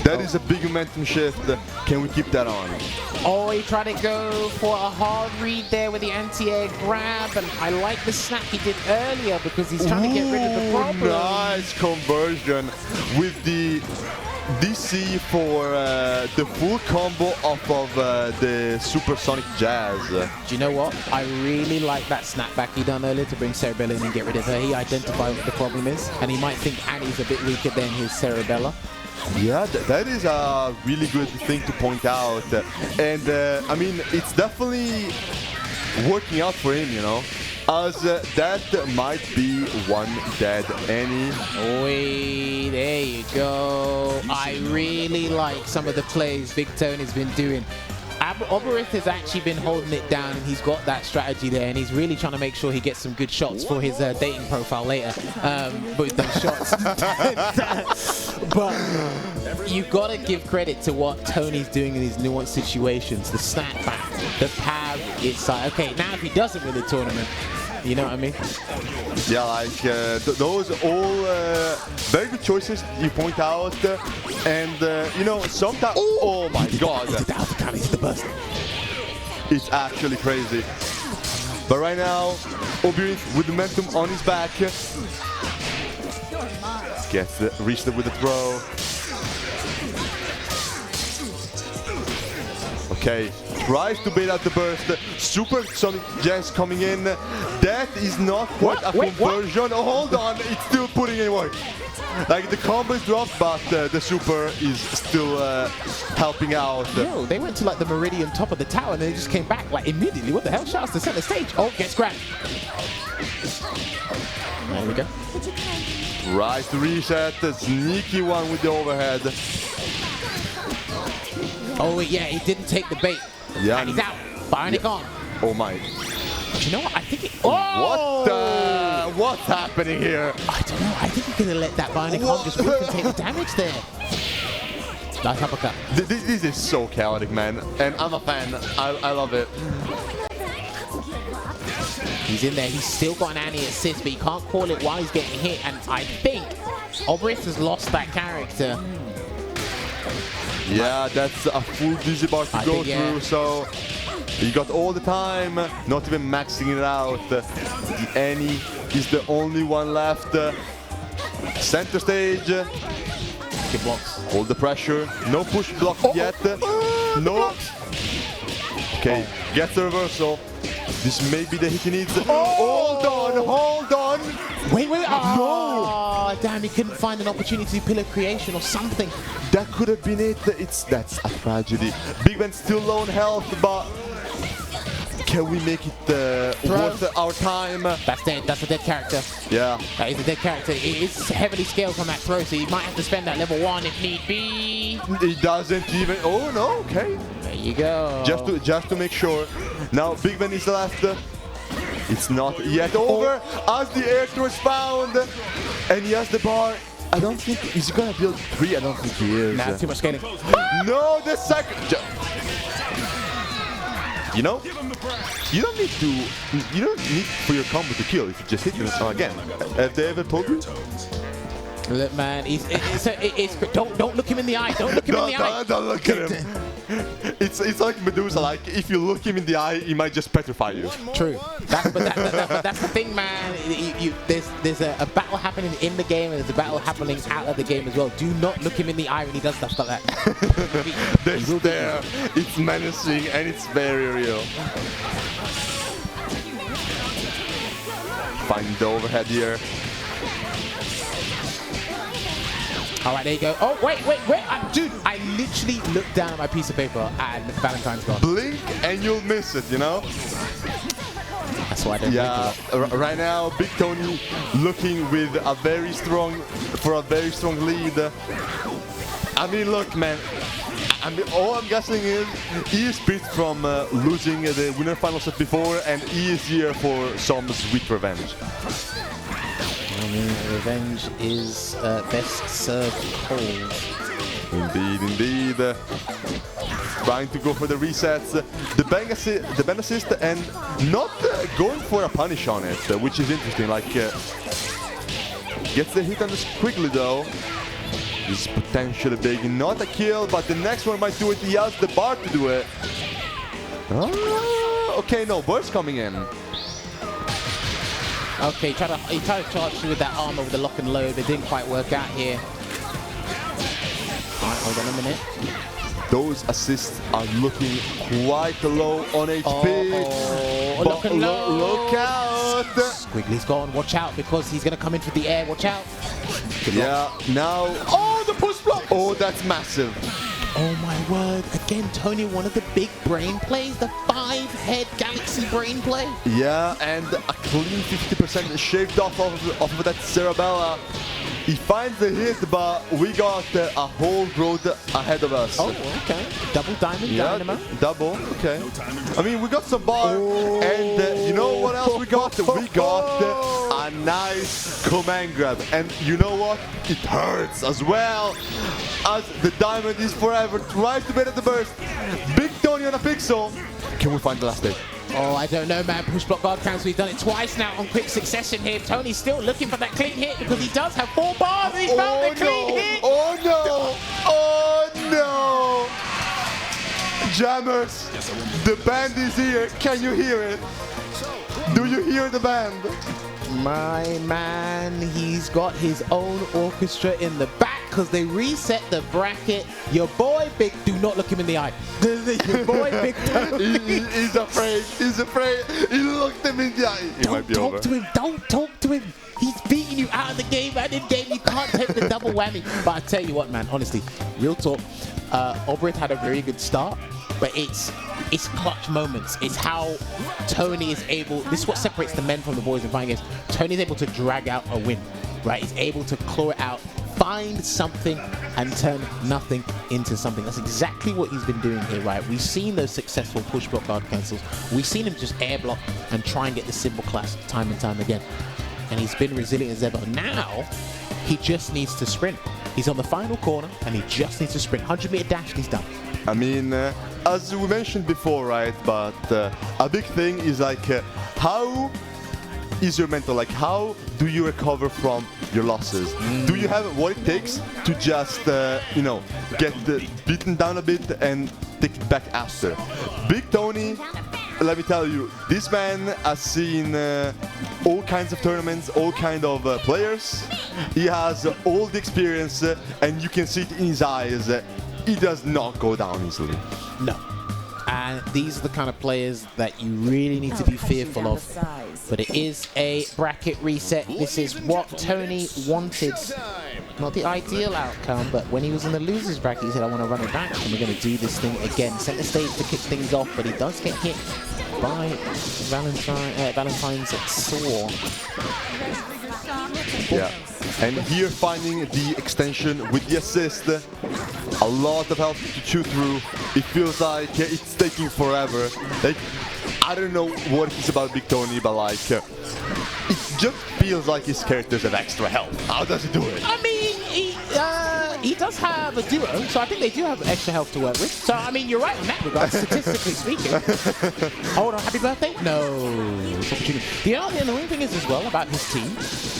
That is a big momentum shift. Can we keep that on? Oh, he tried to go for a hard read there with the anti-air grab, and I like the snap he did earlier because he's trying to get rid of the problem. Nice conversion with the DC for the full combo off of the supersonic jazz. Do you know what? I really like that snapback he done earlier to bring Cerebella in and get rid of her. He identified what the problem is, and he might think Annie's a bit weaker than his Cerebella. Yeah, that is a really good thing to point out. And I mean, it's definitely working out for him, you know, as that might be one dead Annie. Oi, there you go. I really like some of the plays BigTonney's been doing. Obyrith has actually been holding it down, and he's got that strategy there, and he's really trying to make sure he gets some good shots for his dating profile later. But those shots. But you got to give credit to what Tony's doing in these nuanced situations. The snapback, the pad. It's like, okay, now if he doesn't win the tournament, you know what I mean? Yeah, like those all very good choices you point out, and you know, sometimes. Oh my God! He's the best. It's actually crazy. But right now, Obyrith with momentum on his back gets reached with the throw. Okay, tries to bait out the burst. Supersonic Jazz coming in. That is not quite a conversion. Oh, hold on, it's still putting in work. Like, the combo is dropped, but the super is still helping out. Yo, they went to like the Meridian top of the tower and they just came back like immediately. What the hell? Shouts to center stage. Oh, gets grabbed. There we go. Right to reset. The sneaky one with the overhead. Oh, yeah, he didn't take the bait. Yeah. And he's out. Bionic on. Oh my. Do you know what? I think it... Oh! What's happening here? I don't know. I think he's going to let that Bionic on just whip and take the damage there. Nice uppercut. This is so chaotic, man. And I'm a fan. I love it. He's in there. He's still got an anti-assist, but he can't call it while he's getting hit. And I think Obyrith has lost that character. Yeah, that's a full dizzy bar to go through, so you got all the time, not even maxing it out. The Annie is the only one left. Center stage. Good blocks. Hold the pressure. No push block yet. No. Okay, gets the reversal. This may be the hit he needs. Hold on. Wait. Oh, no. Damn, he couldn't find an opportunity to pillar creation or something. That could have been it. That's a tragedy. Big Ben still low on health, but can we make it worth our time? That's dead. That's a dead character. Yeah. That is a dead character. It is heavily scaled on that throw, so you might have to spend that level 1 if need be. He doesn't even. Oh no. Okay. There you go. Just to make sure. Now Big Ben is left. It's not yet over as the air throw is found, and he has the bar. I don't think he's gonna build 3. I don't think he is. Nah, too much scaling. No, the second. You know? You don't need for your combo to kill if you just hit them. So again, have they ever told you? Look, man, don't look him in the eye. Don't look him in the eye. Don't look at him. It's like Medusa. Like if you look him in the eye, he might just petrify you. True. That's the thing, man. There's a battle happening in the game, and there's a battle happening out of the game as well. Do not look him in the eye when he does stuff like that. It's menacing and it's very real. Find the overhead here. All right, there you go. Oh, wait. Dude, I literally looked down at my piece of paper and Valentine's gone. Blink and you'll miss it, you know? That's why I don't blink. Right now, BigTonney looking with a very strong lead. I mean, look, man. All I'm guessing is he is pissed from losing the winner final set before, and he is here for some sweet revenge. I mean, revenge is best served cold. Indeed. Trying to go for the resets. The bang assist and not going for a punish on it, which is interesting. Like, gets the hit on the Squigly though. This is potentially big. Not a kill, but the next one might do it. He has the bar to do it. Okay, no, burst coming in. Okay, he tried to charge through with that armor with the lock and load. It didn't quite work out here. Alright, hold on a minute. Those assists are looking quite low on HP. Lock and load. Look out! Squigly's gone. Watch out because he's going to come in through the air. Watch out. Now... Oh, the push block! Oh, that's massive. Oh my word. Again, Tony, one of the big brain plays. The 5-head Galaxy brain play. Yeah, and a clean 50% shaved off of that Cerebella. He finds the hit, but we got a whole road ahead of us. Oh, okay. Double diamond, dynamo. Double, okay. I mean, we got some bar, and you know what else we got? We got a nice command grab, and you know what? It hurts as well, as the diamond is forever. Tries to bait at the burst. BigTonney on a pixel. Can we find the last stage? Oh, I don't know, man. Push block guard cancel. He's done it twice now on quick succession here. Tony's still looking for that clean hit because he does have 4 bars. He found the clean hit. Oh no! Oh no! Jammerz, the band is here. Can you hear it? Do you hear the band? My man, he's got his own orchestra in the back because they reset the bracket. Your boy do not look him in the eye. Your boy BigTonney. He's afraid. He's afraid. He looked him in the eye. Don't talk to him. Don't talk to him. He's beating you out of the game and in game. You can't take the double whammy. But I tell you what, man, honestly, real talk. Obyrith had a very good start, but it's clutch moments. It's how Tony is able. This is what separates the men from the boys in fighting games. Tony's able to drag out a win, right? He's able to claw it out, find something, and turn nothing into something. That's exactly what he's been doing here, right? We've seen those successful push block guard cancels. We've seen him just air block and try and get the symbol class time and time again. And he's been resilient as ever. Now, he just needs to sprint. He's on the final corner, and he just needs to sprint. 100-meter dash, and he's done. I mean, as we mentioned before, right? But a big thing is like, how is your mental? Like, how do you recover from your losses? Do you have what it takes to just, you know, get beaten down a bit and take it back after? BigTonney, let me tell you, this man has seen all kinds of tournaments, all kinds of players. He has all the experience, and you can see it in his eyes. He does not go down easily. No. And these are the kind of players that you really need to be fearful of. But it is a bracket reset. This is what Tony wanted. Not the ideal outcome, but when he was in the losers bracket, he said, I want to run it back, and we're going to do this thing again. Center stage to kick things off, but he does get hit by Valentine's Saw. Yeah. And here finding the extension with the assist, a lot of health to chew through. It feels like it's taking forever. Like, I don't know what it's about BigTonney, but like, it just feels like his characters have extra health. How does he do it? I mean, he does have a duo, so I think they do have extra health to work with. So, I mean, you're right in that regard, statistically speaking. Hold on, happy birthday? No. It's opportunity. The annoying thing is as well about his team,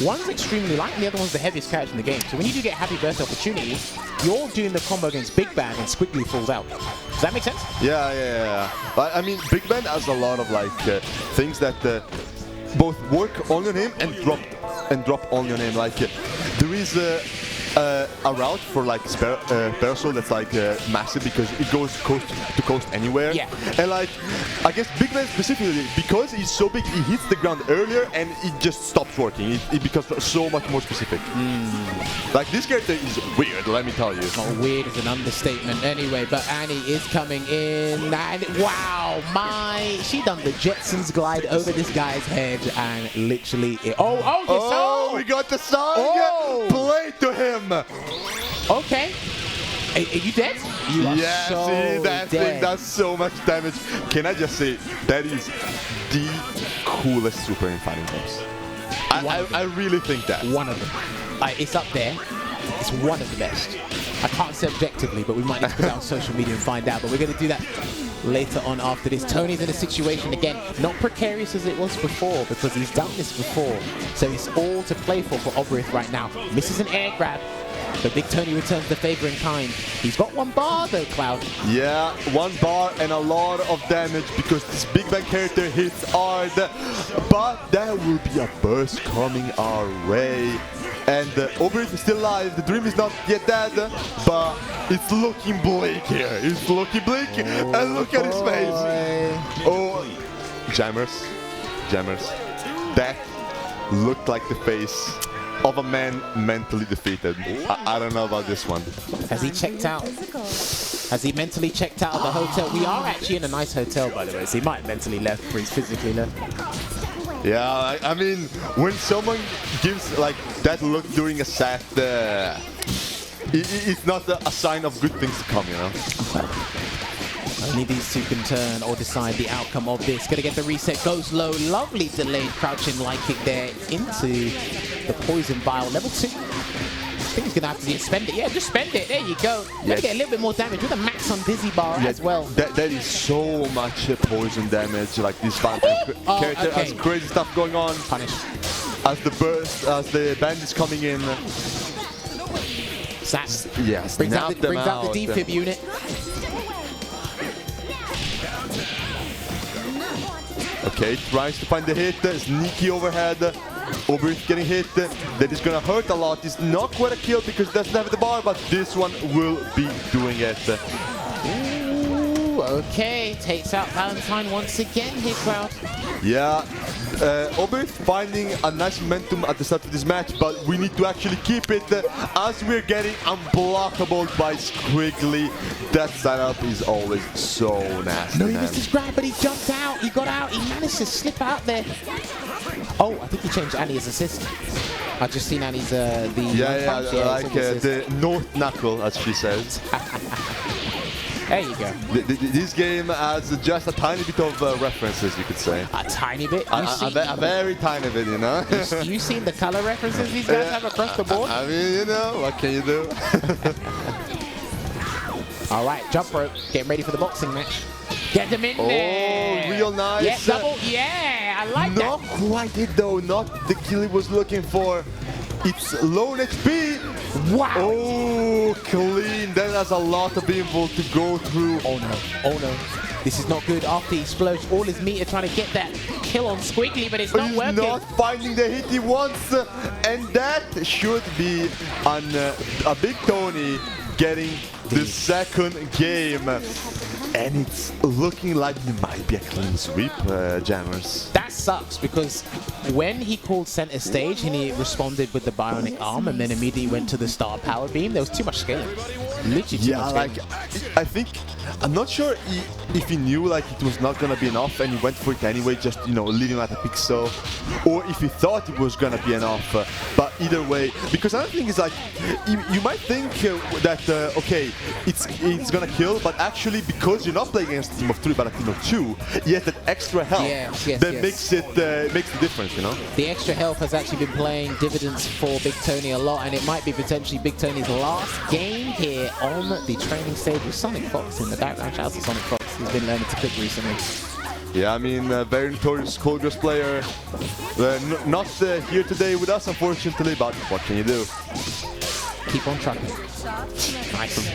one's extremely light and the other one's the heaviest character in the game. So when you do get happy birthday opportunity, you're doing the combo against Big Bang and Squigly falls out. Does that make sense? Yeah. But I mean, Big Ben has a lot of like things that both work only on him and drop only on him. Like there is a route for like Parasoul that's like massive because it goes coast to coast anywhere. Yeah. And like I guess Big Ben specifically because he's so big, he hits the ground earlier and it just stops working. It becomes so much more specific. Like this character is weird, let me tell you. Oh, weird is an understatement anyway, but Annie is coming in and wow, she done the Jetsons glide over this guy's head and literally we got the song! Play to him! Okay. Are you dead? You are so see, that dead. thing does so much damage. Can I just say, that is the coolest super in fighting games. I really think that. One of them. It's up there. It's one of the best. I can't say objectively, but we might need to put it on social media and find out. But we're going to do that later on after this. Tony's in a situation, again, not precarious as it was before, because he's done this before. So it's all to play for Obyrith right now. Misses an air grab, but BigTonney returns the favor in kind. He's got one bar though, Cloud. Yeah, one bar and a lot of damage because this Big Bang character hits hard. But there will be a burst coming our way. And Obyrith is still alive. The dream is not yet dead, but it's looking bleak here. It's looking bleak. And look at his face. Oh, Jammerz. That looked like the face of a man mentally defeated. I don't know about this one. Has he checked out? Has he mentally checked out of the hotel? We are actually in a nice hotel, by the way, so he might have mentally left, or he's physically left. Yeah, I mean, when someone gives like that look during a set, it's not a sign of good things to come, you know? Only these two can turn or decide the outcome of this. Gonna get the reset, goes low, lovely delayed crouching light kick there into the poison vial, level 2. I think he's gonna have to spend it. Yeah, just spend it. There you go. Gonna get a little bit more damage with a max on Dizzy Bar as well. That is so much poison damage. Like this Valentine character has crazy stuff going on. Punish. As the burst, as the bandits coming in. Saps. Yes, brings out the defib unit. Okay, tries to find the hit. Sneaky overhead. Obyrith getting hit. That is gonna hurt a lot. It's not quite a kill because it doesn't have the bar, but this one will be doing it. Ooh, okay, takes out Valentine once again here, Cloud. Yeah, Obyrith finding a nice momentum at the start of this match, but we need to actually keep it as we're getting unblockable by Squigly. That setup is always so nasty. No, he missed his grab, but he jumped out. He got out. He managed to slip out there. Oh, I think he changed Annie's assist. I've just seen Annie's the the North Knuckle, as she says. There you go. This game has just a tiny bit of references, you could say. A tiny bit? A very tiny bit, you know? You seen the color references these guys have across the board? I mean, you know, what can you do? All right, jump rope. Getting ready for the boxing match. Get them in there. Oh, real nice. Yeah, double. Yeah, I like that. Not quite it, though. Not the kill he was looking for. It's low HP. Wow. Oh, clean. That has a lot of info to go through. Oh, no. Oh, no. This is not good. After he explodes all his meter trying to get that kill on Squigly, but it's not working. He's not finding the hit he wants. And that should be a BigTonney getting the second game. And it's looking like it might be a clean sweep, Jammerz. That sucks because when he called center stage and he responded with the bionic arm and then immediately went to the star power beam, there was too much scaling. Literally too much scaling. I think I'm not sure if he knew like it was not gonna be enough and he went for it anyway, just leaving at a pixel, or if he thought it was gonna be enough. But either way, because another thing is like you might think that okay, it's gonna kill, but actually because you're not playing against a team of 3 but a team of 2, you have that extra health that makes the difference, you know. The extra health has actually been playing dividends for BigTonney a lot, and it might be potentially BigTonney's last game here on the training stage with Sonic Fox in the background. Shout out to Sonic Fox, he's been learning to click recently. Yeah, I mean, very notorious Skullgirls player. Not here today with us, unfortunately, but what can you do? Keep on trucking. Nice.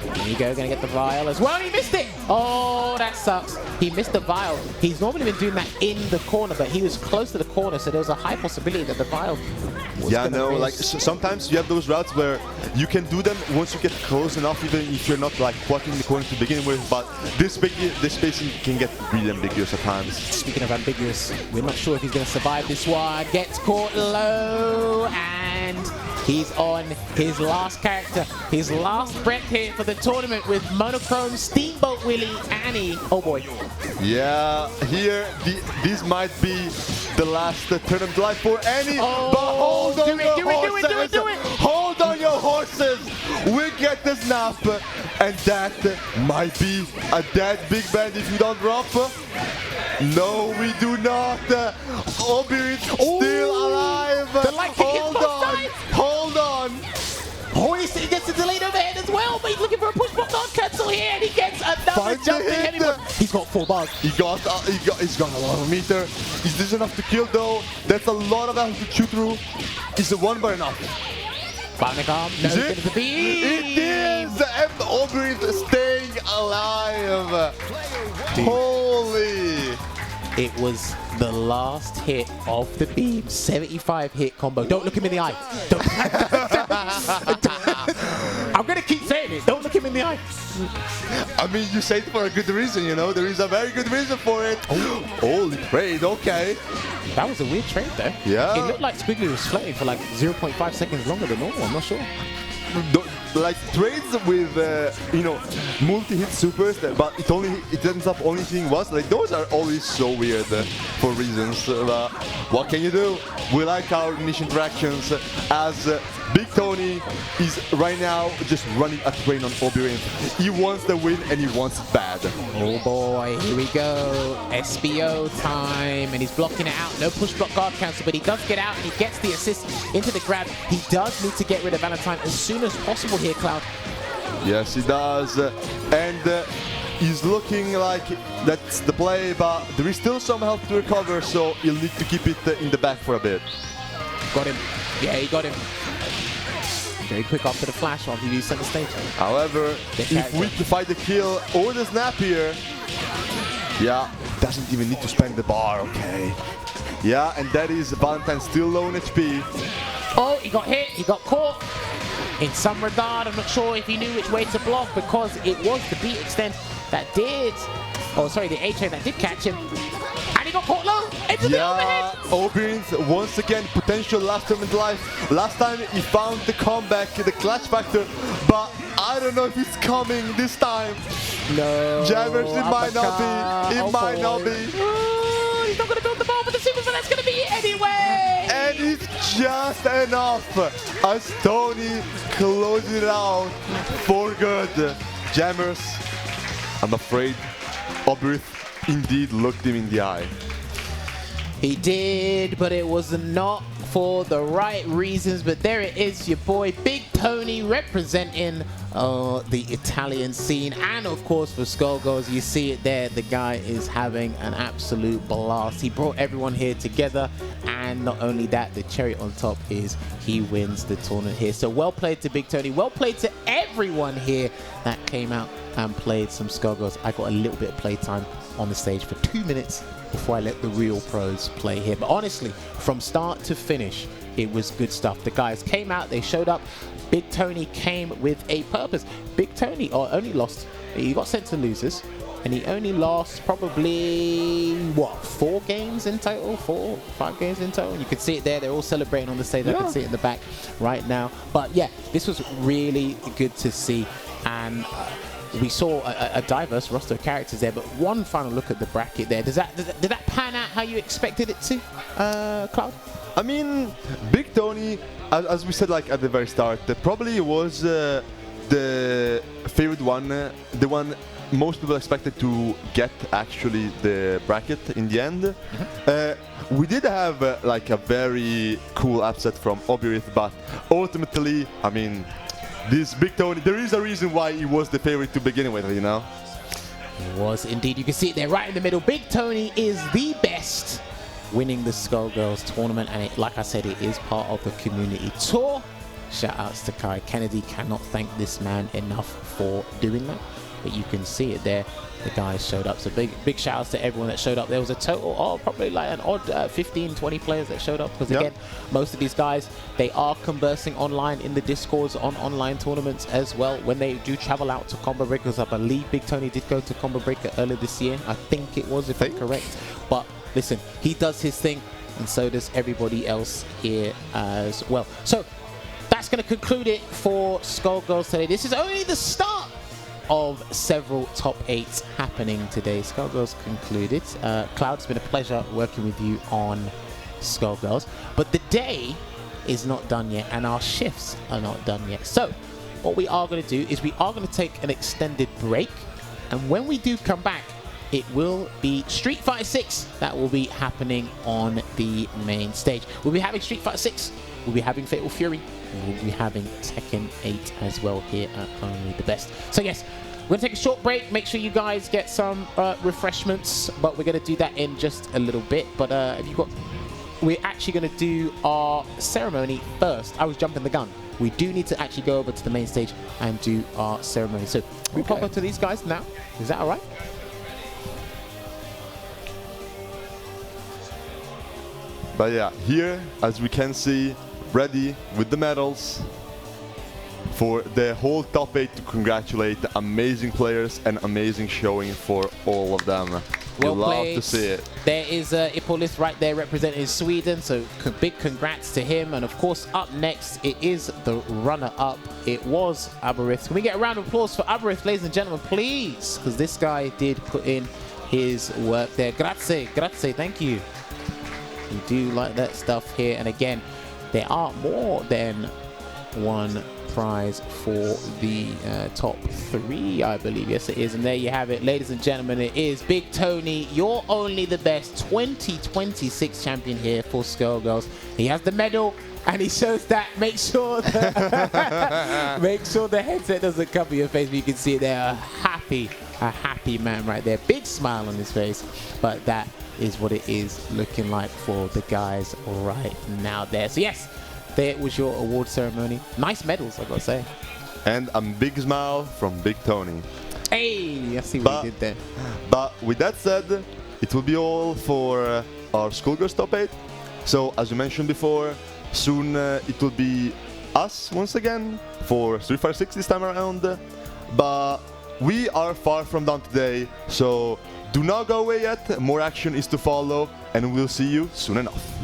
There you go, gonna get the vial as well. He missed it! Oh, that sucks. He missed the vial. He's normally been doing that in the corner, but he was close to the corner, so there was a high possibility that the vial was gonna miss. Sometimes you have those routes where you can do them once you get close enough, even if you're not like quacking the corner to begin with, but this spacing can get really ambiguous at times. Speaking of ambiguous, we're not sure if he's gonna survive this one. Gets caught low, and he's on his last character, his last breath here for the tournament with Monochrome, Steamboat Willie, Annie. Oh boy. Yeah, here, this might be the last tournament life for Annie. Oh, but hold on, do it. Hold on your horses. We get the snap, and that might be a dead big band if you don't drop. No, we do not. Obyrith still alive. Hold on. Oh, he gets a delayed overhead as well, but he's looking for a push block on cancel here, and he gets another jumping heavyweight. He's got 4 bars. He's got a lot of meter. Is this enough to kill though? That's a lot of health to chew through. Is the 1 bar enough? Is it? It is! And Obyrith staying alive. Holy! It was the last hit of the beam. 75 hit combo. Don't look him in the eye. I'm going to keep saying it. Don't look him in the eye. I mean, you say it for a good reason, you know. There is a very good reason for it. Holy trade, okay. That was a weird trade, though. Yeah. It looked like Squigly was floating for like 0.5 seconds longer than normal. I'm not sure. Like trades with multi-hit supers, but it ends up only hitting once. Like those are always so weird for reasons. What can you do? We like our niche interactions as BigTonney is right now just running a train on Obyrith. He wants the win and he wants it bad. Oh boy, here we go. SBO time, and he's blocking it out. No push block guard cancel, but he does get out and he gets the assist into the grab. He does need to get rid of Valentine as soon as possible here, Cloud. Yes, he does. And he's looking like that's the play, but there is still some health to recover, so he'll need to keep it in the back for a bit. Got him. Yeah, he got him. Very quick after the flash while he leaves center stage. However, if we can find the kill or the snap here, yeah, doesn't even need to spend the bar, okay. Yeah, and that is Valentine still low on HP. Oh, he got hit, he got caught. In some regard, I'm not sure if he knew which way to block because it was the beat extend that did, the A-chain that did catch him. And he got caught low. Yeah, Obyrith once again potential last tournament life. Last time he found the comeback, the clutch factor, but I don't know if it's coming this time. No. Jammerz, it might not be. It might not be. Oh, he's not going to build the ball for the super, but that's going to be it anyway. And it's just enough as Tony closes it out for good. Jammerz, I'm afraid Obyrith indeed looked him in the eye. He did, but it was not for the right reasons. But there it is, your boy BigTonney representing the Italian scene. And of course for Skullgirls, you see it there, the guy is having an absolute blast. He brought everyone here together, and not only that, the cherry on top is he wins the tournament here. So well played to BigTonney, well played to everyone here that came out and played some Skullgirls. I got a little bit of playtime on the stage for 2 minutes before I let the real pros play here. But honestly, from start to finish, it was good stuff. The guys came out, they showed up. BigTonney came with a purpose. BigTonney only lost, he got sent to losers, and he only lost probably, what, 4 games in total? 4, 5 games in total? You can see it there, they're all celebrating on the stage. Yeah. I can see it in the back right now. But yeah, this was really good to see. And we saw a diverse roster of characters there, but one final look at the bracket there. Did that pan out how you expected it to, Cloud? I mean, BigTonney, as we said like at the very start, probably was the favorite one, the one most people expected to get actually the bracket in the end. We did have like a very cool upset from Obyrith, but ultimately, I mean, this BigTonney, there is a reason why he was the favorite to begin with, you know? He was indeed. You can see it there right in the middle. BigTonney is the best, winning the Skullgirls tournament, and like I said, it is part of the community tour. Shout outs to Kai Kennedy. Cannot thank this man enough for doing that. But you can see it there. The guys showed up. So big shout outs to everyone that showed up. There was a total of probably like an odd 15, 20 players that showed up. Because again, most of these guys, they are conversing online in the Discords on online tournaments as well. When they do travel out to Combo Breakers, I believe BigTonney did go to Combo Breaker earlier this year. I think it was, if I'm correct. But listen, he does his thing, and so does everybody else here as well. So that's going to conclude it for Skullgirls today. This is only the start of several top 8s happening today. Skullgirls concluded. Cloud, it's been a pleasure working with you on Skullgirls, but the day is not done yet, and our shifts are not done yet. So what we are going to do is we are going to take an extended break, and when we do come back, it will be Street Fighter 6 that will be happening on the main stage. We'll be having Street Fighter 6, we'll be having Fatal Fury, we'll be having Tekken 8 as well here at Only the Best. So yes, we're going to take a short break. Make sure you guys get some refreshments, but we're going to do that in just a little bit. But have you got... We're actually going to do our ceremony first. I was jumping the gun. We do need to actually go over to the main stage and do our ceremony. So we pop up to these guys now. Is that all right? But yeah, here, as we can see, ready with the medals for the whole top 8 to congratulate the amazing players and amazing showing for all of them. Well love played. to see it. There is IppoLit right there representing Sweden, so big congrats to him. And of course, up next, it is the runner-up. It was Obyrith. Can we get a round of applause for Obyrith, ladies and gentlemen, please? Because this guy did put in his work there. Grazie, grazie, thank you. We do like that stuff here. And again, there are more than one prize for the top 3, I believe. Yes, it is. And there you have it, ladies and gentlemen. It is BigTonney, you're Only the Best 2026 champion here for Skullgirls. He has the medal, and he shows that. Make sure the, make sure the headset doesn't cover your face, but you can see it there. A happy man right there. Big smile on his face. But that is what it is looking like for the guys right now there. So yes, there was your award ceremony. Nice medals, I gotta say. And a big smile from BigTonney. Hey, I see what you did there. But with that said, it will be all for our Skullgirls top 8. So as you mentioned before, soon it will be us once again for Street Fighter 6 this time around. But we are far from done today, so do not go away yet. More action is to follow, and we'll see you soon enough.